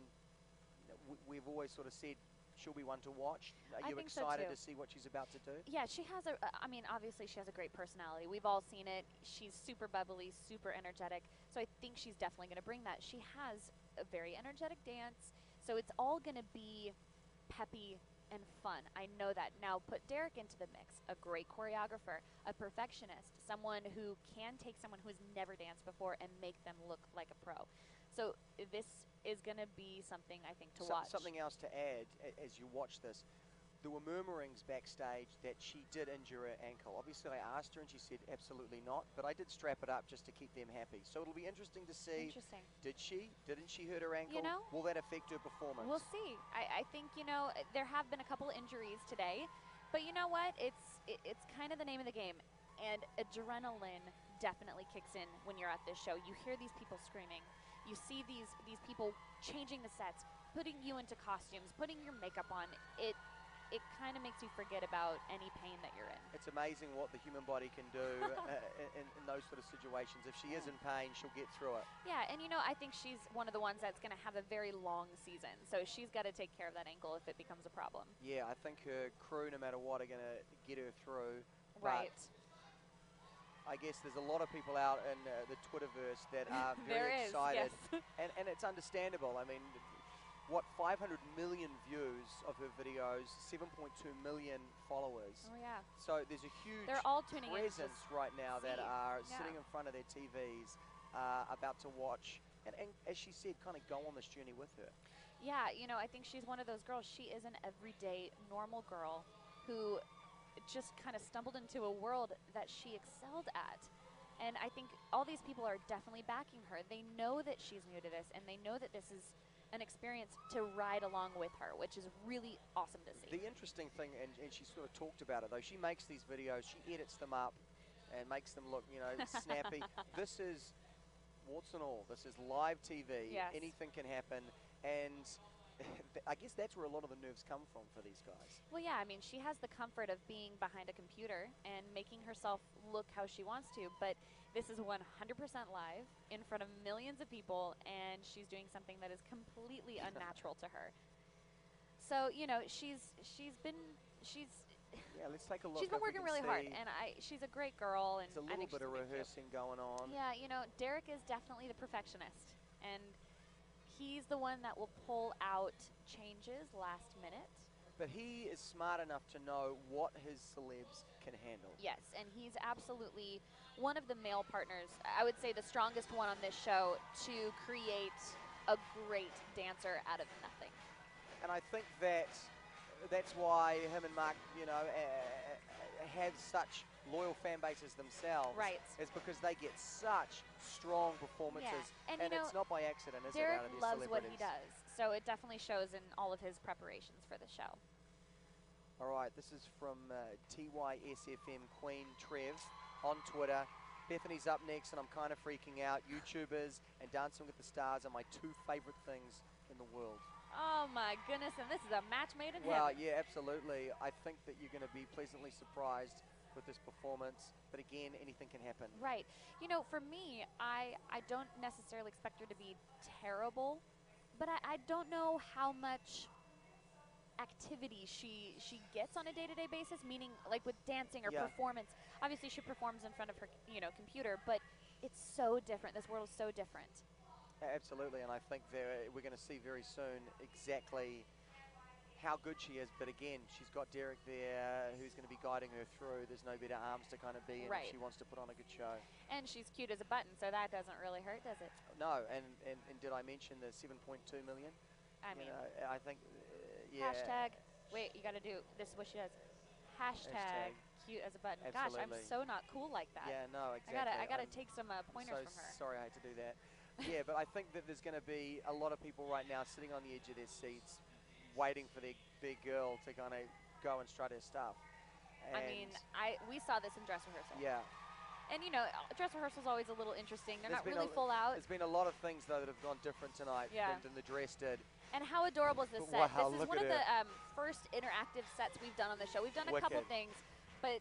you know, we've always sort of said, she'll be one to watch. Are I you think so excited too. to see what she's about to do? Yeah, she has I mean, obviously she has a great personality. We've all seen it. She's super bubbly, super energetic. So I think she's definitely going to bring that. She has a very energetic dance. So it's all going to be peppy and fun. I know that. Now put Derek into the mix. A great choreographer, a perfectionist, someone who can take someone who has never danced before and make them look like a pro. So this is going to be something I think to watch. Something else to add as you watch this. There were murmurings backstage that she did injure her ankle. Obviously, I asked her and she said absolutely not, but I did strap it up just to keep them happy. So it'll be interesting to see. Interesting. Didn't she hurt her ankle? You know, will that affect her performance? We'll see. I think, you know, there have been a couple of injuries today, but you know what? It's kind of the name of the game, and adrenaline definitely kicks in when you're at this show. You hear these people screaming. You see these people changing the sets, putting you into costumes, putting your makeup on. It kind of makes you forget about any pain that you're in. It's amazing what the human body can do in those sort of situations. If she is in pain, she'll get through it. Yeah, and you know, I think she's one of the ones that's going to have a very long season. So she's got to take care of that ankle if it becomes a problem. Yeah, I think her crew, no matter what, are going to get her through. Right. But I guess there's a lot of people out in the Twitterverse that are There very is, excited. yes. and it's understandable. I mean, what, 500 million views of her videos, 7.2 million followers. Oh, yeah. So there's a huge They're all tuning in to presence just right now that see. are Yeah. sitting in front of their TVs, about to watch. And as she said, kind of go on this journey with her. Yeah, you know, I think she's one of those girls. She is an everyday, normal girl who just kind of stumbled into a world that she excelled at. And I think all these people are definitely backing her. They know that she's new to this, and they know that this is an experience to ride along with her, which is really awesome to see. The interesting thing, and she sort of talked about it though, she makes these videos, she edits them up and makes them look, you know, snappy. This is warts and all, this is live TV. Yes. Anything can happen, and I guess that's where a lot of the nerves come from for these guys. Well, yeah, I mean, she has the comfort of being behind a computer and making herself look how she wants to, but this is 100% live in front of millions of people, and she's doing something that is completely unnatural to her. So, you know, she's Yeah, let's take a look. she's been if we working can really hard, see. and she's a great girl, and There's a I little think bit of she's gonna be cute. rehearsing going on. Yeah, you know, Derek is definitely the perfectionist, and he's the one that will pull out changes last minute. But he is smart enough to know what his celebs can handle. Yes, and he's absolutely one of the male partners, I would say the strongest one on this show, to create a great dancer out of nothing. And I think that's why him and Mark, you know, have such loyal fan bases themselves. Right. Is because they get such strong performances. Yeah. And, And you know, it's not by accident, is Derek it, out of these loves what he celebrities? does, so it definitely shows in all of his preparations for the show. All right, this is from TYSFM Queen Trev on Twitter. Bethany's up next, and I'm kind of freaking out. YouTubers and Dancing with the Stars are my two favorite things in the world. Oh my goodness, and this is a match made in Well, heaven. yeah, absolutely. I think that you're going to be pleasantly surprised with this performance. But again, anything can happen. Right. You know, for me, I don't necessarily expect her to be terrible, but I don't know how much activity she gets on a day-to-day basis, meaning like with dancing or Yeah. performance. Obviously, she performs in front of her, you know, computer, but it's so different. This world is so different. Absolutely, and I think we're going to see very soon exactly how good she is. But again, she's got Derek there who's going to be guiding her through. There's no better arms to kind of be in Right. if she wants to put on a good show. And she's cute as a button, so that doesn't really hurt, does it? No, and did I mention the 7.2 million? I You mean, know, I think, yeah. hashtag, wait, you got to do, this is what she does. Hashtag cute as a button. Gosh, I'm Absolutely. so not cool like that. Yeah, no, exactly. I gotta I'm take some pointers so from her. sorry I had to do that. Yeah, but I think that there's going to be a lot of people right now sitting on the edge of their seats waiting for their big girl to kind of go and strut her stuff. I mean, we saw this in dress rehearsal. Yeah. And you know, dress rehearsal's always a little interesting. They're There's not been really full out. There's been a lot of things, though, that have gone different tonight Yeah. than the dress did. And how adorable is this set? Wow, This is look one at of the her. first interactive sets we've done on the show. We've done a couple Wicked. things, but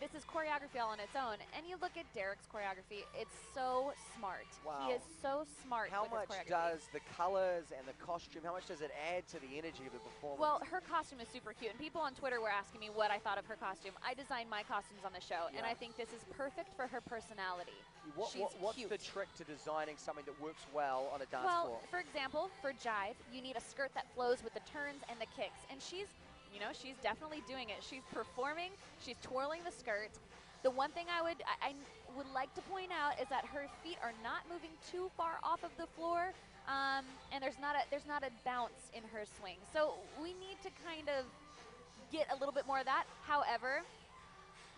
this is choreography all on its own. And you look at Derek's choreography, it's so smart. Wow. He is so smart How with much his choreography. does the colors and the costume, how much does it add to the energy of the performance? Well, her costume is super cute, and people on Twitter were asking me what I thought of her costume. I designed my costumes on the show, and Yeah. I think this is perfect for her personality. What's cute. the trick to designing something that works well on a dance Well, floor? for example, for jive, you need a skirt that flows with the turns and the kicks, and she's definitely doing it. She's performing, she's twirling the skirt. The one thing I would like to point out is that her feet are not moving too far off of the floor, and there's not a bounce in her swing. So we need to kind of get a little bit more of that. However,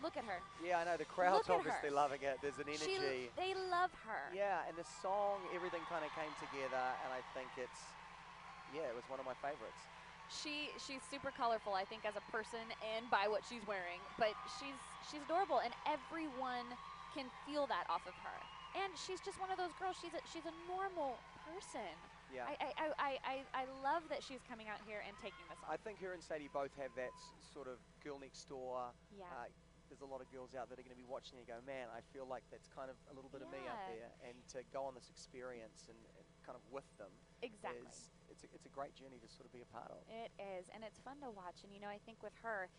look at her. Yeah, I know, the crowd's Look at obviously her. loving it. There's an energy. They love her. Yeah, and the song, everything kind of came together, and I think it was one of my favorites. She's super colorful, I think, as a person and by what she's wearing. But she's adorable, and everyone can feel that off of her. And she's just one of those girls. She's a normal person. Yeah. I love that she's coming out here and taking this I on. think her and Sadie both have that sort of girl next door. Yeah. There's a lot of girls out that are going to be watching and go, man, I feel like that's kind of a little bit of me out Yeah. there. And to go on this experience and kind of with them Exactly. it's a great journey to sort of be a part of. It is, and it's fun to watch. And, I think with her,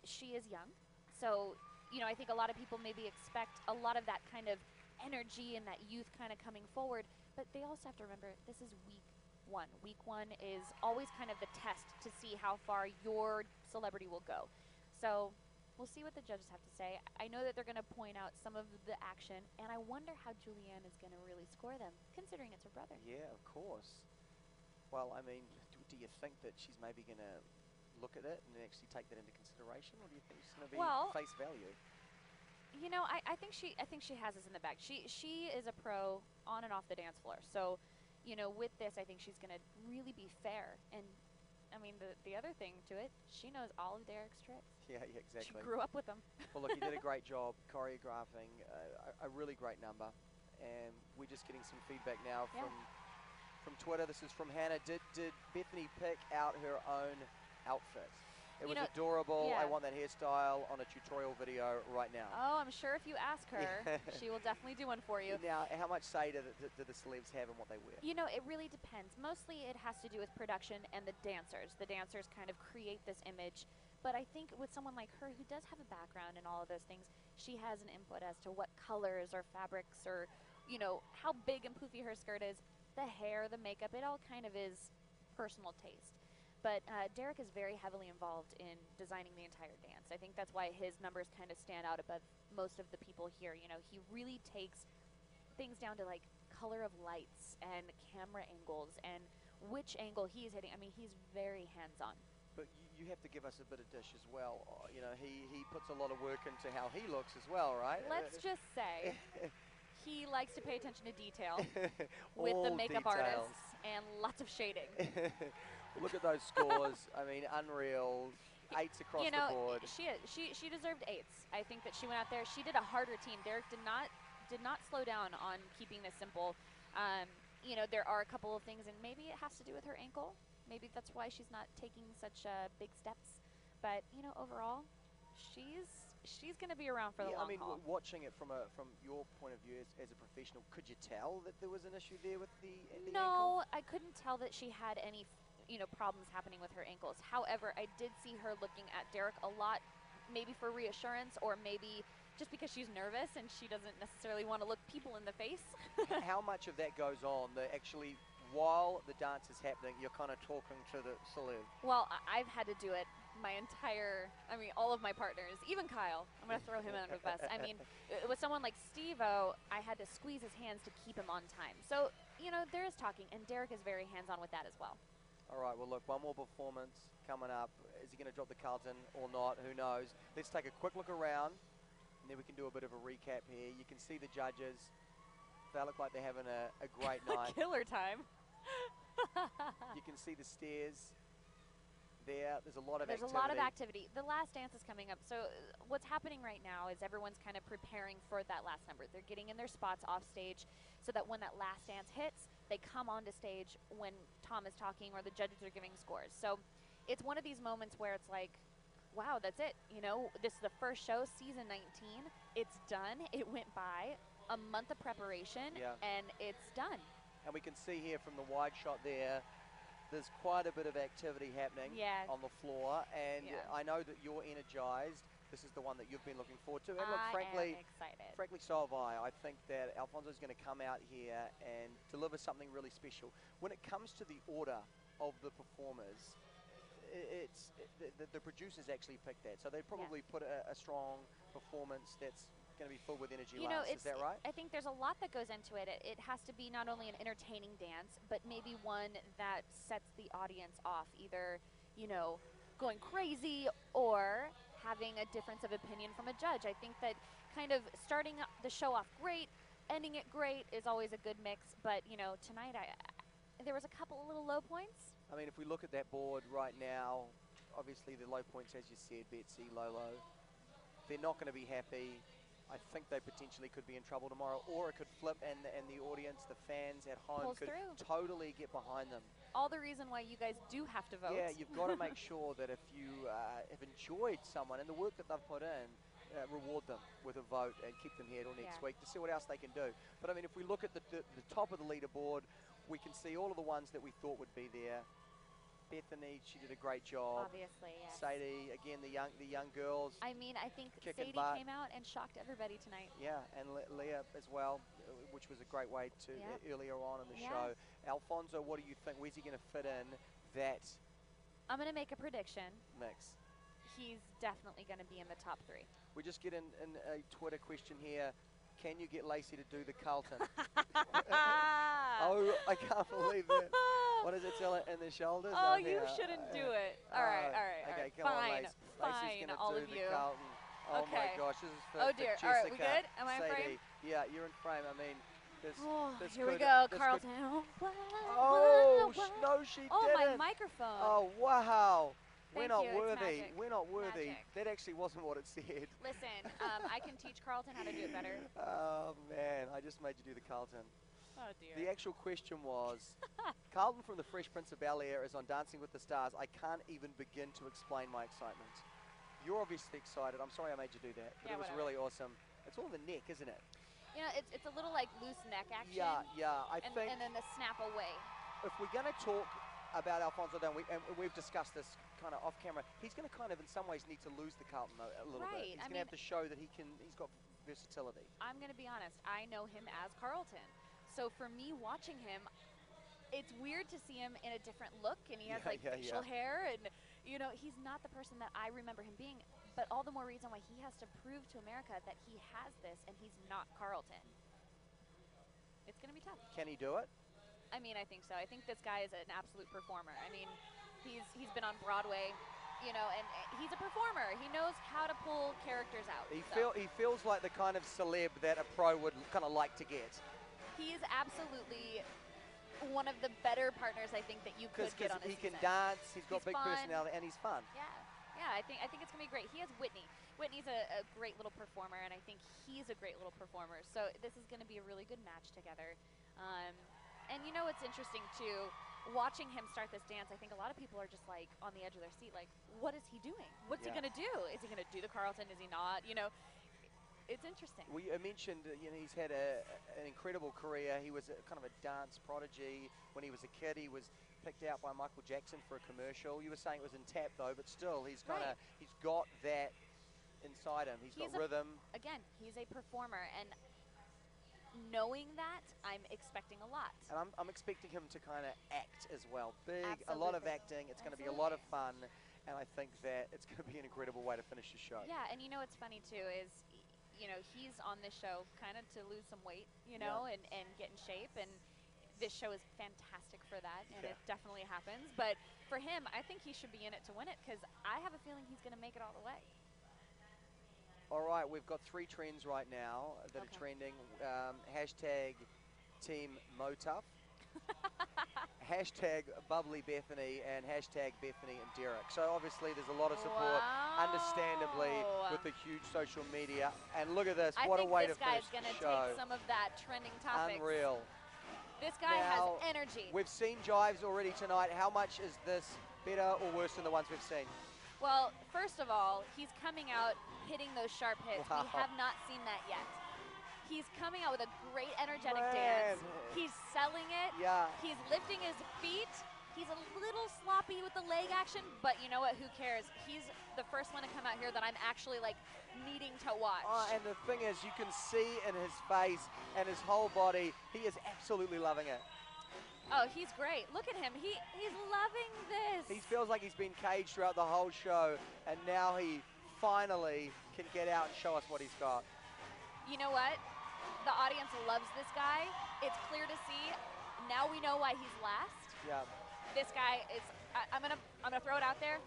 she is young. So, I think a lot of people maybe expect a lot of that kind of energy and that youth kind of coming forward. But they also have to remember, this is week one. Week one is always kind of the test to see how far your celebrity will go. So we'll see what the judges have to say. I know that they're going to point out some of the action, and I wonder how Julianne is going to really score them, considering it's her brother. Yeah, of course. Well, I mean, do you think that she's maybe going to look at it and actually take that into consideration, or do you think it's going to be face value? I think she has this in the bag. She is a pro on and off the dance floor. So, with this, I think she's going to really be fair. And I mean, the other thing to it, she knows all of Derek's tricks. Yeah, exactly. She grew up with them. Well, look, you did a great job choreographing a really great number. And we're just getting some feedback now Yeah. from Twitter. This is from Hannah. Did Bethany pick out her own outfit? It You was know, adorable. yeah. I want that hairstyle on a tutorial video right now. Oh, I'm sure if you ask her, she will definitely do one for you. Now, how much say do the celebs have in what they wear? You know, it really depends. Mostly it has to do with production and the dancers. The dancers kind of create this image. But I think with someone like her who does have a background in all of those things, she has an input as to what colors or fabrics or, you know, how big and poofy her skirt is. The hair, the makeup, it all kind of is personal taste. But Derek is very heavily involved in designing the entire dance. I think that's why his numbers kind of stand out above most of the people here. You know, he really takes things down to like color of lights and camera angles and which angle he's hitting. I mean, he's very hands-on. But you have to give us a bit of dish as well. You know, he puts a lot of work into how he looks as well, right? Let's just say he likes to pay attention to detail with the All makeup details. artists and lots of shading. Look at those scores. I mean, unreal. 8s across You know, the board. she deserved 8s. I think that she went out there. She did a hard routine. Derek did not slow down on keeping this simple. You know, there are a couple of things, and maybe it has to do with her ankle. Maybe that's why she's not taking such big steps. But you know, overall, she's going to be around for the long I mean, haul. watching it from your point of view as a professional, could you tell that there was an issue there with the ankle? No, I couldn't tell that she had any, problems happening with her ankles. However, I did see her looking at Derek a lot, maybe for reassurance or maybe just because she's nervous and she doesn't necessarily want to look people in the face. How much of that goes on that actually, while the dance is happening, you're kind of talking to the celeb? Well, I've had to do it all of my partners, even Kyle. I'm going to throw him under the bus. I mean, with someone like Steve-O, I had to squeeze his hands to keep him on time. So, there is talking, and Derek is very hands-on with that as well. All right, well, look, one more performance coming up. Is he going to drop the Carlton or not? Who knows? Let's take a quick look around, and then we can do a bit of a recap here. You can see the judges. They look like they're having a great night. Killer time. You can see the stairs there. There's a lot of There's a lot of activity. The last dance is coming up. So what's happening right now is everyone's kind of preparing for that last number. They're getting in their spots off stage so that when that last dance hits, they come onto stage when Tom is talking or the judges are giving scores. So it's one of these moments where it's like, wow, that's it. This is the first show, season 19. It's done. It went by a month of preparation, and it's done. And we can see here from the wide shot there's quite a bit of activity happening on the floor. And I know that you're energized. This is the one that you've been looking forward to. And look, frankly, am excited. Frankly, so have I. I think that Alfonso's going to come out here and deliver something really special. When it comes to the order of the performers, the producers actually picked that. So they probably put a strong performance that's going to be filled with energy last. Is that right? I think there's a lot that goes into it. It has to be not only an entertaining dance, but maybe one that sets the audience off, either, going crazy or having a difference of opinion from a judge. I think that kind of starting the show off great, ending it great is always a good mix. But, tonight there was a couple of little low points. I mean, if we look at that board right now, obviously the low points, as you said, Betsy, Lolo, they're not going to be happy. I think they potentially could be in trouble tomorrow, or it could flip and the audience, the fans at home could totally get behind them. All the reason why you guys do have to vote. Yeah, you've got to make sure that if you have enjoyed someone and the work that they've put in, reward them with a vote and keep them here till next week to see what else they can do. But I mean, if we look at the top of the leaderboard, we can see all of the ones that we thought would be there. Bethany, she did a great job. Obviously, yes. Sadie, again, the young girls. I mean, I think Sadie came out and shocked everybody tonight. Yeah, and Leah as well, which was a great way to earlier on in the show. Alfonso, what do you think? Where's he going to fit in that? I'm going to make a prediction. Mix. He's definitely going to be in the top 3. We just get in a Twitter question here. Can you get Lacey to do the Carlton? Oh, I can't believe it. What does it tell it in the shoulders? Oh, you shouldn't do it. All right. Okay, come on, Lace. Lacey's all going of to do you. the Carlton. Oh my gosh, this is for dear. Jessica, All right, we good? Am I in Sadie. frame? Yeah, you're in frame. I mean, here we go, Carlton. Oh, no, she didn't. Oh, my microphone. Oh, wow. We're not It's worthy. magic. We're not worthy. Magic. That actually wasn't what it said. Listen, I can teach Carlton how to do it better. Oh, man. I just just made you do the Carlton. Oh dear. The actual question was, Carlton from the Fresh Prince of Bel-Air is on Dancing with the Stars. I can't even begin to explain my excitement. You're obviously excited. I'm sorry I made you do that, but Yeah, it was whatever. really awesome. It's all the neck, isn't it? You know, it's a little like loose neck action. Yeah. I think And then the snap away. if we're going to talk about Alfonso Daun, and we've discussed this kind of off camera, he's going to kind of in some ways need to lose the Carlton though, a little bit. Right, He's I going to mean- have to show that he's got versatility. I'm going to be honest. I know him as Carlton. So for me watching him, it's weird to see him in a different look, and he has Yeah, like yeah, facial yeah. hair, and you know, he's not the person that I remember him being. But all the more reason why he has to prove to America that he has this, and he's not Carlton. It's going to be tough. Can he do it? I mean, I think so. I think this guy is an absolute performer. I mean, he's been on Broadway, you know, and he's a performer. He knows how to pull characters out. He so. feels like the kind of celeb that a pro would kind of like to get. He is absolutely one of the better partners I think that you could Because get on a he can season. dance, he's got He's big fun. personality, and he's fun. Yeah, I think it's gonna be great. He has Whitney. Whitney's a great little performer, and I think he's a great little performer. So this is gonna be a really good match together. And you know what's interesting too? Watching him start this dance, I think a lot of people are just like on the edge of their seat, like, what is he doing? What's he Yeah. gonna do? Is he gonna do the Carlton? Is he not? You know, it's interesting. We mentioned, you know, he's had an incredible career. He was kind of a dance prodigy when he was a kid. He was picked out by Michael Jackson for a commercial. You were saying it was in tap though, but still, he's kind of he's got that inside him. He's got rhythm. Again, he's a performer, and knowing that, I'm expecting a lot. And I'm expecting him to kind of act as well. A lot of Absolutely. acting. It's going to be a lot of fun, and I think that it's going to be an incredible way to finish the show. Yeah, and you know what's funny too is, you know, he's on this show kind of to lose some weight, you know, and get in shape, and this show is fantastic for that, and it definitely happens. But for him, I think he should be in it to win it, because I have a feeling he's going to make it all the way. All right, we've got 3 trends right now that are trending. Hashtag Team Motuff, hashtag Bubbly Bethany, and hashtag Bethany and Derek. So obviously there's a lot of support, understandably, with the huge social media. And look at this, what a way to finish this guy's the going to show. take some of that trending topics. Unreal. This guy Now, has energy. We've seen jives already tonight. How much is this better or worse than the ones we've seen? Well, first of all, he's coming out hitting those sharp hits. Wow. We have not seen that yet. He's coming out with a great energetic Man. dance. He's selling it. Yeah. He's lifting his feet. He's a little sloppy with the leg action, but you know what? Who cares? He's the first one to come out here that I'm actually like needing to watch. And the thing is, you can see in his face and his whole body, he is absolutely loving it. Oh, he's great. Look at him. He's loving this. He feels like he's been caged throughout the whole show, and now he finally can get out and show us what he's got. You know what? The audience loves this guy. It's clear to see. Now we know why he's last. Yeah. This guy is. I'm gonna throw it out there.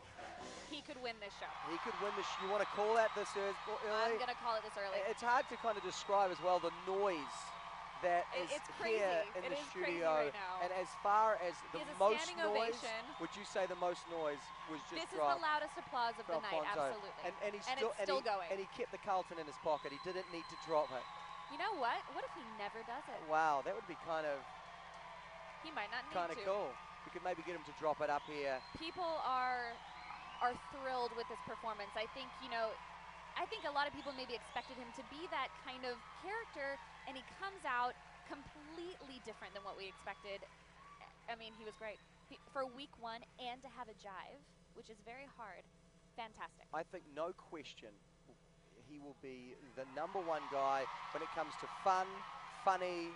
He could win this show. He could win this. You want to call that this early? I'm gonna call it this early. It's hard to kind of describe as well the noise that is It's crazy. here in It the is crazy studio. right now. And as far as the He has a most standing noise, ovation. would you say the most noise was just This is dropped the loudest applause of for the night. Alfonso? Absolutely. And he's And still, it's still going. And he kept the Carlton in his pocket. He didn't need to drop it. You know what? What if he never does it? Wow, that would be kind of He might not need to. cool. We could maybe get him to drop it up here. People are thrilled with this performance. I think, you know, I think a lot of people maybe expected him to be that kind of character, and he comes out completely different than what we expected. I mean, he was great. For week 1 and to have a jive, which is very hard, fantastic. I think no question he will be the #1 guy when it comes to fun, funny,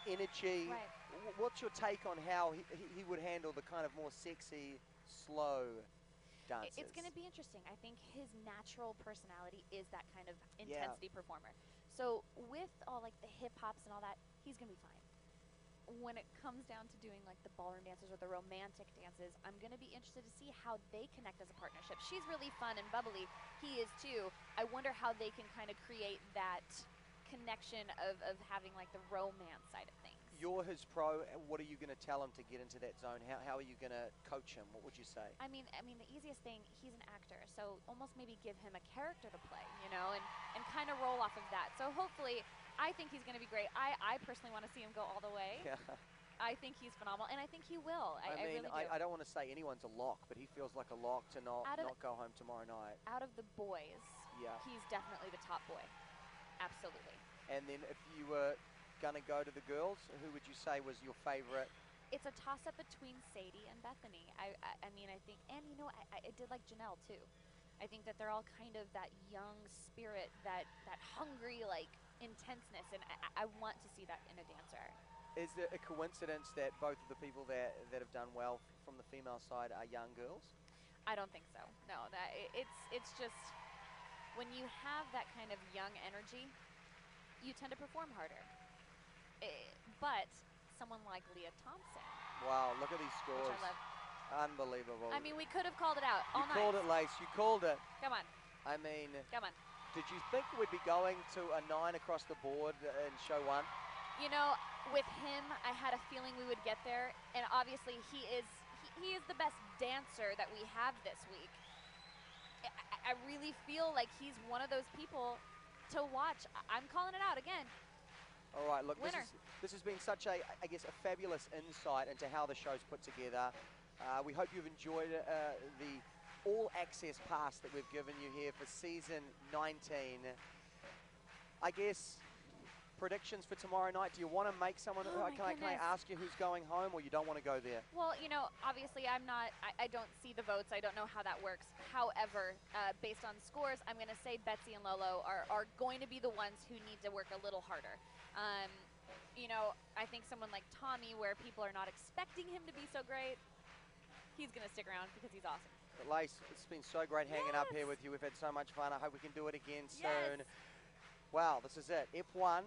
energy. Right. What's your take on how he would handle the kind of more sexy, slow dances? It's going to be interesting. I think his natural personality is that kind of intensity performer. So with all like the hip hops and all that, he's going to be fine. When it comes down to doing like the ballroom dances or the romantic dances, I'm going to be interested to see how they connect as a partnership. She's really fun and bubbly. He is too. I wonder how they can kind of create that connection of having like the romance side of things. You're his pro. What are you going to tell him to get into that zone? How are you going to coach him? What would you say? I mean, the easiest thing, he's an actor, so almost maybe give him a character to play, you know, and kind of roll off of that. So hopefully I think he's going to be great. I personally want to see him go all the way. Yeah. I think he's phenomenal, and I think he will. I mean, really do. I don't want to say anyone's a lock, but he feels like a lock to not go home tomorrow night. Out of the boys, Yeah. he's definitely the top boy. Absolutely. And then if you were going to go to the girls, who would you say was your favorite? It's a toss-up between Sadie and Bethany. I mean, I think, and you know, I did like Janelle too. I think that they're all kind of that young spirit, that hungry, like, intenseness, and I want to see that in a dancer. Is it a coincidence that both of the people that have done well from the female side are young girls? I don't think so. No, it's just when you have that kind of young energy, you tend to perform harder. But someone like Leah Thompson. Wow, look at these scores. Which I love. Unbelievable. I mean, we could have called it out all night. You called it, Lace. You called it. Come on. I mean, come on. Did you think we'd be going to a 9 across the board in show 1? You know, with him, I had a feeling we would get there, and obviously he is the best dancer that we have this week. I really feel like he's one of those people to watch. I'm calling it out again. All right, look, Winner. this has been such a fabulous insight into how the show's put together. We hope you've enjoyed the all-access pass that we've given you here for season 19. I guess predictions for tomorrow night. Do you want to make someone? Can I ask you who's going home, or you don't want to go there? Well, you know, obviously I don't see the votes. I don't know how that works. However, based on scores, I'm going to say Betsy and Lolo are going to be the ones who need to work a little harder. You know, I think someone like Tommy, where people are not expecting him to be so great, he's going to stick around because he's awesome. But Lace, it's been so great hanging up here with you. We've had so much fun. I hope we can do it again soon. Wow, this is it. F1